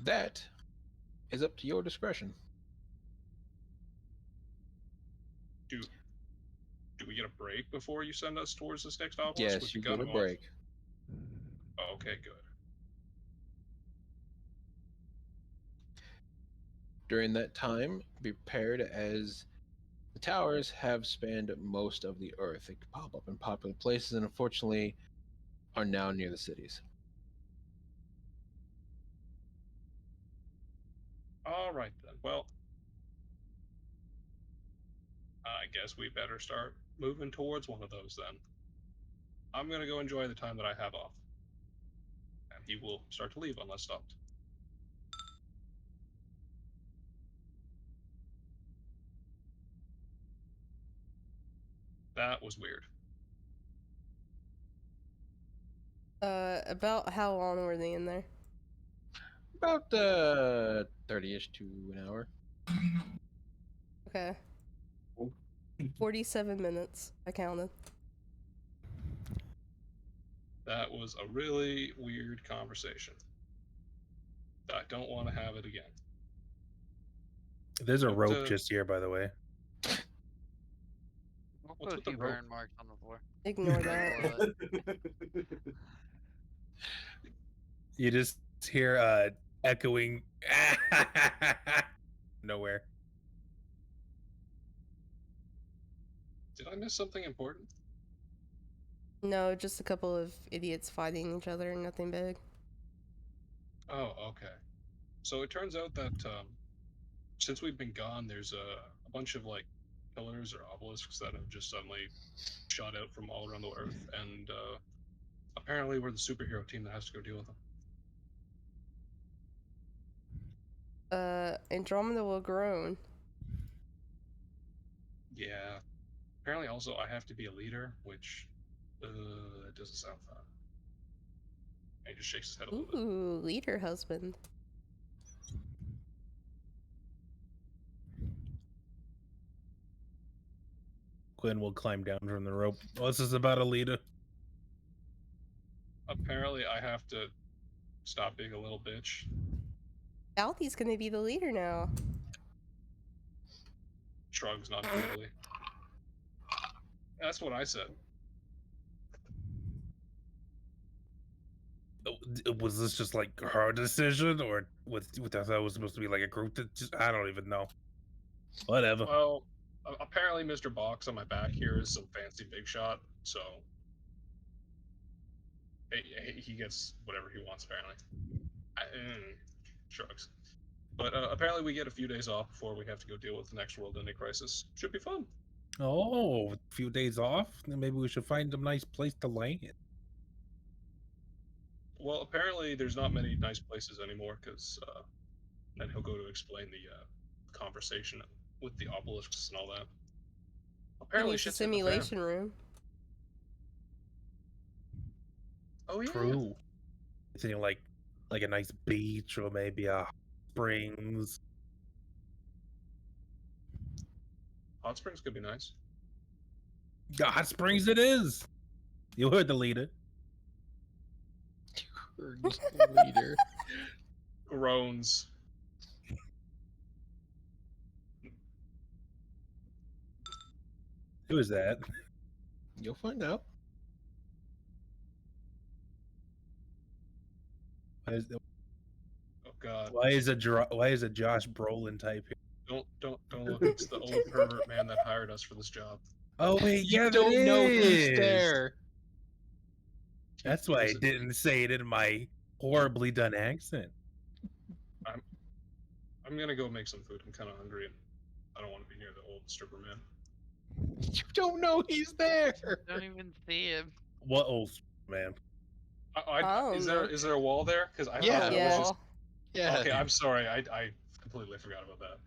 That is up to your discretion. Do we get a break before you send us towards this next obelisk? Yes, With you the gun get a off? break. Oh, okay, good. During that time, be prepared, as the towers have spanned most of the Earth. They could pop up in popular places and unfortunately are now near the cities. All right then. Well, I guess we better start moving towards one of those then. I'm gonna go enjoy the time that I have off. And he will start to leave unless stopped. That was weird. About how long were they in there? About 30-ish to an hour. Okay. Oh. 47 minutes, I counted. That was a really weird conversation. I don't want to have it again. There's a What, rope just here, by the way. Also, What's a with the few rope? burn marks on the floor. Ignore that. You just hear echoing nowhere. Did I miss something important? No, just a couple of idiots fighting each other, nothing big. Oh, okay. So it turns out that since we've been gone, there's a bunch of like pillars or obelisks that have just suddenly shot out from all around the Earth, and apparently we're the superhero team that has to go deal with them. Andromeda will groan. Yeah. Apparently, also I have to be a leader, which that doesn't sound fun. And he just shakes his head a little bit. Ooh, leader husband. Quinn will climb down from the rope. What's this about, Alita? Apparently, I have to stop being a little bitch. Althie's gonna be the leader now. Shrugs non-committally. That's what I said. Was this just like her decision, or I thought it was supposed to be like a group? I don't even know. Whatever. Well, apparently Mr. Box on my back here is some fancy big shot, so he gets whatever he wants, apparently. Shrugs. But apparently we get a few days off before we have to go deal with the next world-ending crisis. Should be fun. Oh, a few days off. Then maybe we should find a nice place to land. Well, apparently there's not many nice places anymore, because then he'll go to explain the conversation with the obelisks and all that. He Apparently needs a shit's hitting the fan. simulation room. Oh yeah. True. Thinking like a nice beach or maybe a springs. Hot springs could be nice. Yeah, hot springs it is. You heard the leader. Leader. Groans. Who is that? You'll find out. Oh god. Why is a Josh Brolin type here? Don't look. It's the old pervert man that hired us for this job. Oh wait, yeah, You that don't know he's is. there. That's why I Listen, didn't say it in my horribly done accent. I'm gonna go make some food. I'm kind of hungry, and I don't want to be near the old stripper man. You don't know he's there. Don't even see him. What old man? Is there a wall there? Because I Yeah. thought that Yeah. was just. Yeah. Okay, I'm sorry. I completely forgot about that.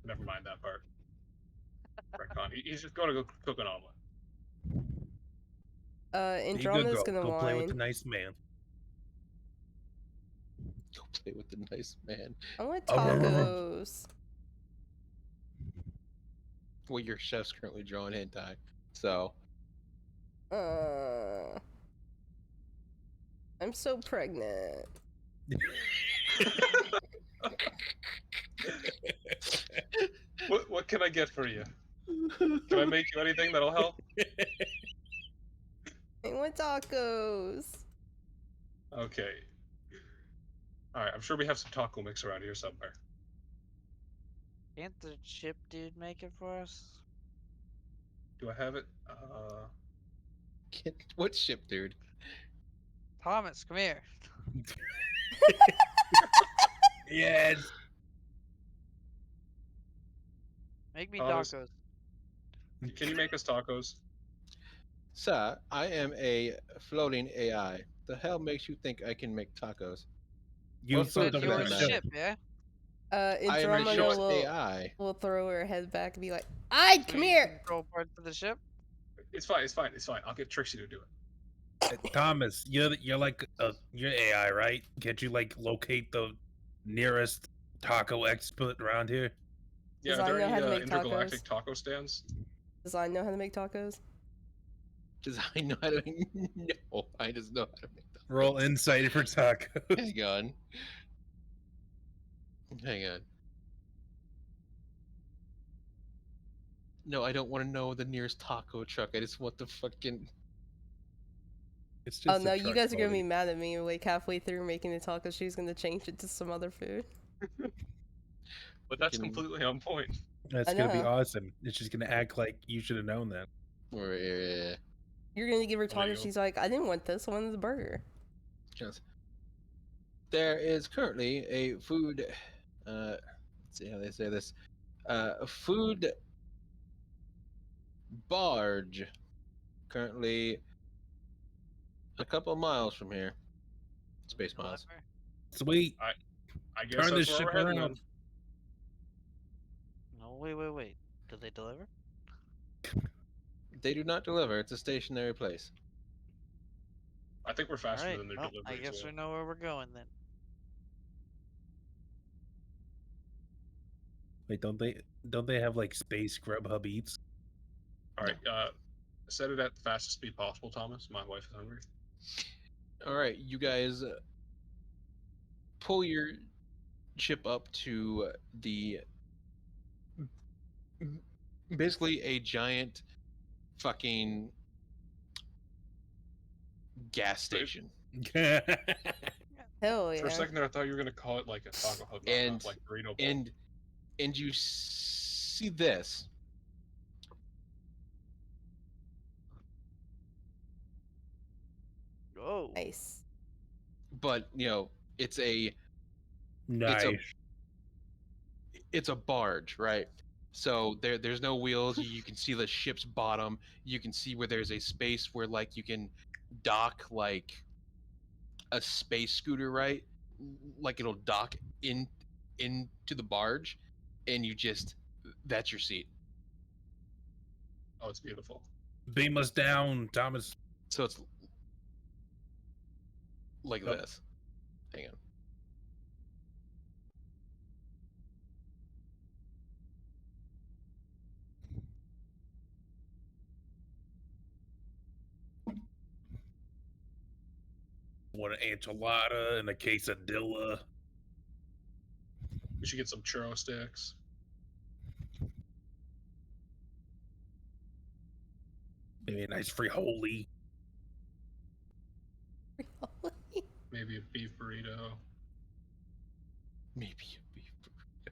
Never mind that part. Retcon. He's just going to go cook an omelet. Andromeda's gonna go play with the whine. nice man. Go play with the nice man. I want Oh, tacos. Well, your chef's currently drawing hentai, so I'm so pregnant. What can I get for you? Can I make you anything that'll help? I want tacos. Okay. All right. I'm sure we have some taco mix around here somewhere. Can't the chip dude make it for us? Do I have it? What ship, dude? Thomas, come here. Yes. Make me Thomas. tacos. Can you make us tacos? Sir, I am a floating AI. The hell makes you think I can make tacos? You What flipped food But over for you're that a that ship. matter? ship, yeah? I am a Andromeda ship's will AI. throw her head back and be like, "I So come you here." control parts of the ship? It's fine. It's fine. It's fine. I'll get Trixie to do it. Thomas, you're like you're AI, right? Can't you like locate the nearest taco expert around here? Yeah. Does Are I there know any how to make intergalactic tacos? taco stands? Does I know how to make tacos? Does I know how to make? No, I just know how to make tacos. Roll insight for tacos. Hang on. Hang on. No, I don't want to know the nearest taco truck. I just want the fucking. It's Oh just no, a you truck, guys are gonna buddy. be mad at me. Like halfway through making the tacos, she's gonna change it to some other food. But that's Fucking- completely on point. That's I gonna be know. awesome. It's just gonna act like you should have known that. You're gonna give her There you tacos. go. She's like, I didn't want this. I wanted the burger. Just- There is currently a food. Let's see how they say this. A food barge currently a couple of miles from here. Space miles. Deliver? Sweet. I guess Turn that's this where ship we're heading. around. No, wait. Do they deliver? They do not deliver. It's a stationary place. I think we're faster Alright, than their well, delivery. I guess as we well. know where we're going then. Wait, don't they have like space Grubhub Eats? All right. Set it at the fastest speed possible, Thomas. My wife is hungry. All right, you guys pull your ship up to the basically a giant fucking gas station. Hell For a yeah. second there, I thought you were gonna call it like a Taco Hut, And- like Burrito Bowl. And you see this. Oh, Nice. But it's a Nice. it's a barge, right? So there's no wheels. You can see the ship's bottom. You can see where there's a space where like you can dock like a space scooter, right? Like it'll dock into the barge, and that's your seat. Oh, it's beautiful. Beam us down, Thomas. So it's like Yep. this. Hang on. Want an enchilada and a quesadilla. We should get some churro sticks. Maybe a nice frijoli. Maybe a beef burrito. Maybe a beef burrito.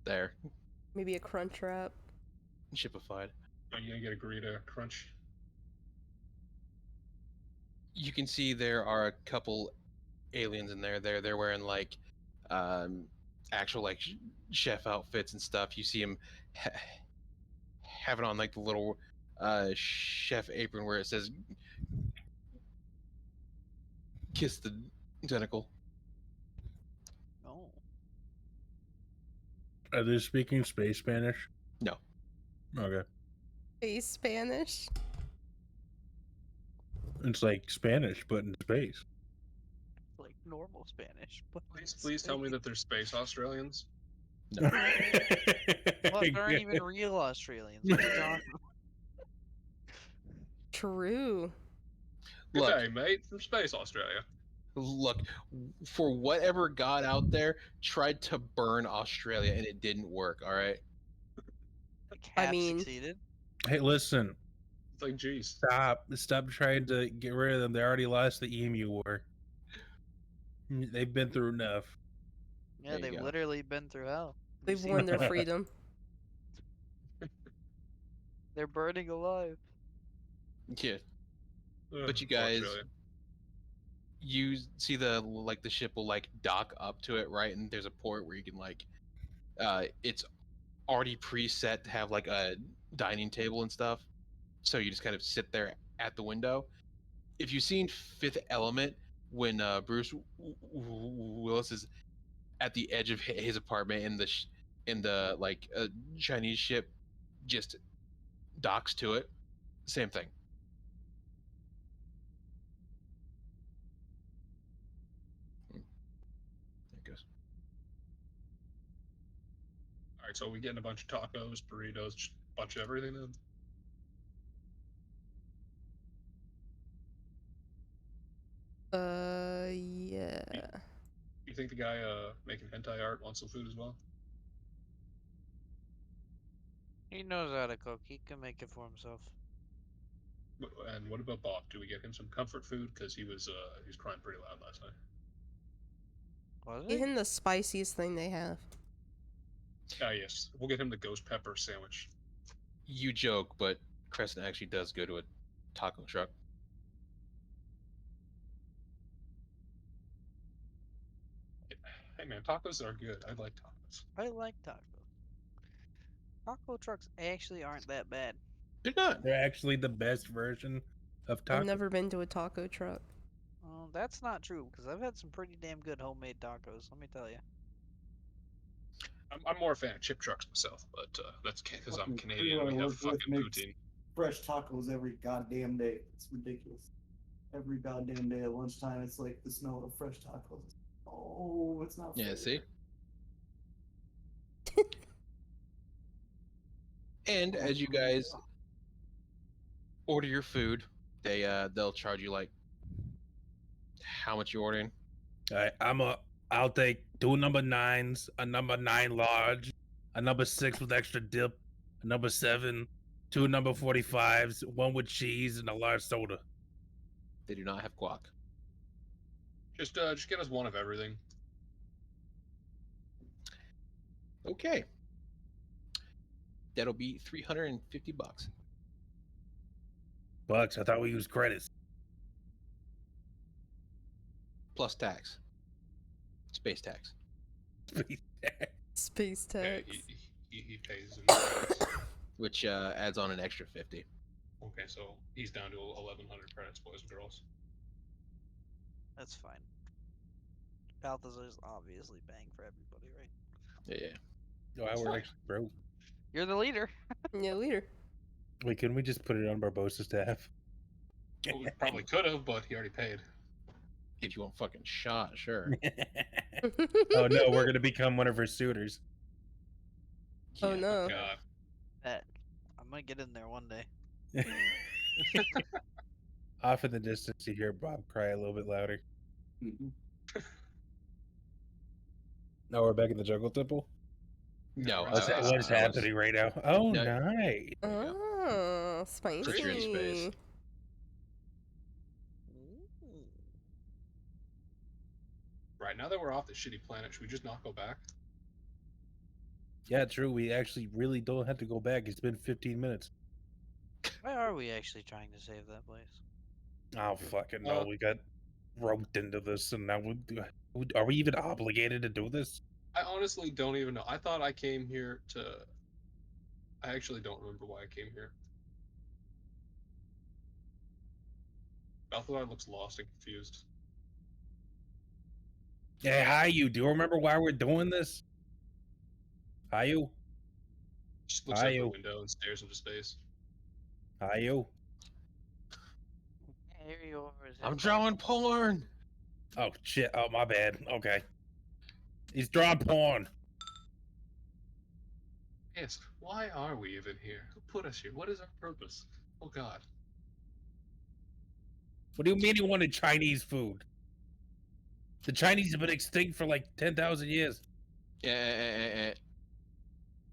There, Maybe a crunch wrap. shipified. Are you gonna get a burrito crunch? You can see there are a couple aliens in there. They're wearing like actual like chef outfits and stuff. You see them having on like the little chef apron where it says "Kiss the tentacle." no. Are they speaking space Spanish? No. Okay. Space Spanish. It's like Spanish, but in space. Like normal Spanish. But Please tell me that they're space Australians. Well, there aren't even real Australians. What are you talking about? True. Good Look, day, mate, from space Australia. Look, for whatever god out there tried to burn Australia and it didn't work. All right. Like I half mean- succeeded. Hey, listen, It's like, geez. stop trying to get rid of them. They already lost the Emu War. They've been through enough. Yeah, There you they've go. literally been through hell. Have you They've seen won their them? freedom. They're burning alive. Yeah. But you Poor guys, Australia. you see the ship will like dock up to it, right? And there's a port where you can like, it's already preset to have like a dining table and stuff. So you just kind of sit there at the window. If you've seen Fifth Element, when Bruce Willis is at the edge of his apartment and the like Chinese ship just docks to it, same thing. There it goes. All right, so we getting a bunch of tacos, burritos, just a bunch of everything then. Yeah. You think the guy making hentai art wants some food as well? He knows how to cook. He can make it for himself. And what about Bob? Do we get him some comfort food because he was crying pretty loud last night? Was Get he? him the spiciest thing they have. Ah, yes, we'll get him the ghost pepper sandwich. You joke, but Crescent actually does go to a taco truck. Hey man, tacos are good. I like tacos. I like tacos. Taco trucks actually aren't that bad. They're not. They're actually the best version of I've taco. never been to a taco truck. That's not true because I've had some pretty damn good homemade tacos. Let me tell you. I'm more a fan of chip trucks myself, but that's because I'm Fucking Canadian crew and I we have work with fucking makes poutine. fresh tacos every goddamn day. It's ridiculous. Every goddamn day at lunchtime, it's like the smell of fresh tacos. Oh, it's not. Yeah, fair. see? And as you guys order your food, they'll charge you like how much you ordering. All right, I'll take 2 number 9s, a number 9 large, a number 6 with extra dip, a number 7, 2 number 45s, 1 with cheese, and a large soda. They do not have guac. Just get us one of everything. Okay. That'll be $350 Bucks, I thought we used credits. plus tax. Space tax. Space Okay, tax. he pays in credits. Which adds on an extra 50. Okay, so he's down to 1,100 credits, boys and girls. That's fine. Balthazar's obviously paying for everybody, right? Yeah. Wow, we're actually broke. You're the leader. Yeah, leader. Wait, couldn't we just put it on Barbosa's tab? Well, we probably could have, but he already paid. If you want fucking shot, sure. Oh no, we're gonna become one of her suitors. Oh no. God. Bet. I'm gonna get in there one day. Off in the distance, you hear Bob cry a little bit louder. Mhm. Now we're back in the jungle temple. No, What's- What's I was- happening right now? Oh, No. nice. Oh, Put you in spicy. space. Right, now that we're off this shitty planet, should we just not go back? Yeah, true. We actually really don't have to go back. It's been 15 minutes. Why are we actually trying to save that place? Oh, fucking no. Uh, We got roped into this, and now are we even obligated to do this? I honestly don't even know. I thought I came here to... I actually don't remember why I came here. Balthazar looks lost and confused. Hey, hi, you. Do you remember why we're doing this? Hi, you. Just looks Hi, out the you. window and stares into space. Hi, you. I hear you over his I'm headphones. drawing porn. Oh, shit. Oh, my bad. Okay. He's drawing porn. Yes, why are we even here? Who put us here? What is our purpose? Oh God. What do you mean you wanted Chinese food? The Chinese have been extinct for like 10,000 years. Yeah,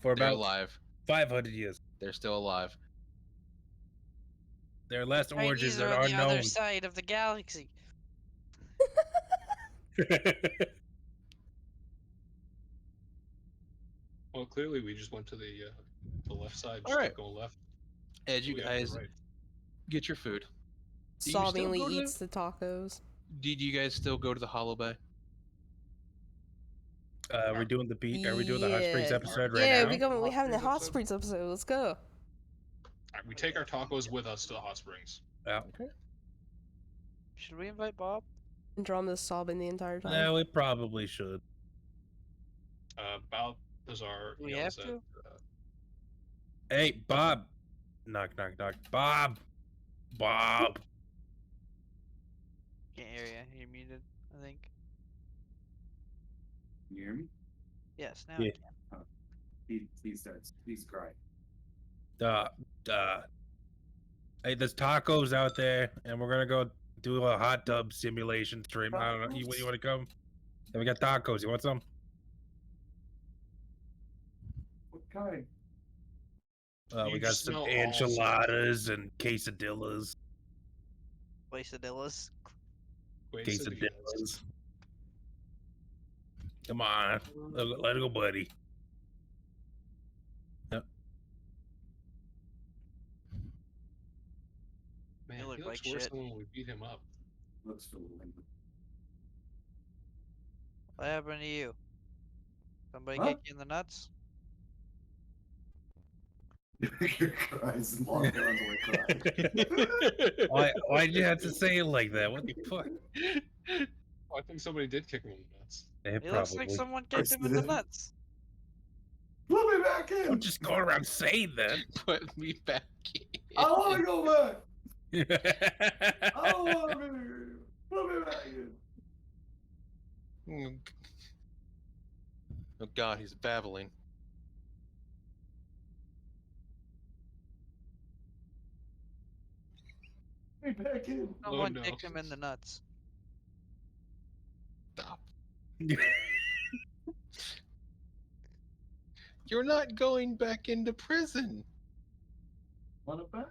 For they're about alive. 500 years. They're still alive. Their last Chinese origins are are on the other unknown. side of the galaxy. Well, clearly we just went to the left side. All Just right. kept going left. As you We gotta go guys right. get your food, do you still Sobbingly go to eats the tacos. did you guys still go to the Hollow Bay? We're doing the beat. Are we doing the Hot Springs Yeah. episode right Yeah, now? we Hot having a Springs hot episode? springs episode. Let's go. All right, we take our tacos with us to the hot springs. Yeah. Should we invite Bob? Andromeda's sobbing the entire time. No, we probably should. Balthazar Do we yells have at, to? Hey, Bob. Knock, knock, knock. Bob. Bob. Can't hear you. You're muted, I think. You hear me? Yes, now Yeah. I can. He starts. He's crying. Hey, there's tacos out there, and we're gonna go do a hot tub simulation stream. I don't know. You want to come? And we got tacos. You want some? What kind? We You got just some smell all enchiladas and quesadillas. Quesadillas. Quesadillas. Come on, let it go, buddy. Yep. Man, You he look looks like worse shit. than when we beat him up. Looks for What happened to you? Somebody Huh? kick you in the nuts? cries and walks around crying. Why'd you have to say it like that? What the fuck? Oh, I think somebody did kick him in the nuts. Yeah, It looks like someone kicked him in the nuts. Put me back in. Don't just go around saying that. Put me back in. I want to go back. I don't want to be here. Put me back in. Oh God, he's babbling. Put me back in. Someone no. kicked him in the nuts. Stop. You're not going back into prison. Want it back?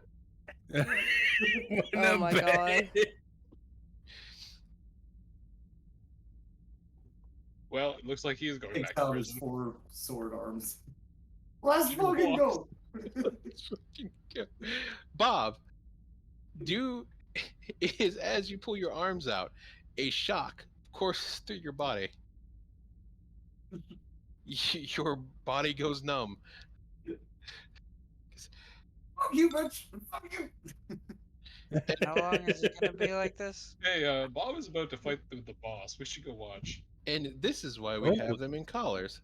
Oh my God. Well, it looks like he's going Takes back to out his prison. 4 sword arms. Let's fucking go. Bob, is as you pull your arms out, a shock courses through your body. Your body goes numb. Fuck you, bitch. Fuck you. How long is it gonna be like this? Hey, Bob is about to fight the boss. We should go watch. And this is why we have them in collars.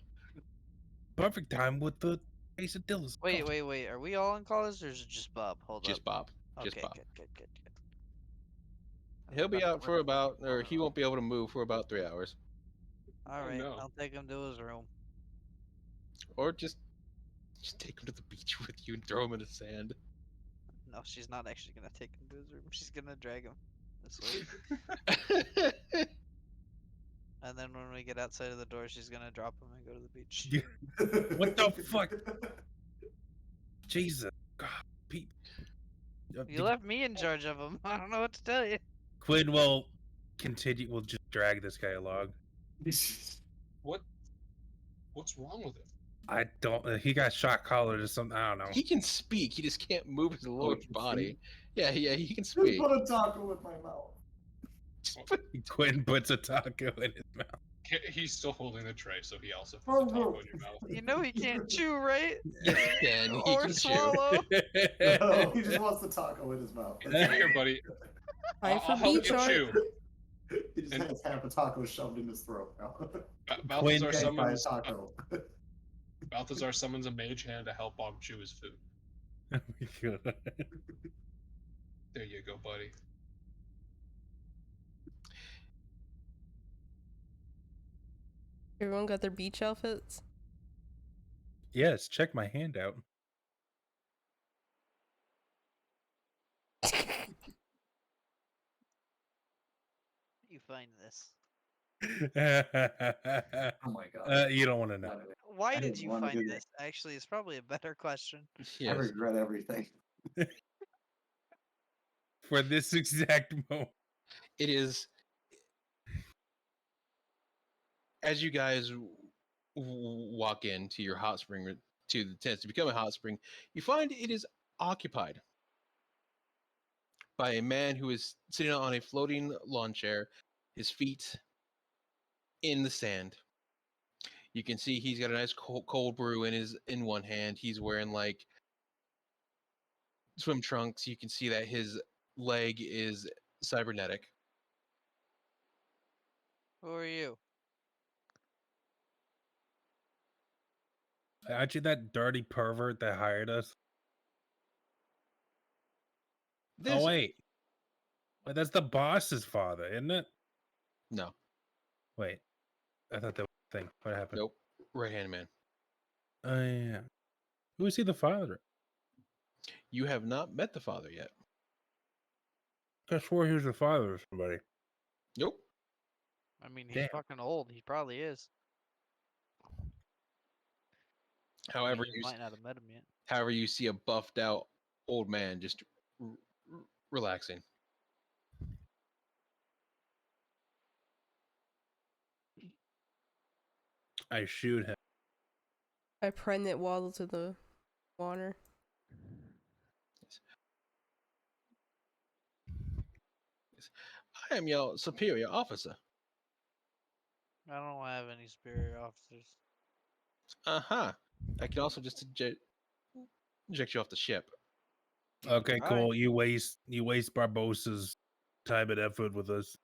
Perfect time with the quesadillas. Wait. Are we all in college or is it just Bob? Hold Just up. Bob. Just Okay, Bob. good. He'll be out for about, or he won't be able to move for about 3 hours. Alright, no. I'll take him to his room. Or just take him to the beach with you and throw him in the sand. No, she's not actually gonna take him to his room. She's gonna drag him this way. And then when we get outside of the door, she's gonna drop him and go to the beach. What the fuck? Jesus. God, Pete. You left me in charge of him. I don't know what to tell you. Quinn will continue. We'll just drag this guy along. What's wrong with him? I don't. He got shot collared or something. I don't know. He can speak, he just can't move his lower he can body. speak? Yeah, he can Just speak. put a taco with my mouth. Quinn puts a taco in his mouth. He's still holding the tray, so he also puts the taco in your mouth. You know he can't chew, right? Yes, he can. He Or can chew. swallow. No, he just wants the taco in his mouth. Come here, buddy. Time I'll for help beach you art. chew. He just And- has half a taco shoved in his throat now. Balthazar Can't buy a summons, taco. Balthazar summons a mage hand to help Bob chew his food. There you go, buddy. Everyone got their beach outfits? Yes, check my handout. You find this. Oh my god. You don't want to know. Not even- Why I did didn't you wanna find do that. this? Actually, it's probably a better question. I Yes. regret everything. For this exact moment. It is. As you guys walk into your hot spring, to the tent to become a hot spring, you find it is occupied by a man who is sitting on a floating lawn chair, his feet in the sand. You can see he's got a nice cold brew in one hand. He's wearing like swim trunks. You can see that his leg is cybernetic. Who are you? Aren't you that dirty pervert that hired us? This Oh wait. Wait, that's the boss's father, isn't it? no, Wait. I thought that was the thing. What happened? nope, right hand man. Oh yeah. Who is he the father? You have not met the father yet. I swore he was the father of somebody. Nope. I mean, he's Damn. fucking old. He probably is. However, You might not have met him yet. however, you see a buffed out old man just relaxing. I shoot him. I pregnant waddle to the water. I am your superior officer. I don't have any superior officers. Uh-huh. I can also just eject you off the ship. Okay, All cool. You waste Barbossa's time and effort with us.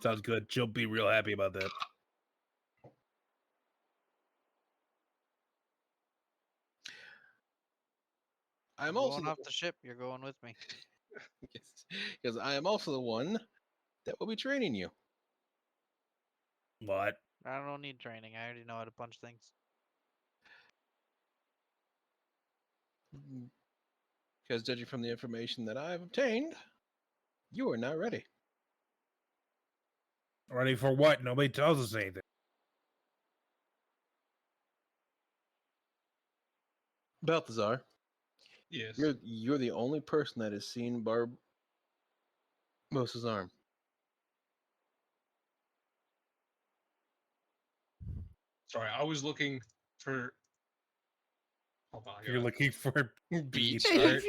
Sounds good. She'll be real happy about that. I'm I'm also going off the ship. You're going with me. because I am also the one that will be training you. What? I don't need training. I already know how to punch things. Because judging from the information that I've obtained, you are not ready. Ready for what? Nobody tells us anything. Balthazar, Yes. you're the only person that has seen Barbossa's arm. Sorry, I was looking for. Hold on. You're looking for Beach beach art. art.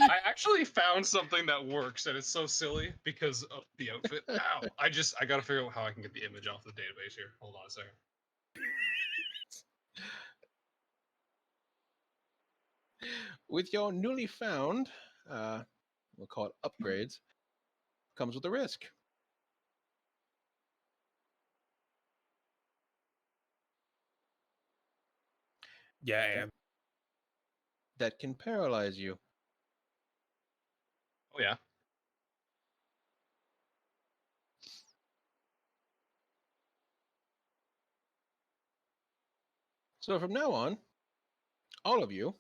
I actually found something that works, and it's so silly because of the outfit. Ow! I gotta figure out how I can get the image off the database here. Hold on a second. With your newly found, we'll call it upgrades, comes with a risk. Yeah, and That can paralyze you. Oh yeah. So from now on, all of you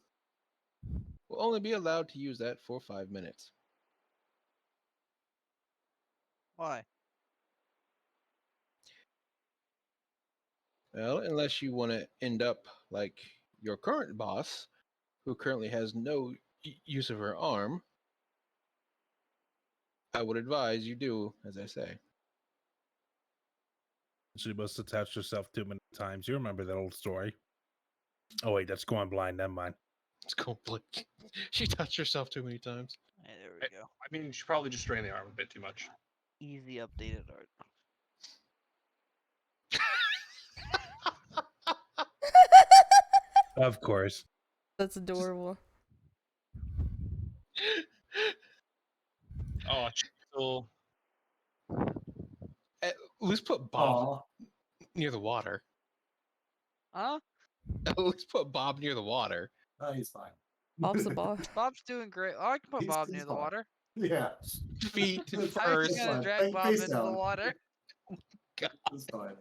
will only be allowed to use that for 5 minutes. Why? Well, unless you want to end up like your current boss, who currently has no use of her arm, I would advise you do as I say. she must have touched herself too many times. You remember that old story? Oh wait, that's going blind. Never mind. It's complete. She touched herself too many times. Hey, there we go. I mean, she probably just strained the arm a bit too much. Easy updated art. Of course. That's adorable. Oh, so At least put Bob Aw. near the water. Huh? At least put Bob near the water. He's fine. Bob's the boss. Bob's doing great. Oh, I can put He's- Bob he's near the fine. water. Yeah. Feet That's I'm first. just gonna fine. drag Bob Face into the down. water. It's fine.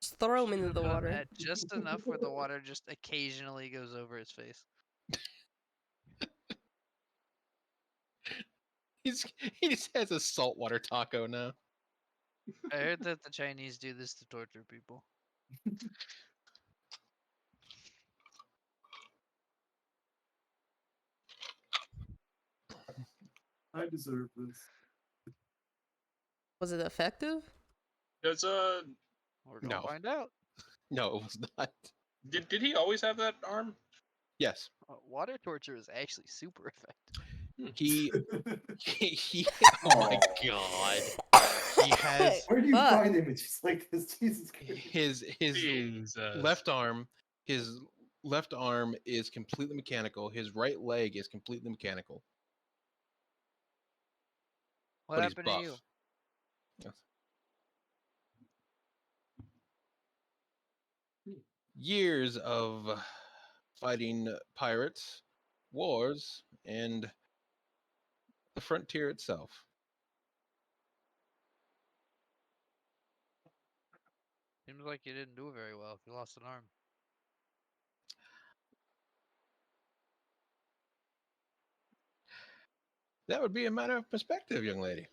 Just throw him into Should've the done water. that just enough where the water just occasionally goes over his face. He just has a saltwater taco now. I heard that the Chinese do this to torture people. I deserve this. Was it effective? Does We're gonna No. find out. No, it was not. did he always have that arm? Yes, Water torture is actually super effective. he. Oh my god. He has Where do you Fuck. find images like this? Jesus Christ. his Jesus. left arm. His left arm is completely mechanical. His right leg is completely mechanical. What But he's happened to you? buff. Yes. Years of fighting pirates, wars, and the frontier itself. Seems like you didn't do very well if you lost an arm. That would be a matter of perspective, young lady.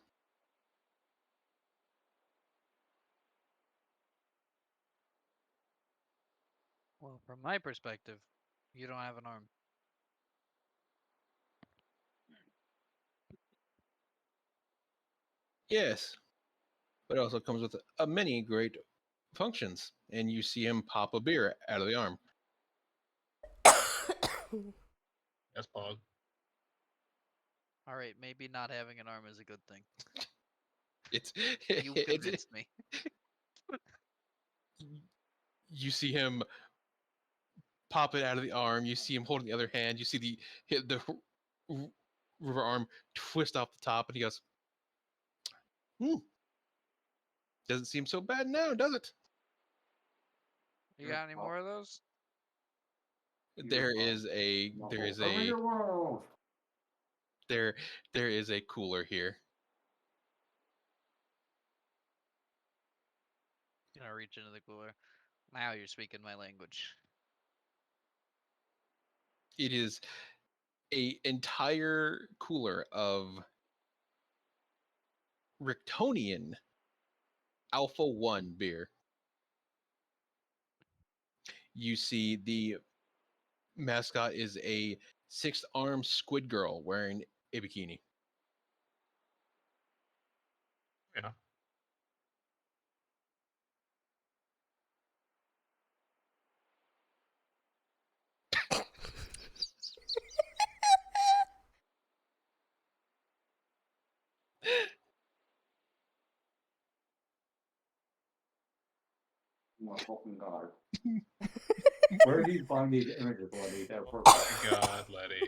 Well, from my perspective, you don't have an arm. Yes, but it also comes with many great functions, and you see him pop a beer out of the arm. Yes, Pog. All right, maybe not having an arm is a good thing. It's You it's convinced me. you see him pop it out of the arm. You see him holding the other hand. You see the river arm twist off the top, and he goes, doesn't seem so bad now, does it? You got any more of those? There is a cooler here. Gonna reach into the cooler. Now you're speaking my language. It is a entire cooler of Rictonian Alpha 1 beer. You see the mascot is a 6-armed squid girl wearing a bikini. Yeah. My fucking god. Where do you find these images, Letty? They're perfect. God, Letty.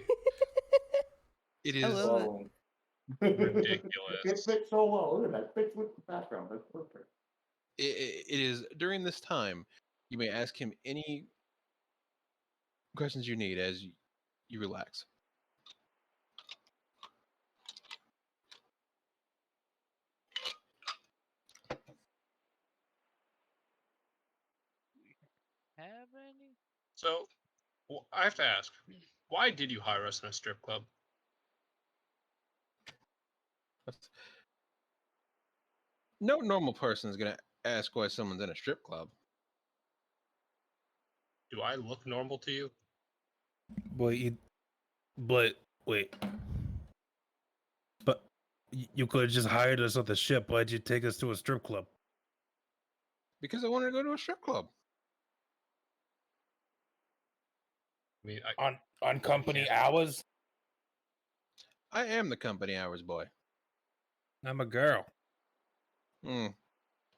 It I is love it. Ridiculous. It fits so well. Look at that. Fits with the background. That's perfect. it is during this time you may ask him any questions you need as you relax. Have any? So, I have to ask, why did you hire us in a strip club? No normal person is going to ask why someone's in a strip club. Do I look normal to you? But wait. But you could have just hired us on the ship. Why'd you take us to a strip club? Because I wanted to go to a strip club. I mean, On company hours? I am the company hours boy. I'm a girl.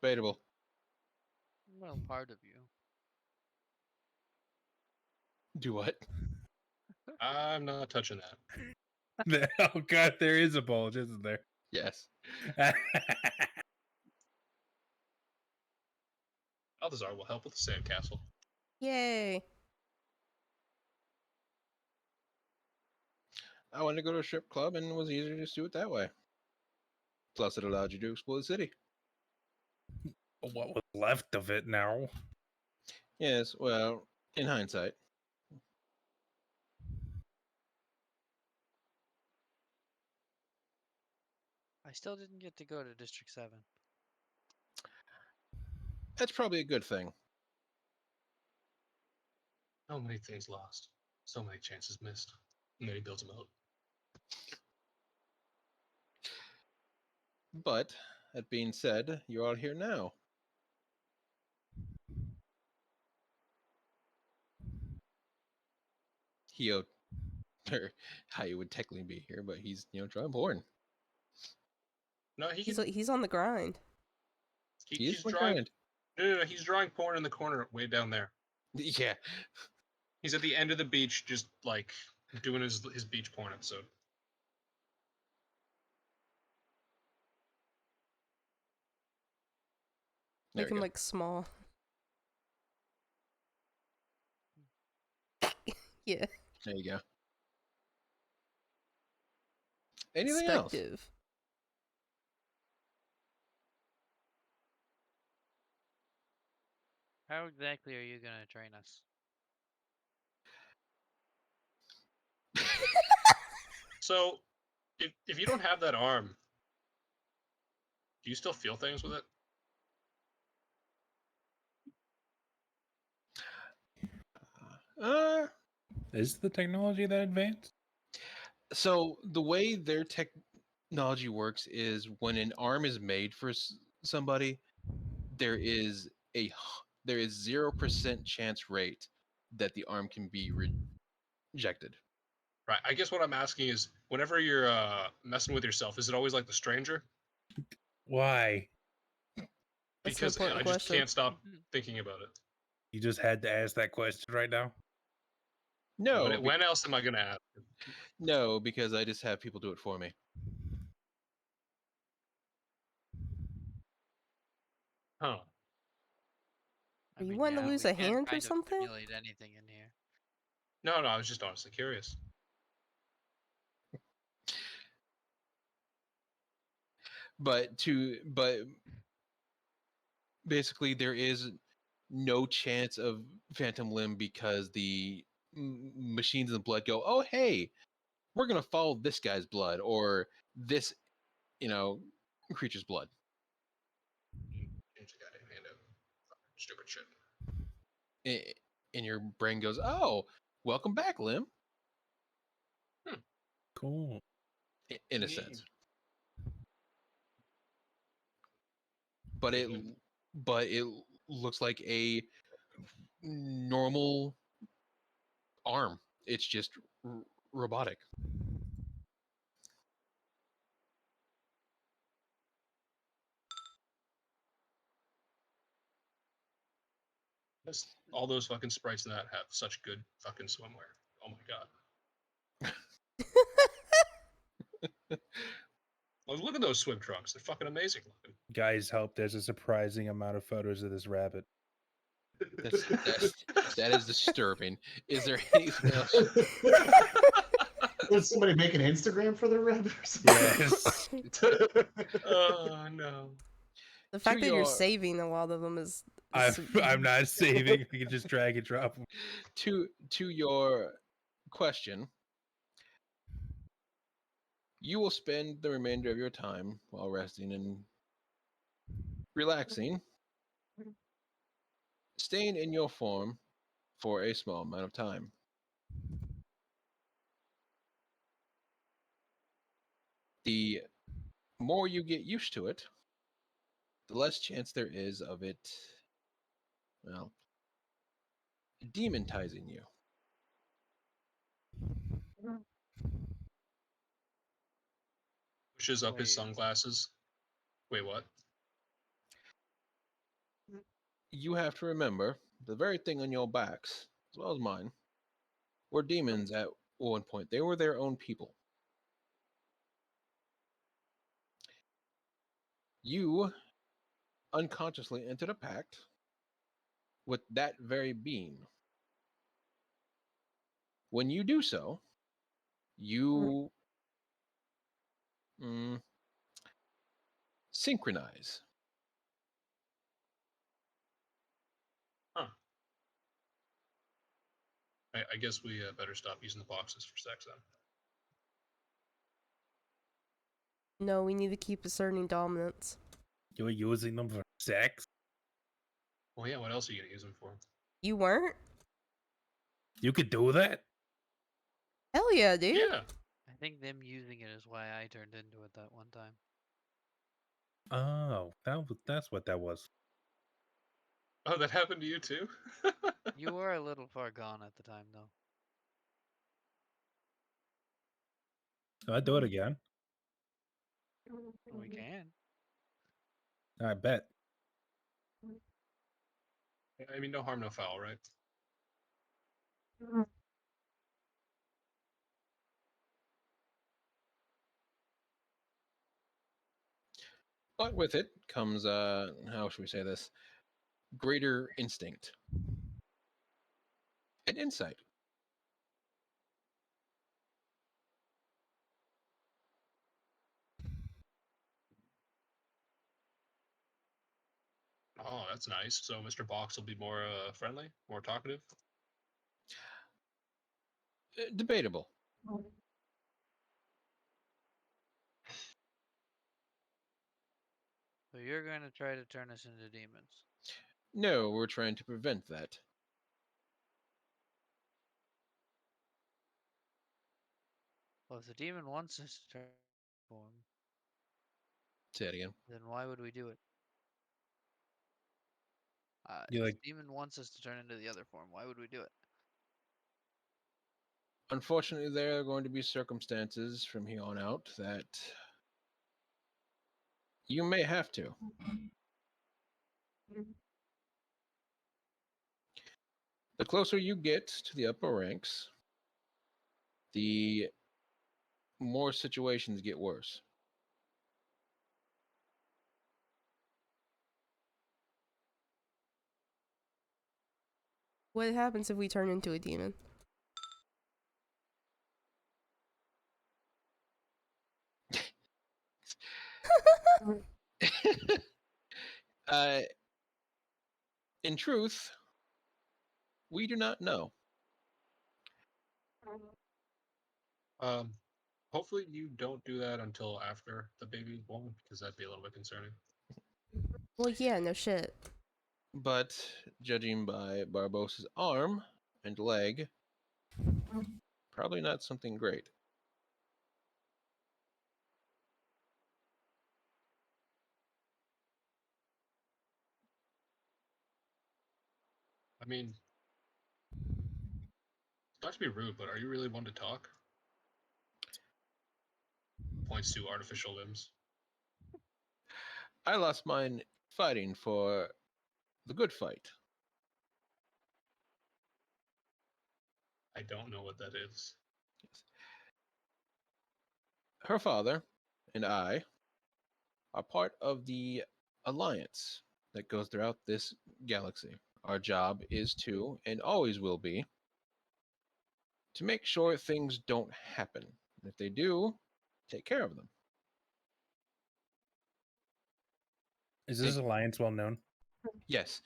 Debatable. Well, part of you. Do what? I'm not touching that. Oh god, there is a bulge, isn't there? Yes. Balthazar will help with the sandcastle. Yay. I wanted to go to a strip club and it was easier to just do it that way. Plus, it allowed you to explore the city. What was left of it now? Yes, well, in hindsight. I still didn't get to go to District 7. That's probably a good thing. So many things lost. So many chances missed. And then he builds them out. But that being said, you're all here now. Hio, or how you would technically be here, but he's trying porn. No, he He's can, he's on the grind. He is he's my drawing. client. No, he's drawing porn in the corner way down there. Yeah. He's at the end of the beach, just like doing his beach porn episode. There Make we him go. like small. Yeah. There you go. Anything else? Perspective. How exactly are you gonna train us? So, if you don't have that arm, do you still feel things with it? Is the technology that advanced? So the way their technology works is when an arm is made for somebody, there is 0% chance rate that the arm can be rejected. Right. I guess what I'm asking is, whenever you're messing with yourself, is it always like the stranger? Why? That's an Because important I just question. can't stop thinking about it. You just had to ask that question right now? No, When else am I gonna ask? no, because I just have people do it for me. Huh. I You mean, wanting to yeah, lose we a can hand or kind of something? simulate anything in here. No, I was just honestly curious. But basically there is no chance of phantom limb because the machines in the blood go, oh hey, we're gonna follow this guy's blood or this creature's blood. Change the goddamn hand out. Fucking stupid shit. And your brain goes, oh, welcome back, Lim. Cool. In a sense. But it looks like a normal arm. It's just robotic. All those fucking sprites in that have such good fucking swimwear. Oh my god. Like, look at those swim trunks. They're fucking amazing looking. Guys, help. There's a surprising amount of photos of this rabbit. That is disturbing. Is there anything else? Did somebody make an Instagram for the rabbit? Yes. Oh no. The fact that you're your- saving a lot of them is I'm not saving. We can just drag and drop them. To your question, you will spend the remainder of your time while resting and relaxing, staying in your form for a small amount of time. The more you get used to it, the less chance there is of it, well, demonizing you. Pushes up his Wait. sunglasses. Wait, what? You have to remember the very thing on your backs, as well as mine, were demons at one point. They were their own people. You unconsciously entered a pact with that very being. When you do so, you synchronize. Huh. I guess we better stop using the boxes for sex then. No, we need to keep asserting dominance. You're using them for sex? Well, yeah. What else are you gonna use them for? You weren't? You could do that? Hell yeah, dude. Yeah. I think them using it is why I turned into it that one time. Oh, that's what that was. Oh, that happened to you too. You were a little far gone at the time, though. I'd do it again. We can. I bet. I mean, no harm, no foul, right? But with it comes, how should we say this? Greater instinct and insight. Oh, that's nice. So Mr. Box will be more friendly, more talkative. Debatable. So you're going to try to turn us into demons. No, we're trying to prevent that. Well, if the demon wants us to turn form, Say it again. then why would we do it? You If like- the demon wants us to turn into the other form, why would we do it? Unfortunately, there are going to be circumstances from here on out that you may have to. The closer you get to the upper ranks, the more situations get worse. What happens if we turn into a demon? In truth, we do not know. Hopefully you don't do that until after the baby's born, because that'd be a little bit concerning. Well, yeah, no shit. But judging by Barbossa's arm and leg, probably not something great. I mean, not to be rude, but are you really one to talk? Points to artificial limbs. I lost mine fighting for the good fight. I don't know what that is. Her father and I are part of the alliance that goes throughout this galaxy. Our job is to, and always will be, to make sure things don't happen. And if they do, take care of them. Is this alliance well known? Yes.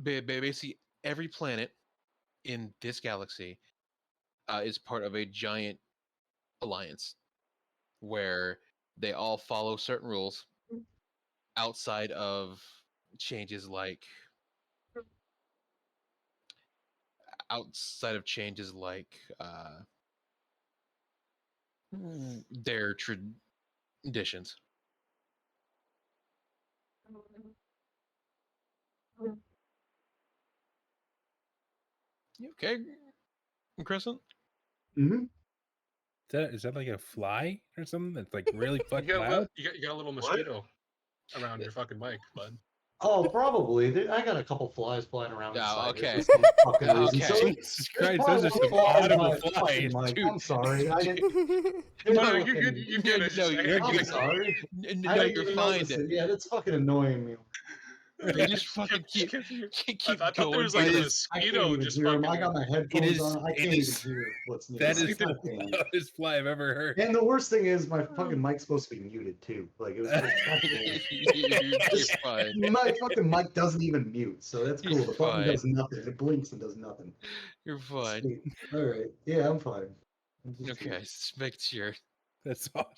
Basically, every planet in this galaxy is part of a giant alliance where they all follow certain rules outside of changes like their traditions. You okay, Crescent? Mm-hmm. Is that like a fly or something that's like really You fucking got, loud? you got a little mosquito around your fucking mic, bud. Oh, probably. I got a couple flies flying around Oh, inside here okay. for some fucking reason. Okay. So Jesus there's Christ, probably those are one some fly in audible my flies. fucking mic. Dude. I'm sorry. I didn't. No, I no, looking- you get it. No, you're I'm good. sorry. I No, didn't you're even fine. notice it. Yeah, that's fucking annoying me. They just fucking keep I keep thought going. there was like It a is- I can't mosquito even just hear him. fucking. I got my headphones on. I it can't is- even hear what's near. That me. is the God damn. loudest fly I've ever heard. And the worst thing is, my fucking mic's supposed to be muted too. Like it was. God damn. You're fine. My fucking mic doesn't even mute, so that's cool. You're The button fine. does nothing. It blinks and does nothing. You're fine. Sweet. All right. Yeah, I'm fine. I'm just Okay, just make sure. That's all.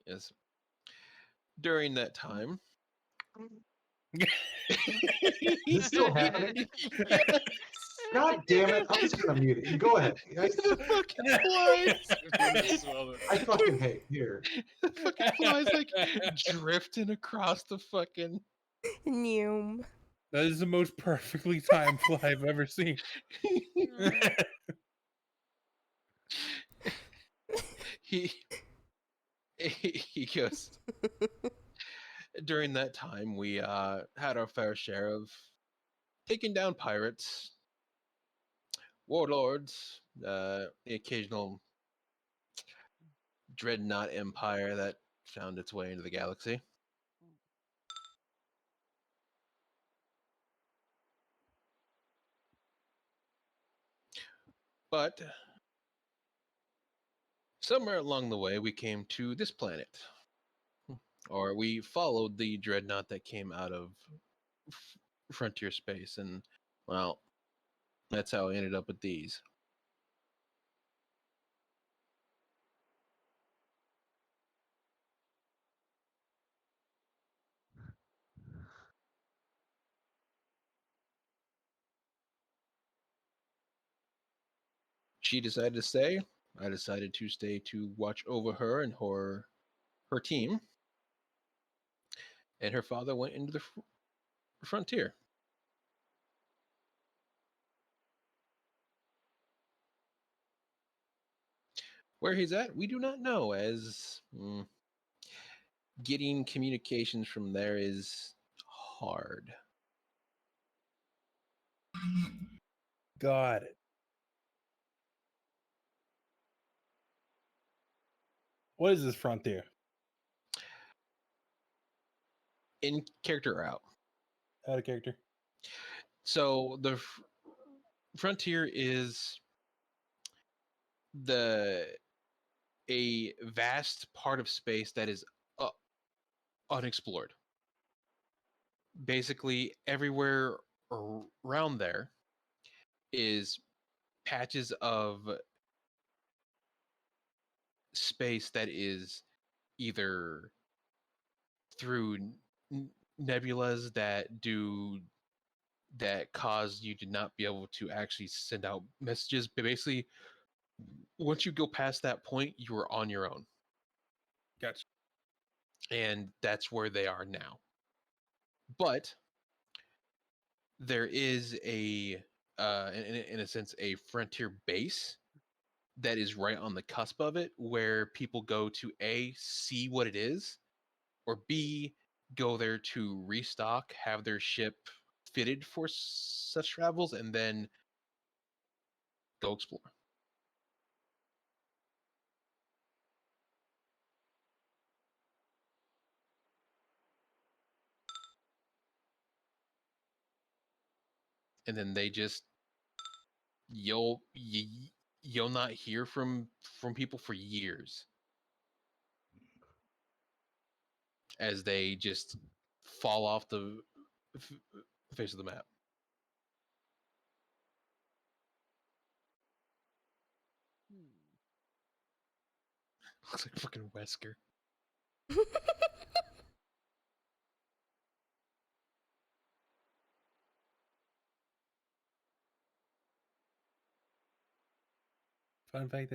Yes. During that time, Is this still happening? Yes, God damn it! I'm just gonna mute it. You go ahead. the fucking flies. I fucking hate here. The fucking flies like drifting across the fucking. Noom. That is the most perfectly timed fly I've ever seen. he he goes. During that time, we had our fair share of taking down pirates, warlords, the occasional dreadnought empire that found its way into the galaxy. But somewhere along the way, we came to this planet. Or we followed the dreadnought that came out of frontier space, and, well, that's how I ended up with these. She decided to stay. I decided to stay to watch over her and her team. And her father went into the frontier. Where he's at, we do not know, as getting communications from there is hard. Got it. What is this frontier? In character or out. Out of character. So the frontier is a vast part of space that is unexplored. Basically, everywhere around there is patches of space that is either through nebulas that cause you to not be able to actually send out messages. But basically, once you go past that point, you are on your own. Gotcha. And that's where they are now. But there is in a sense, a frontier base that is right on the cusp of it, where people go to A, see what it is, or B, go there to restock, have their ship fitted for such travels, and then go explore. And then they just you'll not hear from people for years, as they just fall off the face of the map. Looks like fucking Wesker. Fun fact,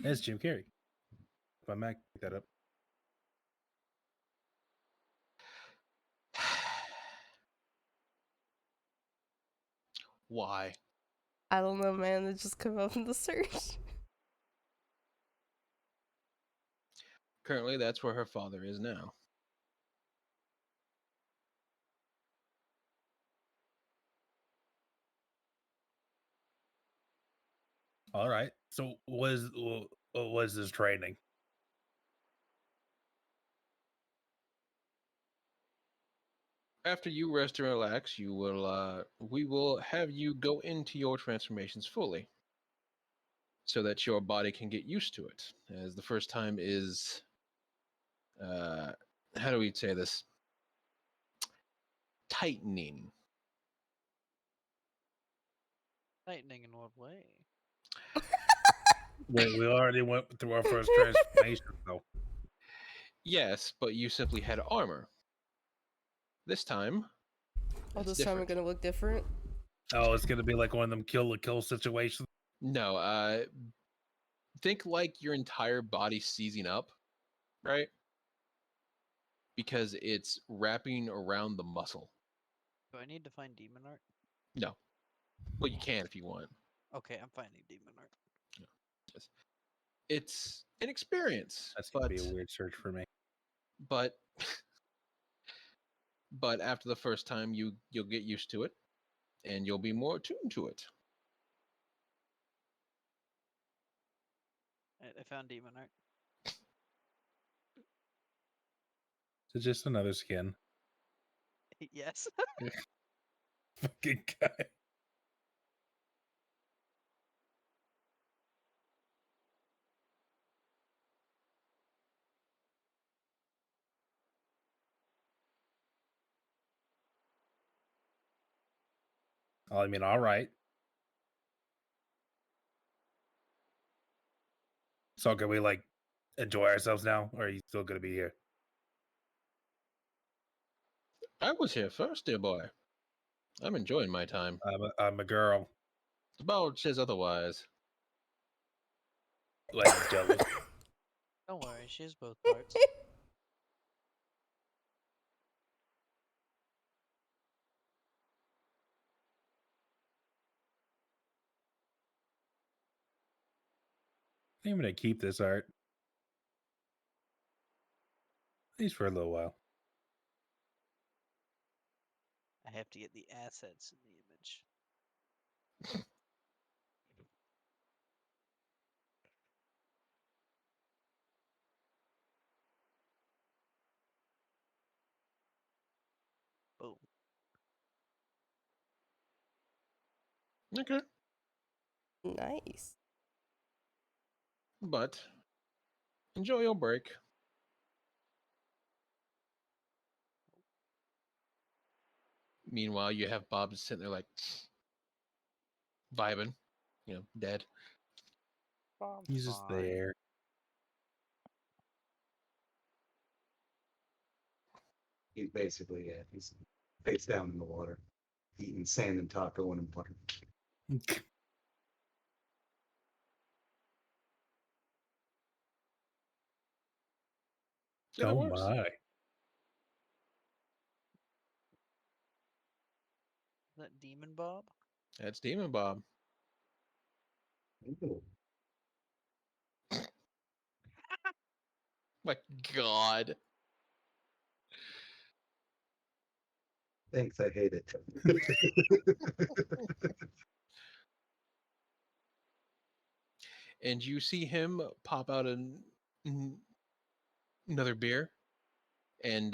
that's Jim Carrey. If I might pick that up. Why? I don't know, man. It just come up in the search. Currently, that's where her father is now. All right. So what was this training? After you rest and relax, we will have you go into your transformations fully, so that your body can get used to it. As the first time is, how do we say this? Tightening. Lightning in what way? We already went through our first transformation, though. Yes, but you simply had armor. This time, Oh, it's this time we're different. gonna look different. Oh, it's gonna be like one of them kill situations. No, think like your entire body seizing up, right? Because it's wrapping around the muscle. Do I need to find demon art? No. Well, you can if you want. Okay, I'm finding demon art. It's an experience, That's gonna be a weird search for me. but but after the first time, you'll get used to it, and you'll be more attuned to it. I found demon art. So just another skin. Yes. Fucking guy. I mean, all right. So can we like enjoy ourselves now, or are you still gonna be here? I was here first, dear boy. I'm enjoying my time. I'm a girl. The Bulge says otherwise. Like jealous. Don't worry, she has both parts. I'm gonna keep this art. At least for a little while. I have to get the assets in the image. Boom. Okay. Nice. But enjoy your break. Meanwhile, you have Bob just sitting there like vibing, dead. He's just Fine. there. He's basically he's face down in the water, eating sand and taco and butter. And it Oh works. my. Is that Demon Bob? That's Demon Bob. Ooh, My God. thanks, I hate it. And you see him pop out another beer, and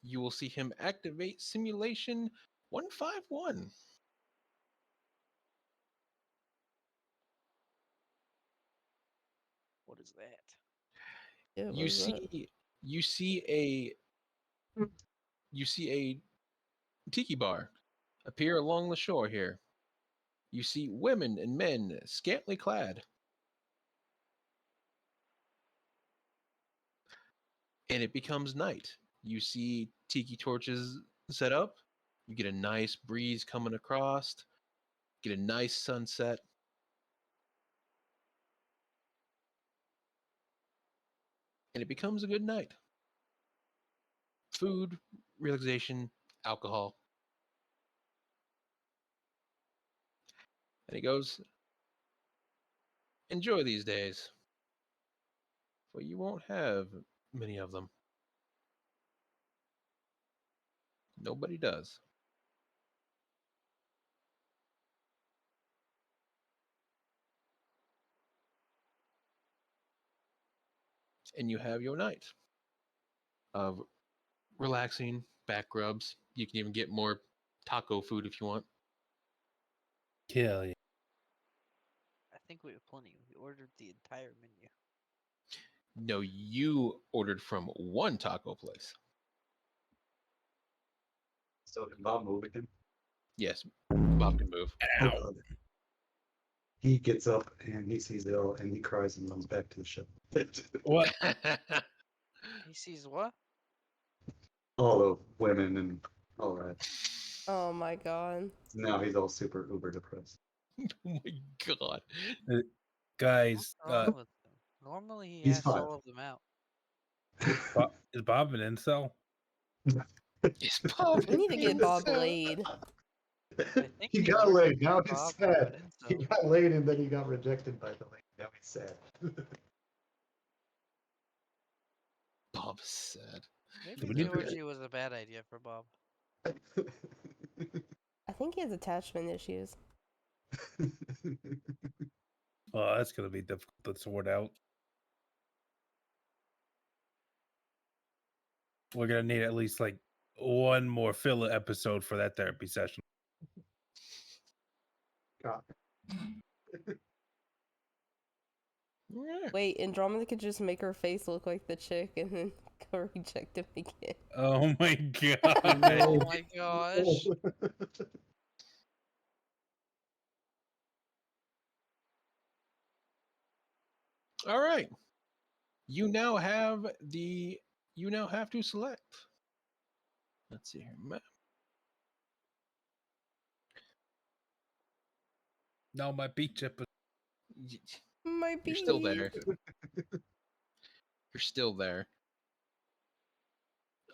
you will see him activate simulation 151. What is that? Yeah, what You is that? see, you see a you see a tiki bar appear along the shore here. You see women and men scantily clad. And it becomes night. You see tiki torches set up. You get a nice breeze coming across, get a nice sunset. And it becomes a good night. Food, relaxation, alcohol. And he goes, enjoy these days, for you won't have many of them. Nobody does. And you have your night of relaxing, back rubs. You can even get more taco food if you want. Kill you. I think we have plenty. We ordered the entire menu. No, you ordered from one taco place. So can Bob move again? Yes, Bob can move. Oh God. He gets up and he sees it all and he cries and runs back to the ship. What? He sees what? All the women and all that. Oh my god. Now he's all super uber depressed. Oh my god. Guys, What's wrong with him? Normally he He's has fine. all of them out. is Bob an incel? Is Bob We need to get Bob incel? laid. I think He we got learned laid. Now from he's Bob sad. about He incel. got laid and then he got rejected by the lady. Now he's sad. Bob's sad. Maybe we the need to- orgy was a bad idea for Bob. I think he has attachment issues. Oh, that's gonna be difficult to sort out. We're gonna need at least like one more filler episode for that therapy session. God. Yeah. Wait, Andromeda could just make her face look like the chick and then go reject him again. Oh my god! Oh my gosh. All right. You now have to select. Let's see here. Map. No, my beat chip. My You're still beef. there. You're still there.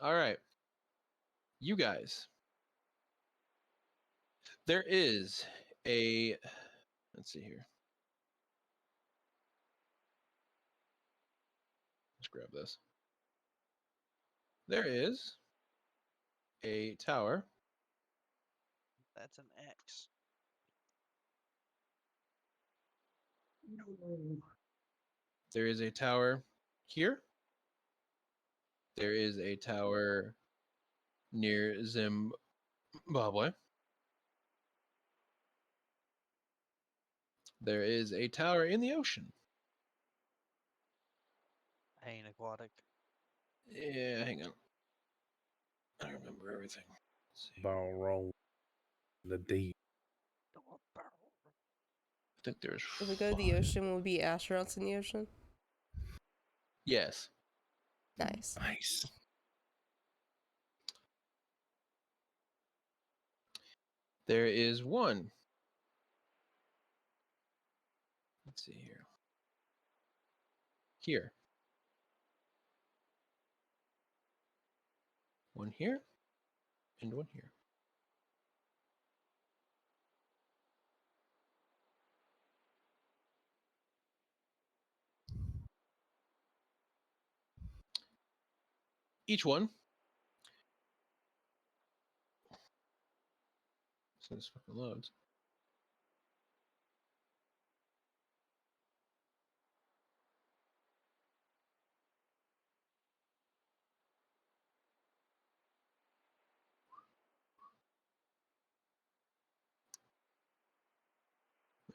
All right. You guys. There is a let's see here. Let's grab this. There is a tower. That's an X. There is a tower here. There is a tower near Zimbabwe. There is a tower in the ocean. I ain't aquatic. Yeah, hang on. I remember everything. Let's see. Barrel roll. The D. I think there's. If we go to the ocean, will be astronauts in the ocean? Yes. Nice. Nice. There is one. Let's see here. Here. One here. And one here. Each one. So this fucking loads.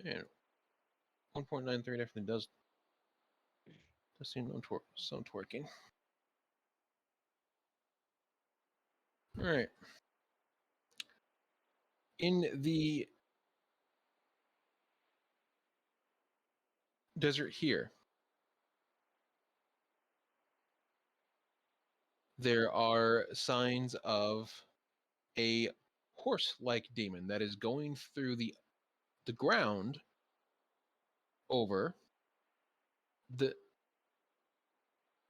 Man, 1.93 definitely does seem some twerking. All right. In the desert here, there are signs of a horse-like demon that is going through the ground over the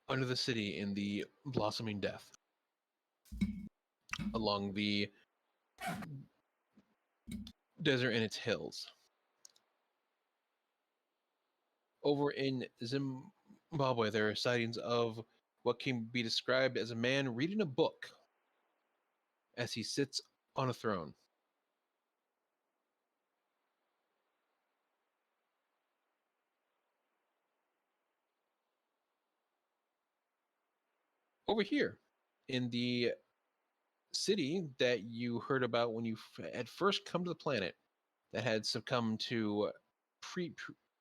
under the city in the blossoming death along the desert and its hills. Over in Zimbabwe, there are sightings of what can be described as a man reading a book as he sits on a throne. Over here, in the city that you heard about when you had first come to the planet, that had succumbed to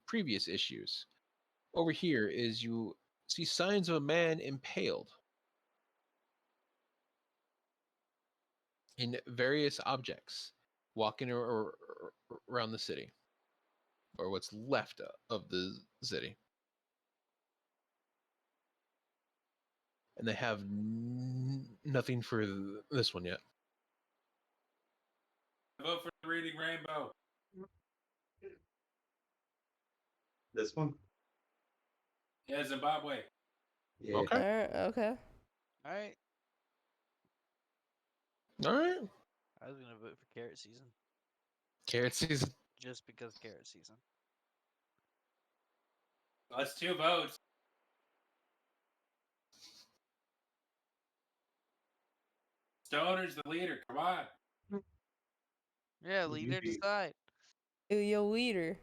previous issues. Over here is you see signs of a man impaled in various objects walking around the city, or what's left of the city. and they have nothing for this one yet. Vote for Reading Rainbow. This one? Yeah, Zimbabwe. Yeah. Okay. Okay. All right. All right. I was gonna vote for carrot season Carrot season. just because carrot season. That's 2 votes. Stoner's the leader. Come on. Yeah, Would you leader be- decide. Yo, leader.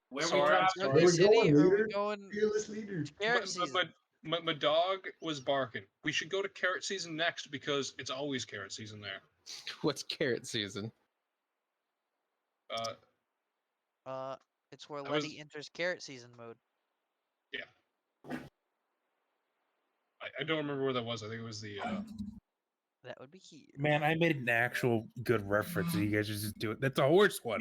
Where Sorry, we drop sorry. Rookie Where we City, going, or are we leader? going Fearless leader. carrot season? My dog was barking. We should go to carrot season next because it's always carrot season there. What's carrot season? It's where I was- Letty enters carrot season mode. I don't remember where that was. I think it was the. That would be here. Man, I made an actual good reference. And you guys just do it. That's a horse one.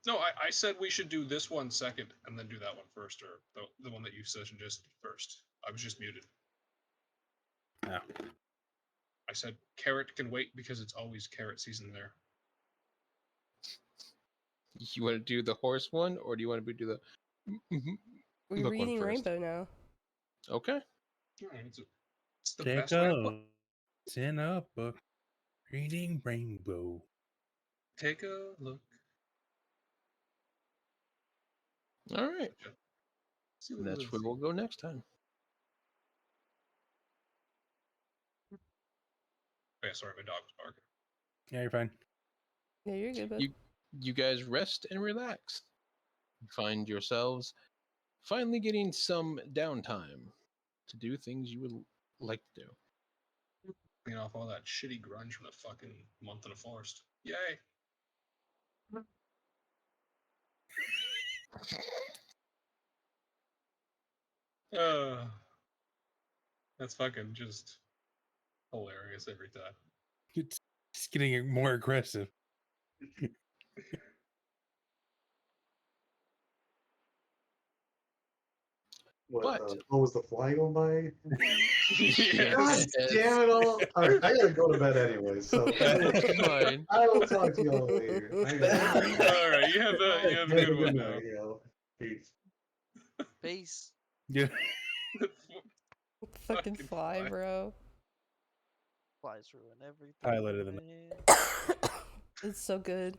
No. I said we should do this one second and then do that one first, or the one that you suggested first. I was just muted. Oh. I said carrot can wait because it's always carrot season there. You want to do the horse one, or do you want to do the We're book one reading first? Rainbow now. Okay. It's the Take best a way. look. It's in a book. Reading Rainbow. Take a look. All right. See And what that's it where is. we'll go next time. Okay, sorry, my dog was barking. Yeah, you're fine. Yeah, you're good, bud. You guys rest and relax. Find yourselves finally getting some downtime to do things you would like to do. Clean off all that shitty grunge from the fucking month in the forest. Yay! That's fucking just hilarious every time. It's getting more aggressive. But- What was the fly going by? Yes. God damn it all! Alright, I gotta go to bed anyway, so Fine. I will talk to y'all later. I gotta- All right, you have a good one now. night, yo. Peace. Peace. Yeah. Fucking fucking fly, fly. bro. Flies ruin everything. Pilot of the man. It's so good.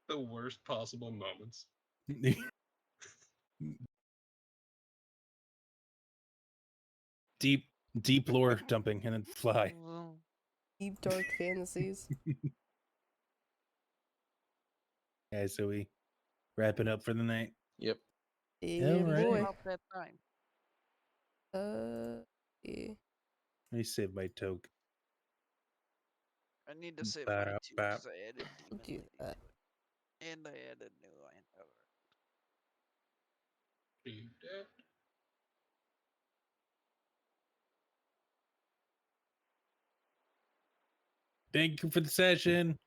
The worst possible moments. deep lore dumping and then fly. Well, Deep dark fantasies. Yeah, so we wrapping up for the night. Yep. Yeah, Alright. boy. about that time. Yeah. Let me save my toke. I need to save mine too Ba-da-ba. because I added I'll demon do lady. that. And I added new line cover. You dead? Thank you for the session.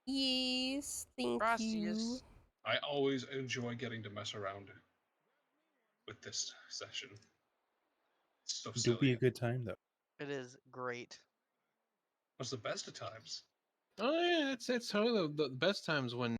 Yes, thank Gracias. you. I always enjoy getting to mess around with this session. It's so It'll be silly. a good time though. It is great. What's the best of times? Oh yeah, it's totally the best times when